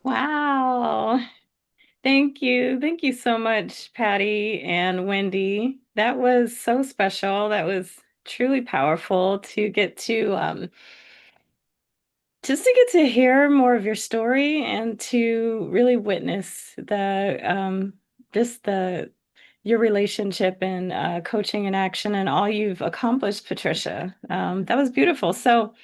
Wow. Thank you. Thank you so much, Patty and Wendy. That was so special. That was truly powerful to get to just to get to hear more of your story, and to really witness just your relationship and coaching in action, and all you've accomplished, Patricia. That was beautiful. So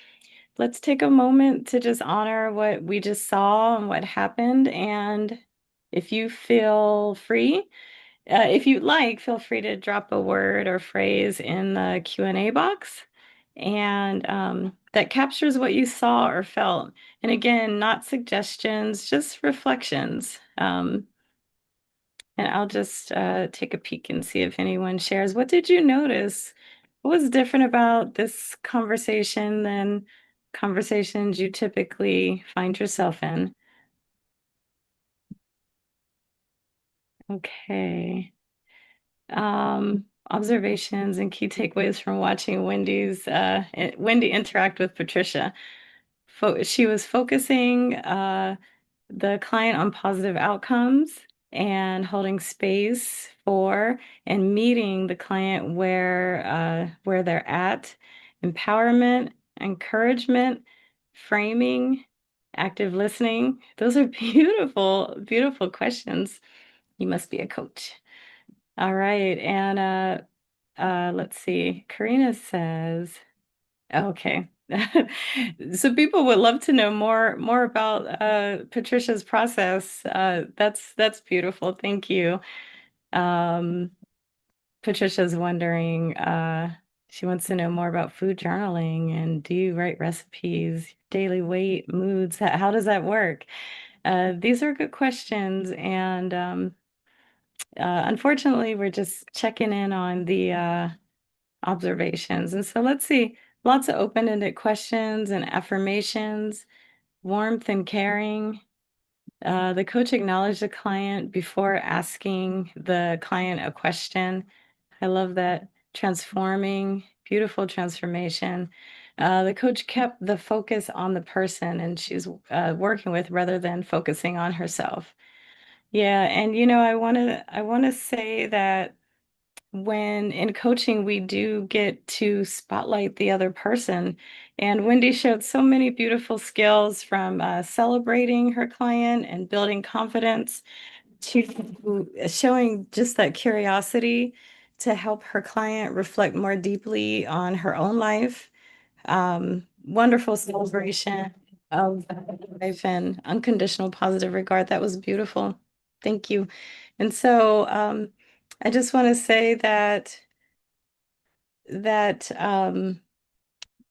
let's take a moment to just honor what we just saw and what happened. And if you feel free, if you'd like, feel free to drop a word or phrase in the Q&A box, and that captures what you saw or felt. And again, not suggestions, just reflections. And I'll just take a peek and see if anyone shares. What did you notice? What was different about this conversation than conversations you typically find yourself in? Okay. Observations and key takeaways from watching Wendy interact with Patricia. She was focusing the client on positive outcomes and holding space for and meeting the client where they're at, empowerment, encouragement, framing, active listening. Those are beautiful, beautiful questions. You must be a coach. All right. And let's see. Karina says, okay. So people would love to know more about Patricia's process. That's beautiful. Thank you. Patricia's wondering, she wants to know more about food journaling and do you write recipes, daily weight, moods? How does that work? These are good questions, and unfortunately, we're just checking in on the observations. And so let's see, lots of open-ended questions and affirmations, warmth and caring. The coach acknowledged the client before asking the client a question. I love that. Transforming, beautiful transformation. The coach kept the focus on the person and she's working with rather than focusing on herself. Yeah, and I want to say that when in coaching we do get to spotlight the other person, and Wendy showed so many beautiful skills from celebrating her client and building confidence to showing just that curiosity to help her client reflect more deeply on her own life. Wonderful celebration of life and unconditional positive regard. That was beautiful. Thank you. And so I just want to say that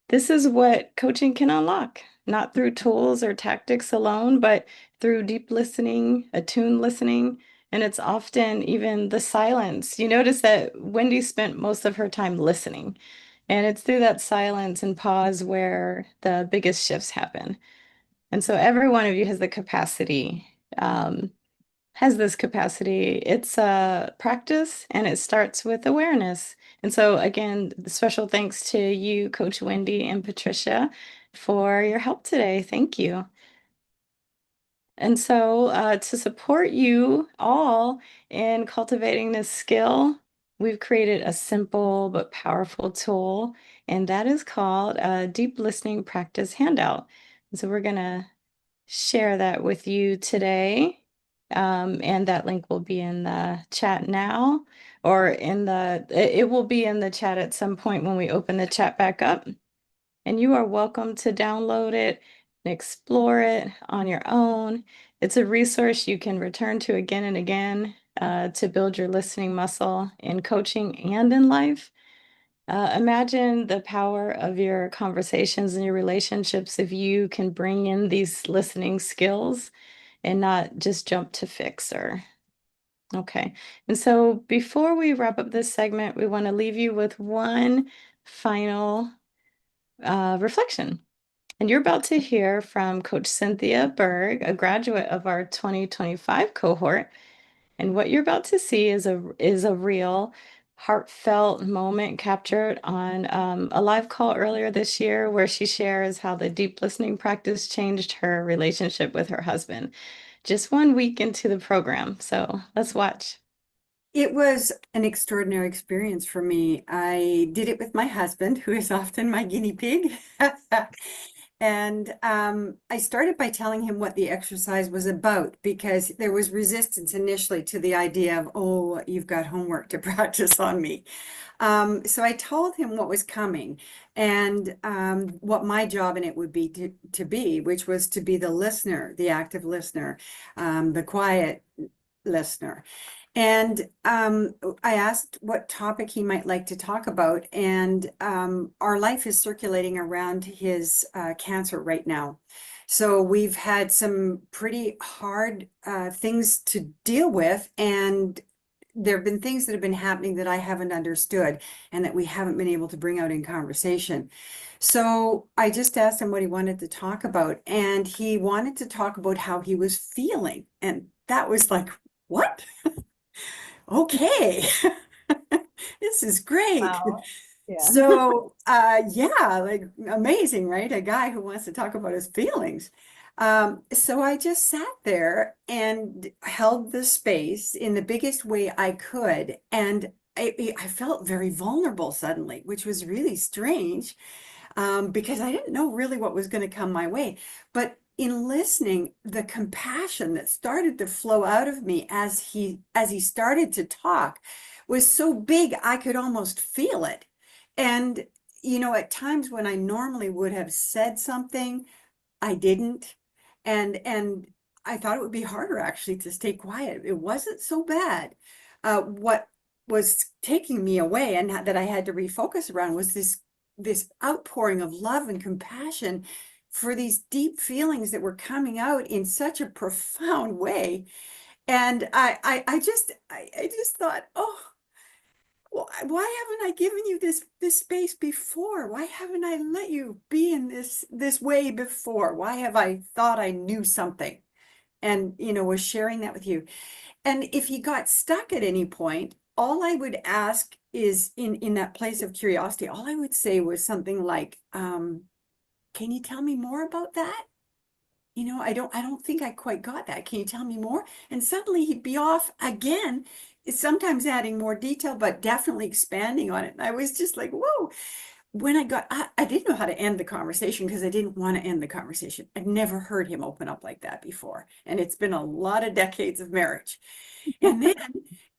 this is what coaching can unlock, not through tools or tactics alone, but through deep listening, attuned listening, and it's often even the silence. You notice that Wendy spent most of her time listening, and it's through that silence and pause where the biggest shifts happen. And so every one of you has the capacity, has this capacity. It's a practice and it starts with awareness. And so again, special thanks to you, Coach Wendy and Patricia, for your help today. Thank you. And so to support you all in cultivating this skill, we've created a simple but powerful tool, and that is called a Deep Listening Practice Handout. And so we're going to share that with you today. And that link will be in the chat now, or it will be in the chat at some point when we open the chat back up. And you are welcome to download it and explore it on your own. It's a resource you can return to again and again to build your listening muscle in coaching and in life. Imagine the power of your conversations and your relationships if you can bring in these listening skills and not just jump to fixer. Okay. And so before we wrap up this segment, we want to leave you with one final reflection. And you're about to hear from Coach Cynthia Berg, a graduate of our 2025 cohort. And what you're about to see is a real heartfelt moment captured on a live call earlier this year where she shares how the deep listening practice changed her relationship with her husband just 1 week into the program. So let's watch. It was an extraordinary experience for me. I did it with my husband, who is often my guinea pig. And I started by telling him what the exercise was about, because there was resistance initially to the idea of, oh, you've got homework to practice on me. So I told him what was coming and what my job in it would be to be, which was to be the listener, the active listener, the quiet listener. And I asked what topic he might like to talk about. And our life is circulating around his cancer right now. So we've had some pretty hard things to deal with. And there have been things that have been happening that I haven't understood and that we haven't been able to bring out in conversation. So I just asked him what he wanted to talk about. And he wanted to talk about how he was feeling. And that was like, what? Okay, this is great. Wow. Yeah. So, yeah, like amazing, right? A guy who wants to talk about his feelings. So I just sat there and held the space in the biggest way I could. And I felt very vulnerable suddenly, which was really strange, because I didn't know really what was going to come my way. But in listening, the compassion that started to flow out of me as he started to talk was so big I could almost feel it. And at times when I normally would have said something, I didn't. And I thought it would be harder actually to stay quiet. It wasn't so bad. What was taking me away and that I had to refocus around was this outpouring of love and compassion for these deep feelings that were coming out in such a profound way. And I just thought, oh, why haven't I given you this space before? Why haven't I let you be in this way before? Why have I thought I knew something and was sharing that with you? And if you got stuck at any point, all I would ask is in that place of curiosity, all I would say was something like, can you tell me more about that? I don't think I quite got that. Can you tell me more? And suddenly he'd be off again, sometimes adding more detail, but definitely expanding on it. And I was just like, whoa. When I didn't know how to end the conversation because I didn't want to end the conversation. I'd never heard him open up like that before. And it's been a lot of decades of marriage. And then,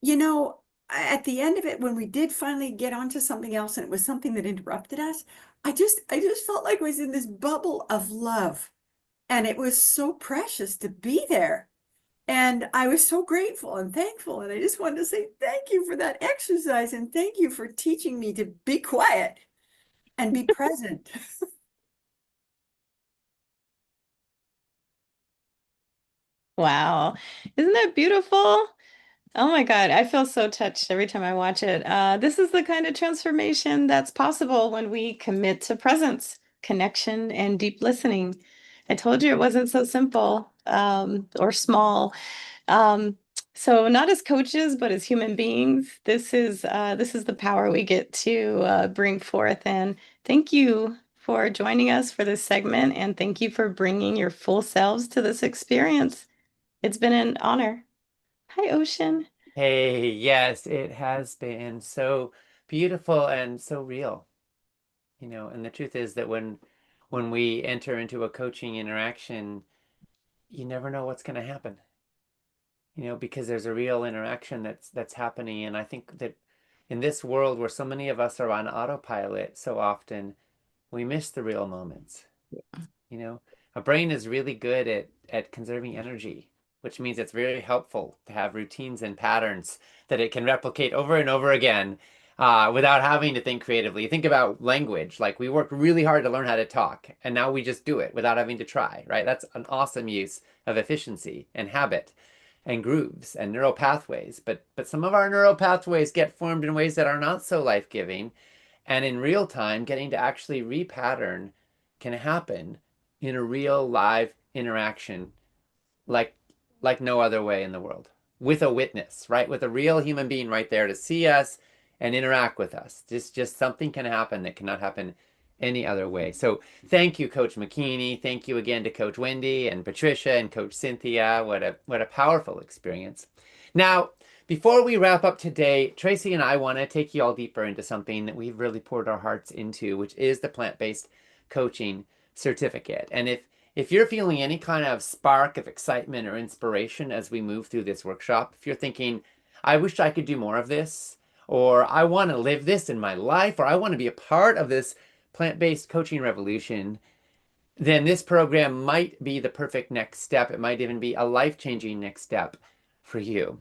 you know, at the end of it, when we did finally get onto something else and it was something that interrupted us, I just felt like I was in this bubble of love. And it was so precious to be there. And I was so grateful and thankful. And I just wanted to say thank you for that exercise and thank you for teaching me to be quiet and be present. Wow. Isn't that beautiful? Oh my God, I feel so touched every time I watch it. This is the kind of transformation that's possible when we commit to presence, connection, and deep listening. I told you it wasn't so simple, or small. Um, so not as coaches, but as human beings, this is the power we get to bring forth. And thank you for joining us for this segment, and thank you for bringing your full selves to this experience. It's been an honor. Hi, Ocean. Hey, yes, it has been so beautiful and so real, and the truth is that when we enter into a coaching interaction, you never know what's going to happen, because there's a real interaction that's happening. And I think that in this world where so many of us are on autopilot so often, we miss the real moments. You know, our brain is really good at conserving energy, which means it's very helpful to have routines and patterns that it can replicate over and over again, without having to think creatively. Think about language. Like, we work really hard to learn how to talk, and now we just do it without having to try, right? That's an awesome use of efficiency and habit and grooves and neural pathways. But some of our neural pathways get formed in ways that are not so life-giving. And in real time, getting to actually repattern can happen in a real live interaction, like no other way in the world, with a witness, right? With a real human being right there to see us and interact with us. Just something can happen that cannot happen any other way. So thank you, Coach McKinney. Thank you again to Coach Wendy and Patricia and Coach Cynthia. What a powerful experience. Now, before we wrap up today, Tracy and I want to take you all deeper into something that we've really poured our hearts into, which is the plant-based coaching certificate. And if you're feeling any kind of spark of excitement or inspiration as we move through this workshop, if you're thinking, I wish I could do more of this, or I want to live this in my life, or I want to be a part of this plant-based coaching revolution, then this program might be the perfect next step. It might even be a life-changing next step for you.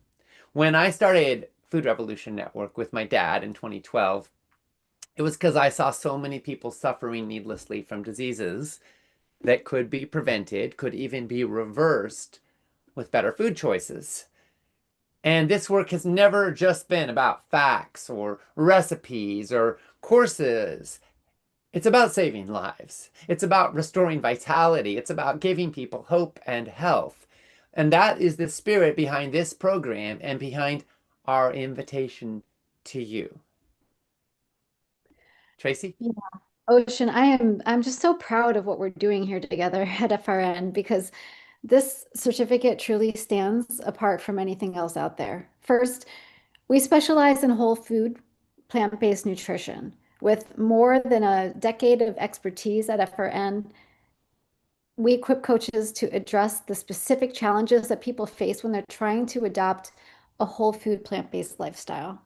When I started Food Revolution Network with my dad in 2012, it was because I saw so many people suffering needlessly from diseases that could be prevented, could even be reversed with better food choices. And this work has never just been about facts or recipes or courses. It's about saving lives. It's about restoring vitality. It's about giving people hope and health. And that is the spirit behind this program and behind our invitation to you. Tracy? Yeah. Ocean, I'm just so proud of what we're doing here together at FRN because this certificate truly stands apart from anything else out there. First, we specialize in whole food, plant-based nutrition. With more than a decade of expertise at FRN, we equip coaches to address the specific challenges that people face when they're trying to adopt a whole food, plant-based lifestyle.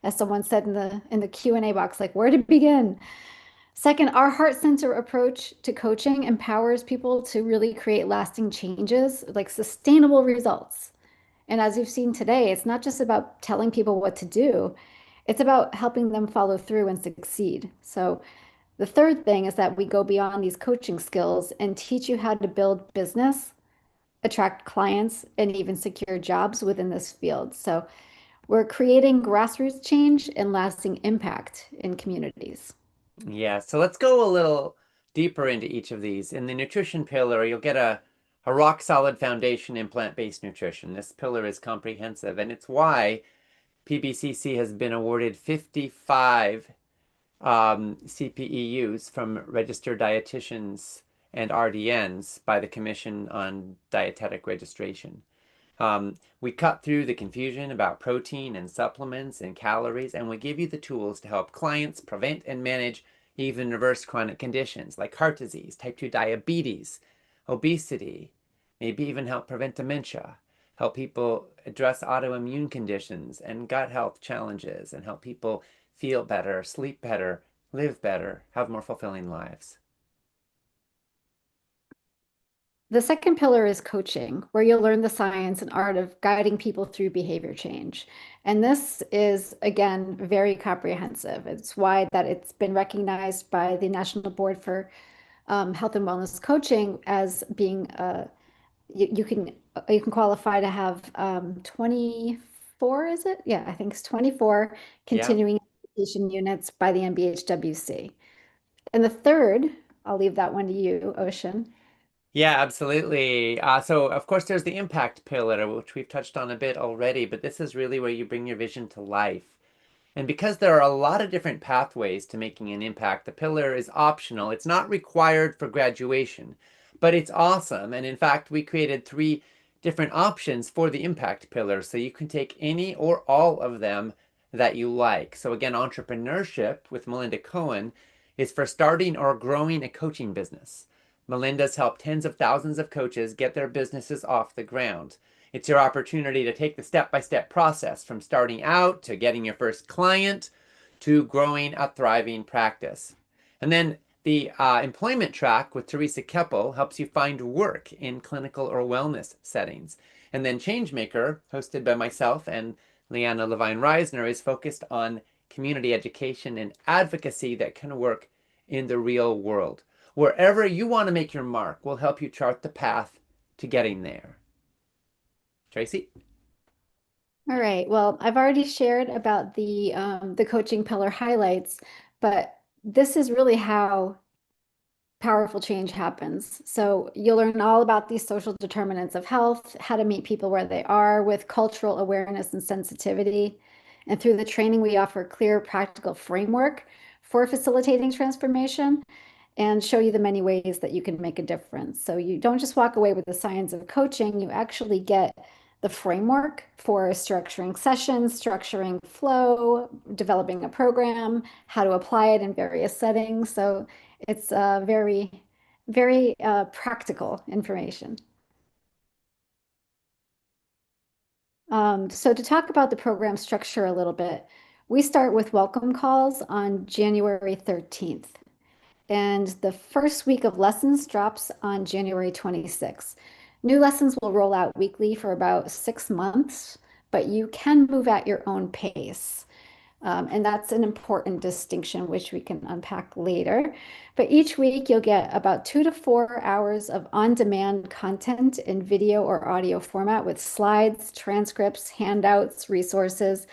As someone said in the Q&A box, like where to begin? Second, our heart center approach to coaching empowers people to really create lasting changes, like sustainable results. And as you've seen today, it's not just about telling people what to do, it's about helping them follow through and succeed. So the third thing is that we go beyond these coaching skills and teach you how to build business, attract clients, and even secure jobs within this field. So we're creating grassroots change and lasting impact in communities. Yeah, so let's go a little deeper into each of these. In the nutrition pillar, you'll get a rock solid foundation in plant-based nutrition. This pillar is comprehensive, and it's why PBCC has been awarded 55 CPEUs from registered dietitians and RDNs by the Commission on Dietetic Registration. We cut through the confusion about protein and supplements and calories, and we give you the tools to help clients prevent and manage even reverse chronic conditions like heart disease, type 2 diabetes, obesity, maybe even help prevent dementia, help people address autoimmune conditions and gut health challenges, and help people feel better, sleep better, live better, have more fulfilling lives. The second pillar is coaching, where you'll learn the science and art of guiding people through behavior change. And this is, again, very comprehensive. It's why that it's been recognized by the National Board for Health and Wellness Coaching as being you can qualify to have 24, is it? Yeah, I think it's 24 continuing education units by the NBHWC. And the third, I'll leave that one to you, Ocean. Yeah, absolutely. So of course there's the impact pillar, which we've touched on a bit already, but this is really where you bring your vision to life. And because there are a lot of different pathways to making an impact, the pillar is optional. It's not required for graduation, but it's awesome. And in fact, we created 3 different options for the impact pillar, so you can take any or all of them that you like. So again, entrepreneurship with Melinda Cohen is for starting or growing a coaching business. Melinda's helped tens of thousands of coaches get their businesses off the ground. It's your opportunity to take the step-by-step process from starting out to getting your first client to growing a thriving practice. And then the employment track with Teresa Keppel helps you find work in clinical or wellness settings. And then Changemaker, hosted by myself and Leanna Levine-Reisner, is focused on community education and advocacy that can work in the real world. Wherever you want to make your mark, we'll help you chart the path to getting there. Tracy? All right. Well, I've already shared about the coaching pillar highlights, but this is really how powerful change happens. So you'll learn all about these social determinants of health, how to meet people where they are with cultural awareness and sensitivity. And through the training, we offer a clear, practical framework for facilitating transformation and show you the many ways that you can make a difference. So you don't just walk away with the science of coaching, you actually get the framework for structuring sessions, structuring flow, developing a program, how to apply it in various settings. So it's very, very practical information. So to talk about the program structure a little bit, we start with welcome calls on January 13th. And the first week of lessons drops on January 26th. New lessons will roll out weekly for about 6 months, but you can move at your own pace. And that's an important distinction, which we can unpack later. But each week you'll get about 2 to 4 hours of on-demand content in video or audio format with slides, transcripts, handouts, resources.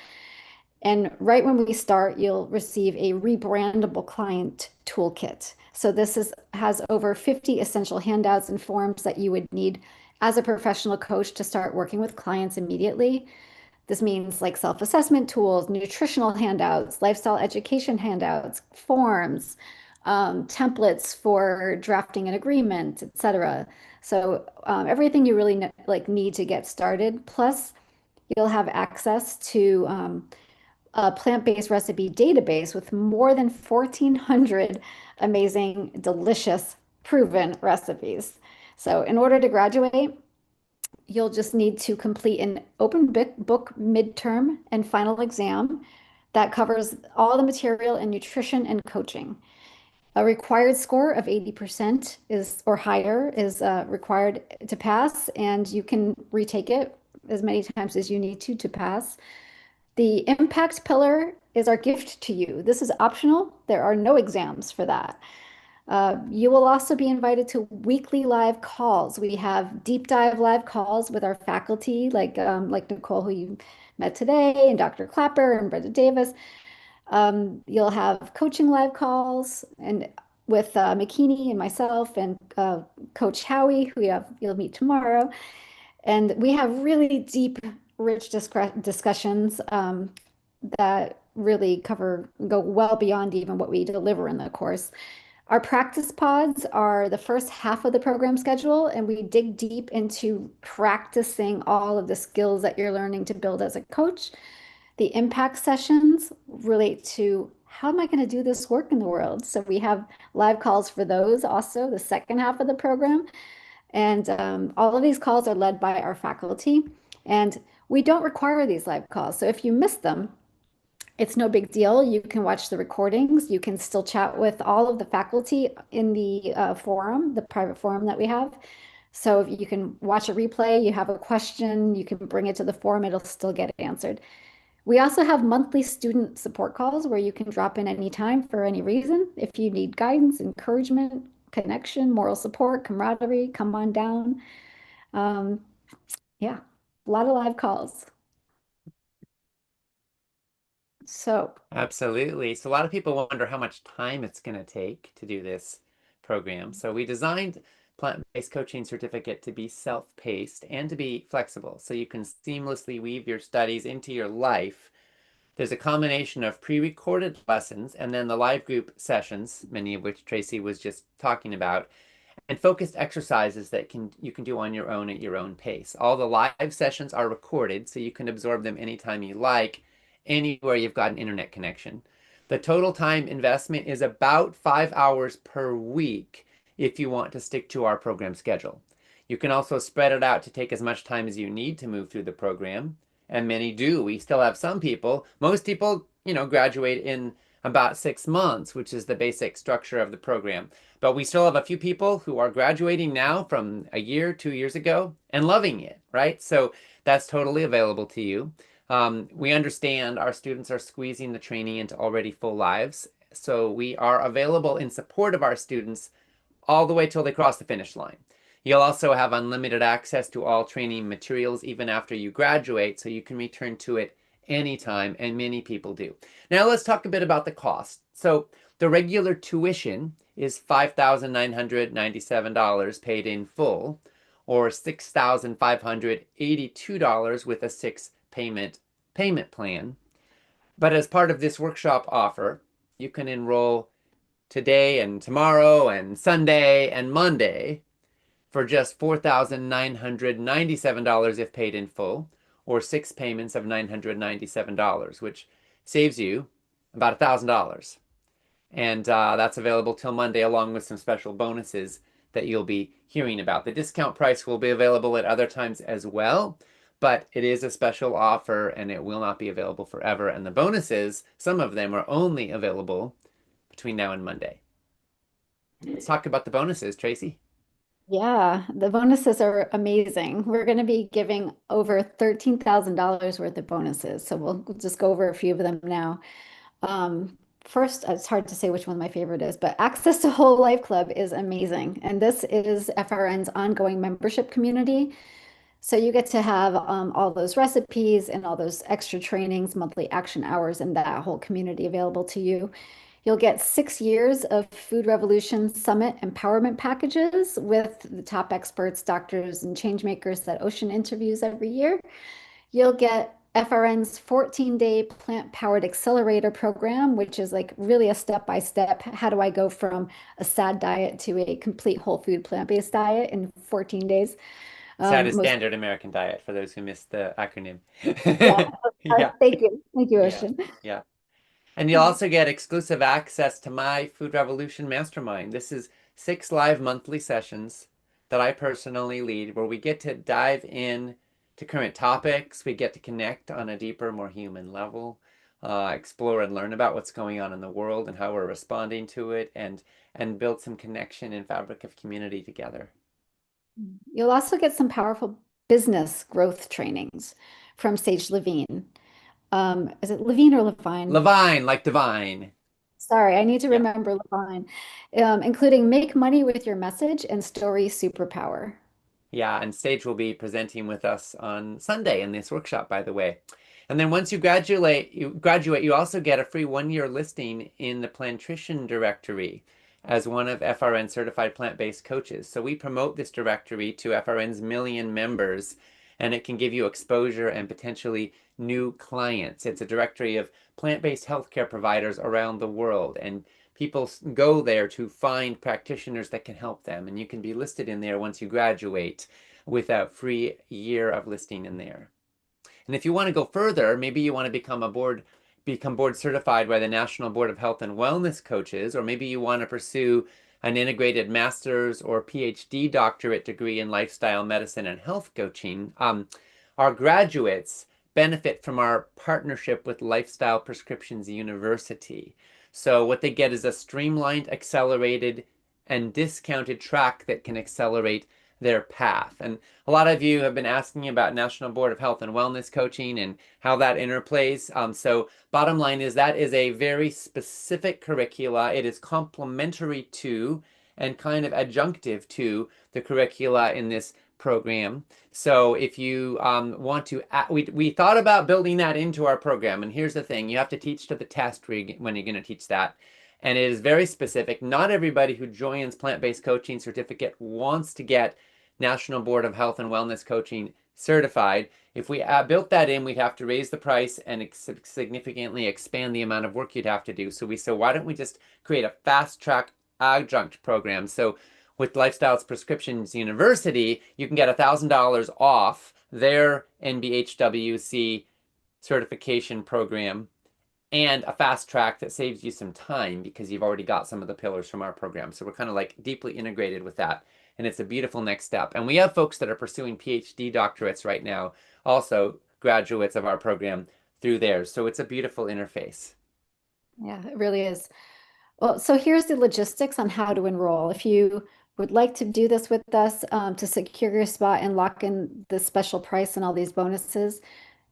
And right when we start, you'll receive a rebrandable client toolkit. So this has over 50 essential handouts and forms that you would need as a professional coach to start working with clients immediately. This means like self-assessment tools, nutritional handouts, lifestyle education handouts, forms, templates for drafting an agreement, etc. So everything you really need to get started. Plus, you'll have access to a plant-based recipe database with more than 1,400 amazing, delicious, proven recipes. So in order to graduate, you'll just need to complete an open book midterm and final exam that covers all the material in nutrition and coaching. A required score of 80% is or higher is required to pass, and you can retake it as many times as you need to pass. The impact pillar is our gift to you. This is optional. There are no exams for that. You will also be invited to weekly live calls. We have deep dive live calls with our faculty, like Nicole, who you met today, and Dr. Clapper and Brenda Davis. You'll have coaching live calls and with McKinney and myself and Coach Howie, who you'll meet tomorrow. And we have really deep, rich discussions that really go well beyond even what we deliver in the course. Our practice pods are the first half of the program schedule, and we dig deep into practicing all of the skills that you're learning to build as a coach. The impact sessions relate to how am I going to do this work in the world? So we have live calls for those also, the second half of the program. And all of these calls are led by our faculty, and we don't require these live calls. So if you miss them, it's no big deal. You can watch the recordings. You can still chat with all of the faculty in the forum, the private forum that we have. So if you can watch a replay, you have a question, you can bring it to the forum, it'll still get answered. We also have monthly student support calls where you can drop in anytime for any reason. If you need guidance, encouragement, connection, moral support, camaraderie, come on down. Yeah, a lot of live calls. So Absolutely. So a lot of people wonder how much time it's going to take to do this program. So we designed Plant-Based Coaching Certificate to be self-paced and to be flexible, so you can seamlessly weave your studies into your life. There's a combination of pre-recorded lessons and then the live group sessions, many of which Tracy was just talking about, and focused exercises that you can do on your own at your own pace. All the live sessions are recorded, so you can absorb them anytime you like, anywhere you've got an internet connection. The total time investment is about 5 hours per week if you want to stick to our program schedule. You can also spread it out to take as much time as you need to move through the program, and many do. We still have some people, most people, graduate in about 6 months, which is the basic structure of the program. But we still have a few people who are graduating now from a year, 2 years ago, and loving it, right? So that's totally available to you. We understand our students are squeezing the training into already full lives, so we are available in support of our students all the way till they cross the finish line. You'll also have unlimited access to all training materials even after you graduate, so you can return to it anytime, and many people do. Now let's talk a bit about the cost. So the regular tuition is $5,997 paid in full, or $6,582 with a 6-payment plan. But as part of this workshop offer, you can enroll today and tomorrow and Sunday and Monday for just $4,997 if paid in full, or 6 payments of $997, which saves you about $1,000. And that's available till Monday, along with some special bonuses that you'll be hearing about. The discount price will be available at other times as well, but it is a special offer and it will not be available forever. And the bonuses, some of them are only available between now and Monday. Let's talk about the bonuses, Tracy. yeah, the bonuses are amazing. We're going to be giving over $13,000 worth of bonuses. So we'll just go over a few of them now. First, it's hard to say which one my favorite is, but access to Whole Life Club is amazing. And this is FRN's ongoing membership community. So you get to have all those recipes and all those extra trainings, monthly action hours, and that whole community available to you. You'll get 6 years of Food Revolution Summit empowerment packages with the top experts, doctors, and changemakers that Ocean interviews every year. You'll get FRN's 14-day plant-powered accelerator program, which is like really a step-by-step. How do I go from a sad diet to a complete whole food plant-based diet in 14 days? SAD is Most, Standard American Diet for those who missed the acronym. yeah, Yeah, thank you. Thank you, yeah, Ocean. yeah. And you'll also get exclusive access to my Food Revolution Mastermind. This is 6 live monthly sessions that I personally lead where we get to dive in to current topics. We get to connect on a deeper, more human level, explore and learn about what's going on in the world and how we're responding to it, and build some connection and fabric of community together. You'll also get some powerful business growth trainings from Sage Levine. Is it Levine or Levine? Levine, like divine. Sorry, I need to Yeah. remember Levine, including Make Money with Your Message and Story Superpower. Yeah, and Sage will be presenting with us on Sunday in this workshop, by the way. And then once you graduate, you also get a free 1-year listing in the Plantrition directory as one of FRN certified plant-based coaches. So we promote this directory to FRN's million members, and it can give you exposure and potentially new clients. It's a directory of plant-based healthcare providers around the world, and people go there to find practitioners that can help them, and you can be listed in there once you graduate with a free year of listing in there. And if you want to go further, maybe you want to become board certified by the National Board of Health and Wellness Coaches, or maybe you want to pursue an integrated master's or PhD doctorate degree in lifestyle medicine and health coaching. Our graduates benefit from our partnership with Lifestyle Prescriptions University. So what they get is a streamlined, accelerated, and discounted track that can accelerate their path. And a lot of you have been asking about National Board of Health and Wellness Coaching and how that interplays. So bottom line is that is a very specific curricula. It is complementary to and kind of adjunctive to the curricula in this program. So if you want to, we thought about building that into our program. And here's the thing, you have to teach to the test when you're going to teach that. And it is very specific. Not everybody who joins Plant-Based Coaching Certificate wants to get National Board of Health and Wellness Coaching certified. If we built that in, we'd have to raise the price and significantly expand the amount of work you'd have to do. So we said, why don't we just create a fast track adjunct program? So with Lifestyles Prescriptions University, you can get $1,000 off their NBHWC certification program and a fast track that saves you some time because you've already got some of the pillars from our program. So we're kind of like deeply integrated with that. And it's a beautiful next step. And we have folks that are pursuing PhD doctorates right now, also graduates of our program through theirs. So it's a beautiful interface. Yeah, it really is. Well, so here's the logistics on how to enroll. If you would like to do this with us to secure your spot and lock in the special price and all these bonuses,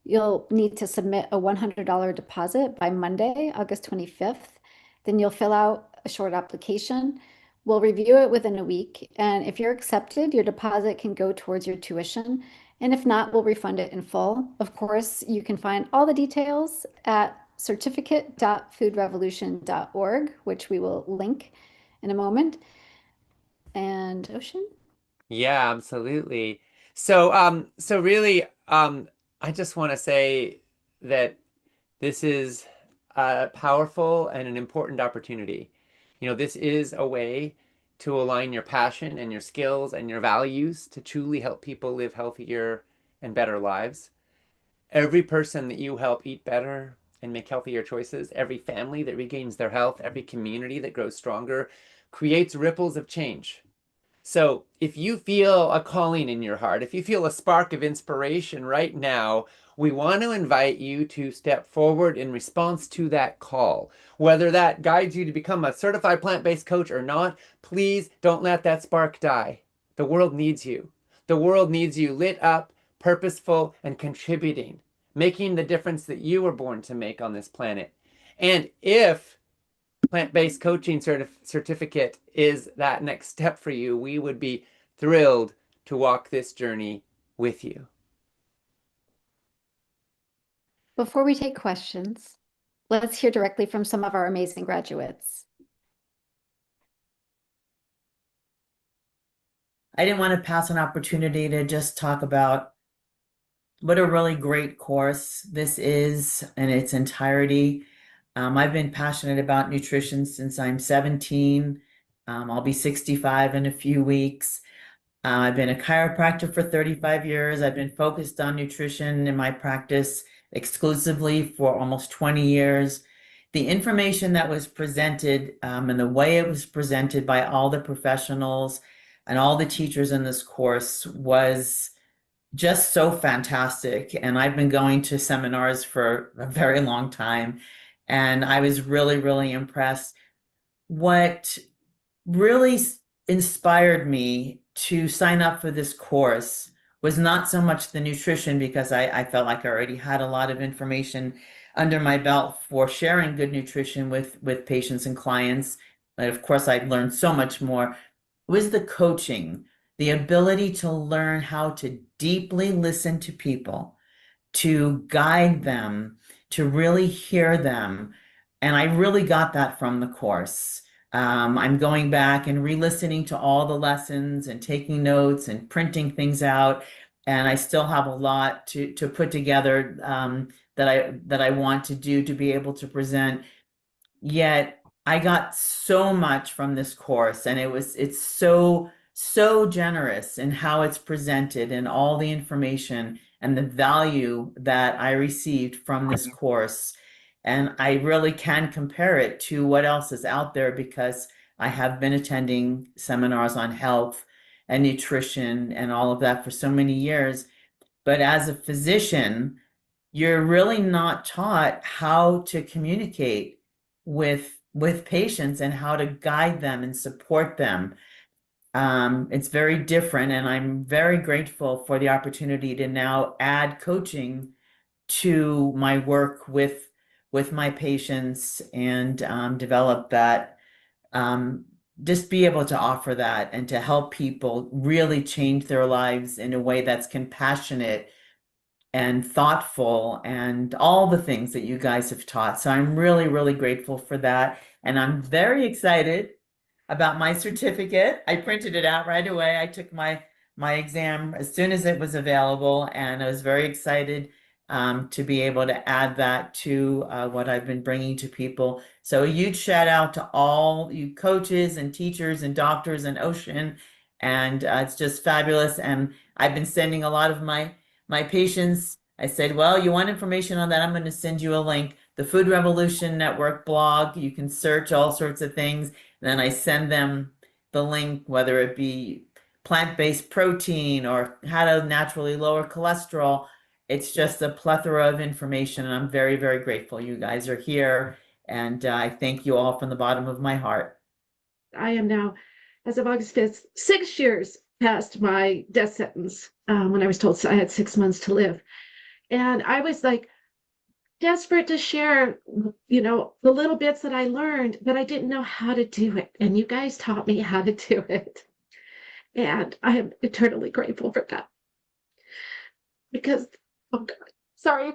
you'll need to submit a $100 deposit by Monday, August 25th. Then you'll fill out a short application. We'll review it within a week. And if you're accepted, your deposit can go towards your tuition. And if not, we'll refund it in full. Of course, you can find all the details at certificate.foodrevolution.org, which we will link in a moment. And Ocean? Yeah, absolutely. So, really, I just want to say that this is a powerful and an important opportunity. You know, this is a way to align your passion and your skills and your values to truly help people live healthier and better lives. Every person that you help eat better and make healthier choices, every family that regains their health, every community that grows stronger, creates ripples of change. So if you feel a calling in your heart, if you feel a spark of inspiration right now, we want to invite you to step forward in response to that call. Whether that guides you to become a certified plant-based coach or not, please don't let that spark die. The world needs you. The world needs you lit up, purposeful, and contributing, making the difference that you were born to make on this planet. And if plant-based coaching certificate is that next step for you, we would be thrilled to walk this journey with you. Before we take questions, let's hear directly from some of our amazing graduates. I didn't want to pass an opportunity to just talk about What a really great course this is in its entirety. I've been passionate about nutrition since I'm 17. I'll be 65 in a few weeks. I've been a chiropractor for 35 years. I've been focused on nutrition in my practice exclusively for almost 20 years. The information that was presented and the way it was presented by all the professionals and all the teachers in this course was just so fantastic. And I've been going to seminars for a very long time, and I was really, really impressed. What really inspired me to sign up for this course was not so much the nutrition, because I felt like I already had a lot of information under my belt for sharing good nutrition with patients and clients. And of course, I've learned so much more. It was the coaching, the ability to learn how to deeply listen to people, to guide them, to really hear them. And I really got that from the course. I'm going back and re-listening to all the lessons and taking notes and printing things out. And I still have a lot to put together that I want to do to be able to present. Yet I got so much from this course, and it's so generous in how it's presented and all the information and the value that I received from this course. And I really can compare it to what else is out there, because I have been attending seminars on health and nutrition and all of that for so many years. But as a physician, you're really not taught how to communicate with patients and how to guide them and support them. It's very different, and I'm very grateful for the opportunity to now add coaching to my work with my patients and develop that. Just be able to offer that and to help people really change their lives in a way that's compassionate and thoughtful, and all the things that you guys have taught. So I'm really, really grateful for that. And I'm very excited about my certificate. I printed it out right away. I took my exam as soon as it was available, and I was very excited to be able to add that to what I've been bringing to people. So a huge shout out to all you coaches and teachers and doctors and Ocean, and it's just fabulous. And I've been sending a lot of my patients. I said, well, you want information on that? I'm going to send you a link. The Food Revolution Network blog, you can search all sorts of things. And then I send them the link, whether it be plant-based protein or how to naturally lower cholesterol. It's just a plethora of information, and I'm very, very grateful you guys are here. And I thank you all from the bottom of my heart. I am now, as of August 5th, 6 years past my death sentence, when I was told I had 6 months to live. And I was like desperate to share, the little bits that I learned, but I didn't know how to do it. And you guys taught me how to do it. And I am eternally grateful for that. Because, oh God, sorry,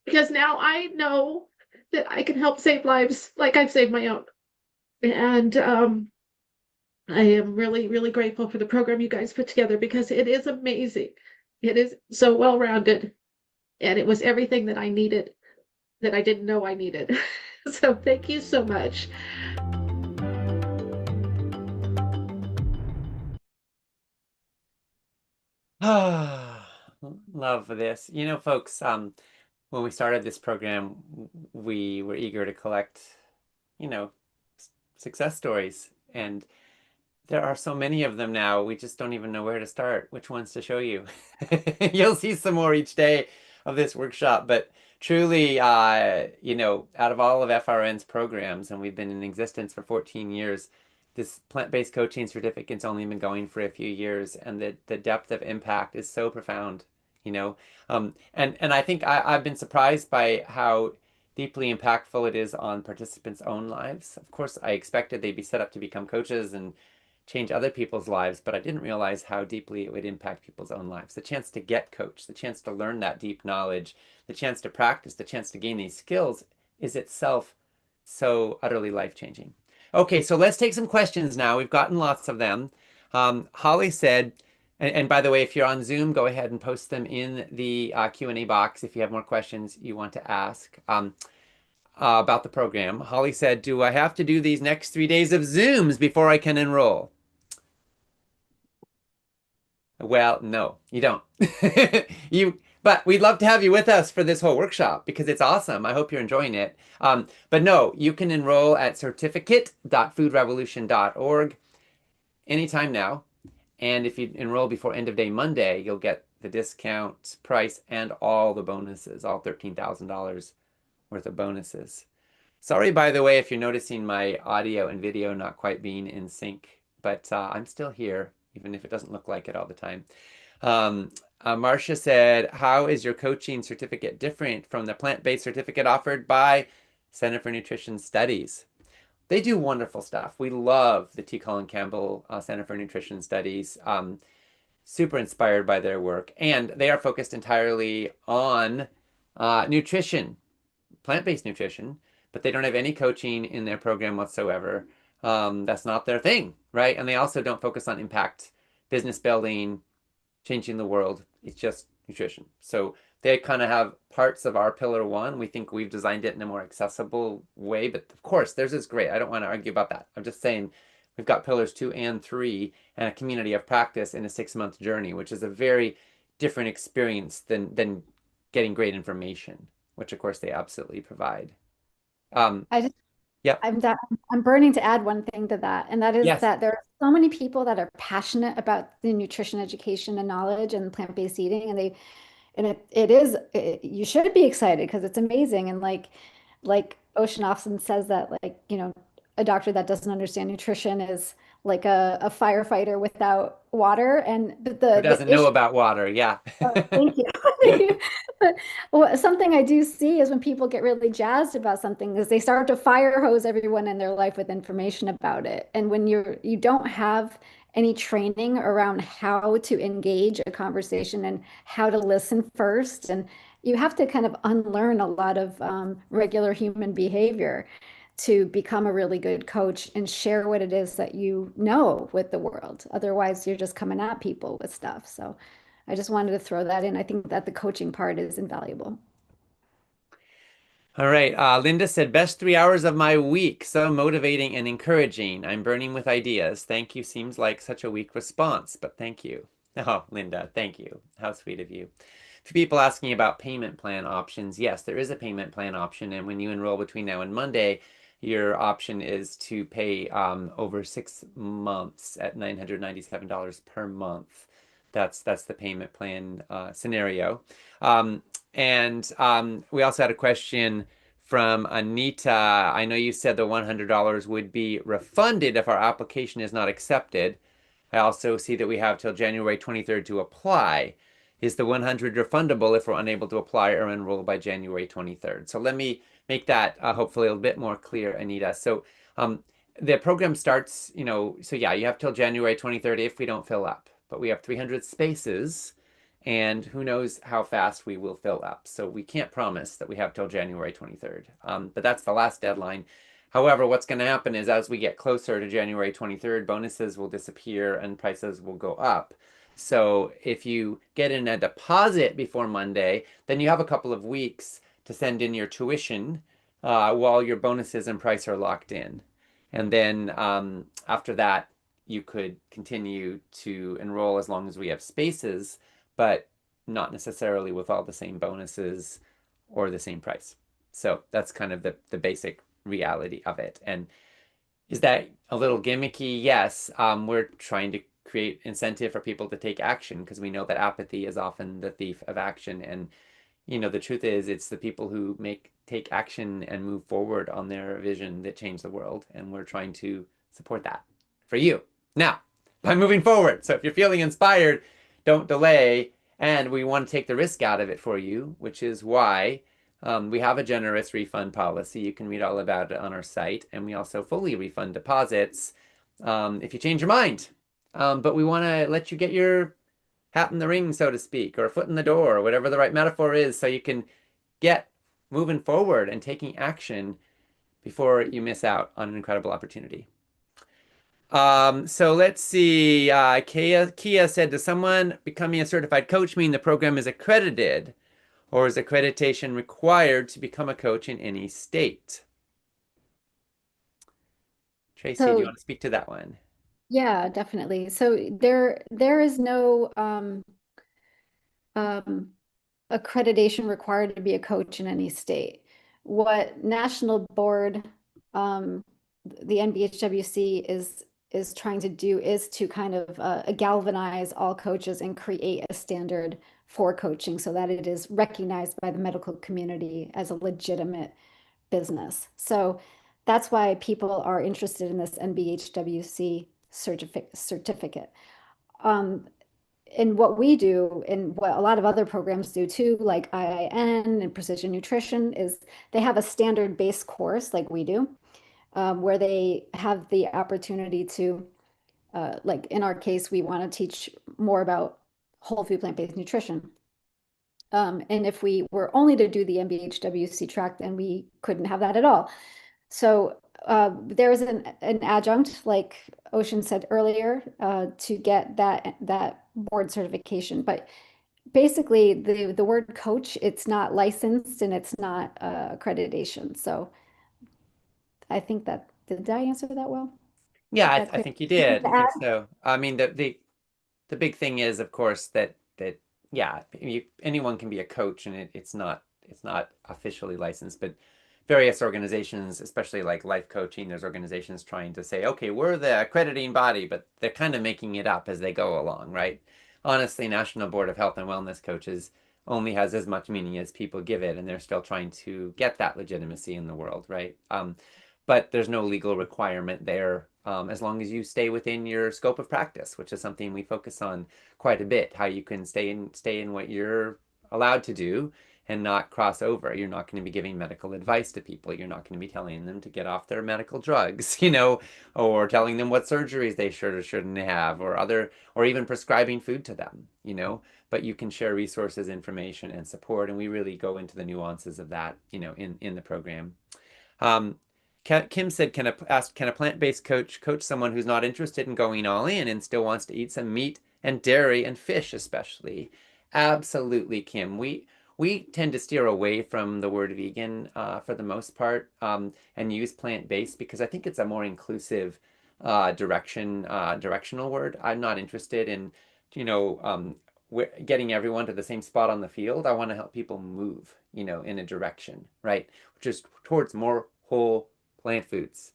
because now I know that I can help save lives like I've saved my own. And I am really, really grateful for the program you guys put together, because it is amazing. It is so well-rounded, and it was everything that I needed that I didn't know I needed. So thank you so much. Love this. Folks, when we started this program, we were eager to collect, success stories. And there are so many of them now, we just don't even know where to start, which ones to show you. You'll see some more each day of this workshop. But truly, out of all of FRN's programs, and we've been in existence for 14 years, this plant-based coaching certificate's only been going for a few years, and the depth of impact is so profound, and I think I've been surprised by how deeply impactful it is on participants' own lives. Of course, I expected they'd be set up to become coaches and change other people's lives, but I didn't realize how deeply it would impact people's own lives. The chance to get coached, the chance to learn that deep knowledge, the chance to practice, the chance to gain these skills is itself so utterly life-changing. Okay, so let's take some questions now. We've gotten lots of them. Holly said, And by the way, if you're on Zoom, go ahead and post them in the Q&A box if you have more questions you want to ask about the program. Holly said, do I have to do these next 3 days of Zooms before I can enroll? Well, no, you don't. But we'd love to have you with us for this whole workshop because it's awesome. I hope you're enjoying it. But no, you can enroll at certificate.foodrevolution.org anytime now. And if you enroll before end of day Monday, you'll get the discount price and all the bonuses, all $13,000 worth of bonuses. Sorry, by the way, if you're noticing my audio and video not quite being in sync, but I'm still here, even if it doesn't look like it all the time. Marcia said, how is your coaching certificate different from the plant-based certificate offered by Center for Nutrition Studies? They do wonderful stuff. We love the T. Colin Campbell Center for Nutrition Studies. Super inspired by their work. And they are focused entirely on nutrition, plant-based nutrition, but they don't have any coaching in their program whatsoever. That's not their thing, right? And they also don't focus on impact, business building, changing the world. It's just nutrition. So they kind of have parts of our pillar one. We think we've designed it in a more accessible way, but of course theirs is great. I don't want to argue about that. I'm just saying we've got pillars 2 and 3 and a community of practice in a 6-month journey, which is a very different experience than getting great information, which of course they absolutely provide. Yep. I'm burning to add one thing to that, and that is Yes. that there are so many people that are passionate about the nutrition education and knowledge and plant-based eating, and you should be excited because it's amazing. And like Ocean often says that, like, a doctor that doesn't understand nutrition is like a firefighter without water. And Who doesn't know about water? Yeah. Thank you. But something I do see is when people get really jazzed about something is they start to fire hose everyone in their life with information about it. And when you don't have any training around how to engage a conversation and how to listen first, and you have to kind of unlearn a lot of regular human behavior to become a really good coach and share what it is that you know with the world. Otherwise, you're just coming at people with stuff. So I just wanted to throw that in. I think that the coaching part is invaluable. All right. Linda said, best 3 hours of my week. So motivating and encouraging. I'm burning with ideas. Thank you. Seems like such a weak response, but thank you. Oh, Linda, thank you. How sweet of you. A few people asking about payment plan options. Yes, there is a payment plan option. And when you enroll between now and Monday, your option is to pay over 6 months at $997 per month. That's the payment plan scenario. And we also had a question from Anita. I know you said the $100 would be refunded if our application is not accepted. I also see that we have till January 23rd to apply. Is the $100 refundable if we're unable to apply or enroll by January 23rd? So let me make that hopefully a little bit more clear, Anita. So the program starts, so yeah, you have till January 23rd if we don't fill up. But we have 300 spaces, and who knows how fast we will fill up. So we can't promise that we have till January 23rd. But that's the last deadline. However, what's going to happen is as we get closer to January 23rd, bonuses will disappear and prices will go up. So if you get in a deposit before Monday, then you have a couple of weeks to send in your tuition while your bonuses and price are locked in. And then after that, you could continue to enroll as long as we have spaces, but not necessarily with all the same bonuses or the same price. So that's kind of the basic reality of it. And is that a little gimmicky? Yes. We're trying to create incentive for people to take action because we know that apathy is often the thief of action. And the truth is it's the people who take action and move forward on their vision that change the world. And we're trying to support that for you. Now, by moving forward. So if you're feeling inspired, don't delay. And we want to take the risk out of it for you, which is why we have a generous refund policy. You can read all about it on our site. And we also fully refund deposits if you change your mind. But we want to let you get your hat in the ring, so to speak, or a foot in the door, or whatever the right metaphor is, so you can get moving forward and taking action before you miss out on an incredible opportunity. So let's see. Kia said, does someone becoming a certified coach mean the program is accredited, or is accreditation required to become a coach in any state? Tracy, do you So want to speak to that one? yeah, definitely. So there is no um, accreditation required to be a coach in any state. What national board, the NBHWC is trying to do is to kind of galvanize all coaches and create a standard for coaching so that it is recognized by the medical community as a legitimate business. So that's why people are interested in this NBHWC certificate. Um, and what we do and what a lot of other programs do too, like IIN and Precision Nutrition, is they have a standard base course like we do, where they have the opportunity to, like in our case, we want to teach more about whole food plant-based nutrition. And if we were only to do the MBHWC track, then we couldn't have that at all. So there is an adjunct, like Ocean said earlier, to get that board certification. But basically, the word coach, it's not licensed and it's not accreditation. So I think that, did I answer that well? Yeah, Is that I clear? think you did. To I add? think so. I mean, the big thing is, of course, that yeah, anyone can be a coach, and it's not officially licensed, but various organizations, especially like life coaching, there's organizations trying to say, okay, we're the accrediting body, but they're kind of making it up as they go along, right? Honestly, National Board of Health and Wellness Coaches only has as much meaning as people give it, and they're still trying to get that legitimacy in the world, right? But there's no legal requirement there, as long as you stay within your scope of practice, which is something we focus on quite a bit, how you can stay in what you're allowed to do and not cross over. You're not going to be giving medical advice to people. You're not going to be telling them to get off their medical drugs, or telling them what surgeries they should or shouldn't have, or even prescribing food to them. But you can share resources, information, and support, and we really go into the nuances of that, in the program. Kim said, can a plant-based coach someone who's not interested in going all in and still wants to eat some meat and dairy and fish, especially? Absolutely, Kim. We tend to steer away from the word vegan for the most part, and use plant-based because I think it's a more inclusive directional word. I'm not interested in, getting everyone to the same spot on the field. I want to help people move, in a direction, right? Which is towards more whole plant foods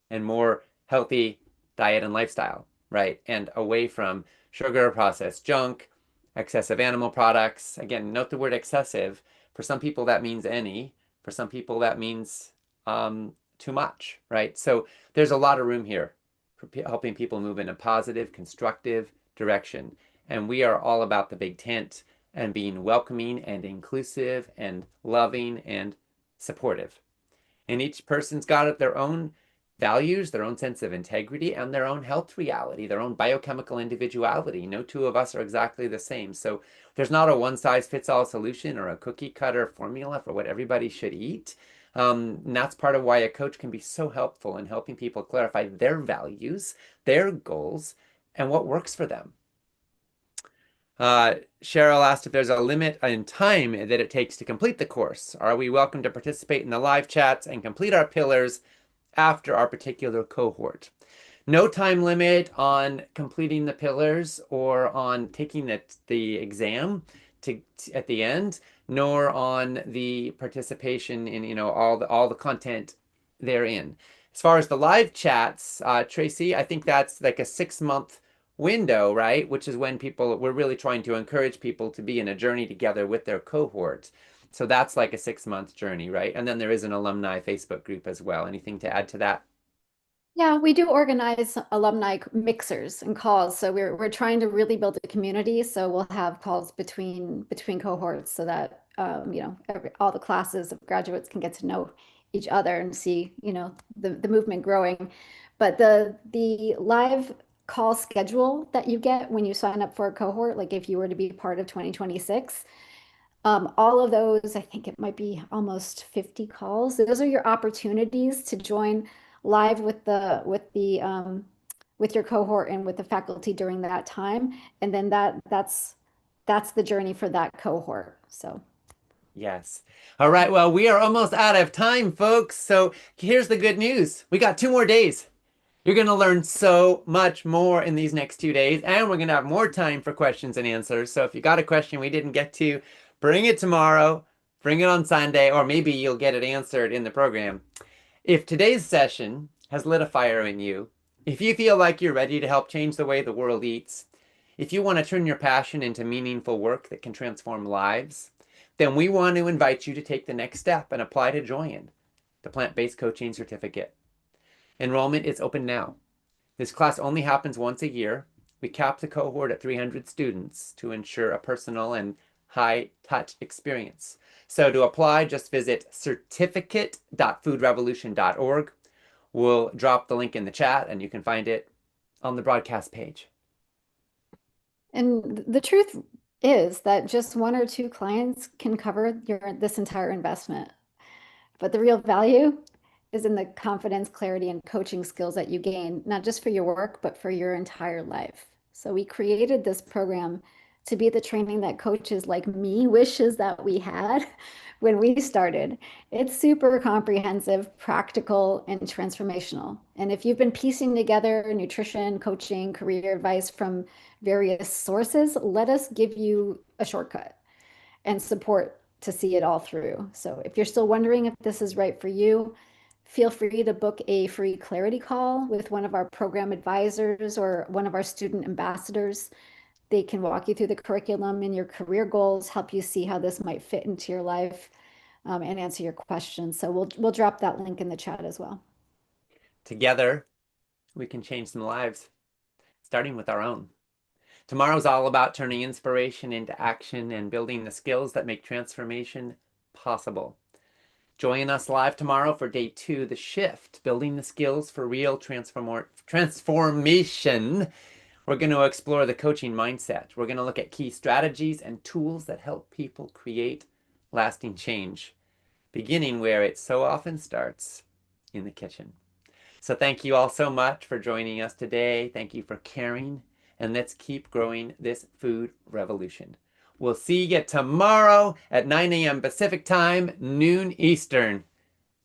and more healthy diet and lifestyle, right? And away from sugar, processed junk, excessive animal products. Again, note the word excessive. For some people, that means any. For some people, that means too much, right? So there's a lot of room here for helping people move in a positive, constructive direction. And we are all about the big tent and being welcoming and inclusive and loving and supportive. And each person's got their own values, their own sense of integrity, and their own health reality, their own biochemical individuality. No two of us are exactly the same. So there's not a one-size-fits-all solution or a cookie-cutter formula for what everybody should eat. And that's part of why a coach can be so helpful in helping people clarify their values, their goals, and what works for them. Cheryl asked if there's a limit in time that it takes to complete the course. Are we welcome to participate in the live chats and complete our pillars after our particular cohort? No time limit on completing the pillars or on taking the exam at the end, nor on the participation in all the content therein. As far as the live chats, Tracy, I think that's like a 6-month window, right? Which is when we're really trying to encourage people to be in a journey together with their cohort. So that's like a 6-month journey, right? And then there is an alumni Facebook group as well. Anything to add to that? Yeah, we do organize alumni mixers and calls. So we're trying to really build a community. So we'll have calls between cohorts so that all the classes of graduates can get to know each other and see the movement growing. But the live call schedule that you get when you sign up for a cohort, like if you were to be part of 2026, all of those, I think it might be almost 50 calls. Those are your opportunities to join live with the with your cohort and with the faculty during that time. And then that's the journey for that cohort. So Yes. All right. Well, we are almost out of time, folks. So here's the good news. We got 2 more days. You're going to learn so much more in these next 2 days, and we're going to have more time for questions and answers. So if you got a question we didn't get to, bring it tomorrow, bring it on Sunday, or maybe you'll get it answered in the program. If today's session has lit a fire in you, if you feel like you're ready to help change the way the world eats, if you want to turn your passion into meaningful work that can transform lives, then we want to invite you to take the next step and apply to join the Plant-Based Coaching Certificate. Enrollment is open now. This class only happens once a year. We cap the cohort at 300 students to ensure a personal and high-touch experience. So to apply, just visit certificate.foodrevolution.org. We'll drop the link in the chat, and you can find it on the broadcast page. And the truth is that just 1 or 2 clients can cover this entire investment. But the real value is in the confidence, clarity, and coaching skills that you gain, not just for your work, but for your entire life. So we created this program to be the training that coaches like me wishes that we had when we started. It's super comprehensive, practical, and transformational. And if you've been piecing together nutrition, coaching, career advice from various sources, let us give you a shortcut and support to see it all through. So if you're still wondering if this is right for you, feel free to book a free clarity call with one of our program advisors or one of our student ambassadors. They can walk you through the curriculum and your career goals, help you see how this might fit into your life, and answer your questions. So we'll drop that link in the chat as well. Together, we can change some lives, starting with our own. Tomorrow's all about turning inspiration into action and building the skills that make transformation possible. Join us live tomorrow for day 2, The Shift, building the skills for real transformation. We're going to explore the coaching mindset. We're going to look at key strategies and tools that help people create lasting change, beginning where it so often starts, in the kitchen. So thank you all so much for joining us today. Thank you for caring, and let's keep growing this food revolution. We'll see you tomorrow at 9 a.m. Pacific time, noon Eastern.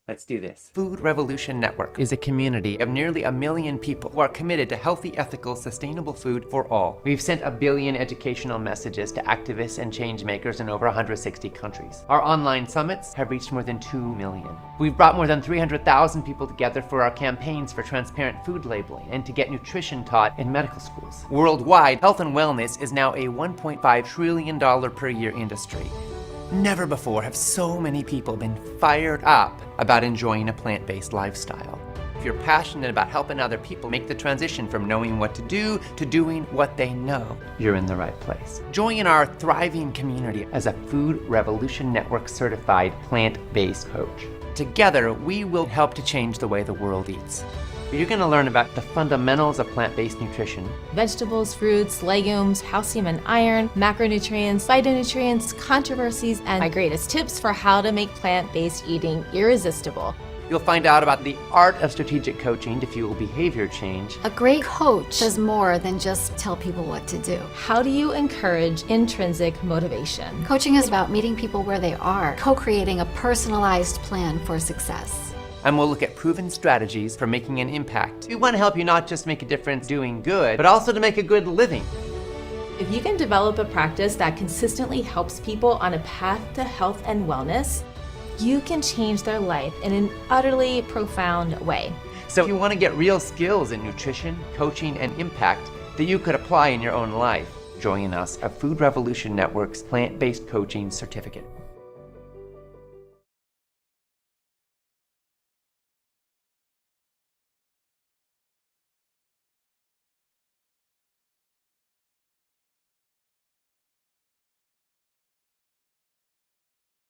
Let's do this. Food Revolution Network is a community of nearly 1 million people who are committed to healthy, ethical, sustainable food for all. We've sent 1 billion educational messages to activists and change makers in over 160 countries. Our online summits have reached more than 2 million. We've brought more than 300,000 people together for our campaigns for transparent food labeling and to get nutrition taught in medical schools. Worldwide, health and wellness is now a $1.5 trillion per year industry. Never before have so many people been fired up about enjoying a plant-based lifestyle. If you're passionate about helping other people make the transition from knowing what to do to doing what they know, you're in the right place. Join our thriving community as a Food Revolution Network certified plant-based coach. Together, we will help to change the way the world eats. You're going to learn about the fundamentals of plant-based nutrition. Vegetables, fruits, legumes, calcium and iron, macronutrients, phytonutrients, controversies, and my greatest tips for how to make plant-based eating irresistible. You'll find out about the art of strategic coaching to fuel behavior change. A great coach does more than just tell people what to do. How do you encourage intrinsic motivation? Coaching is about meeting people where they are, co-creating a personalized plan for success. And we'll look at proven strategies for making an impact. We want to help you not just make a difference doing good, but also to make a good living. If you can develop a practice that consistently helps people on a path to health and wellness, you can change their life in an utterly profound way. So if you want to get real skills in nutrition, coaching, and impact that you could apply in your own life, join us at Food Revolution Network's Plant-Based Coaching Certificate.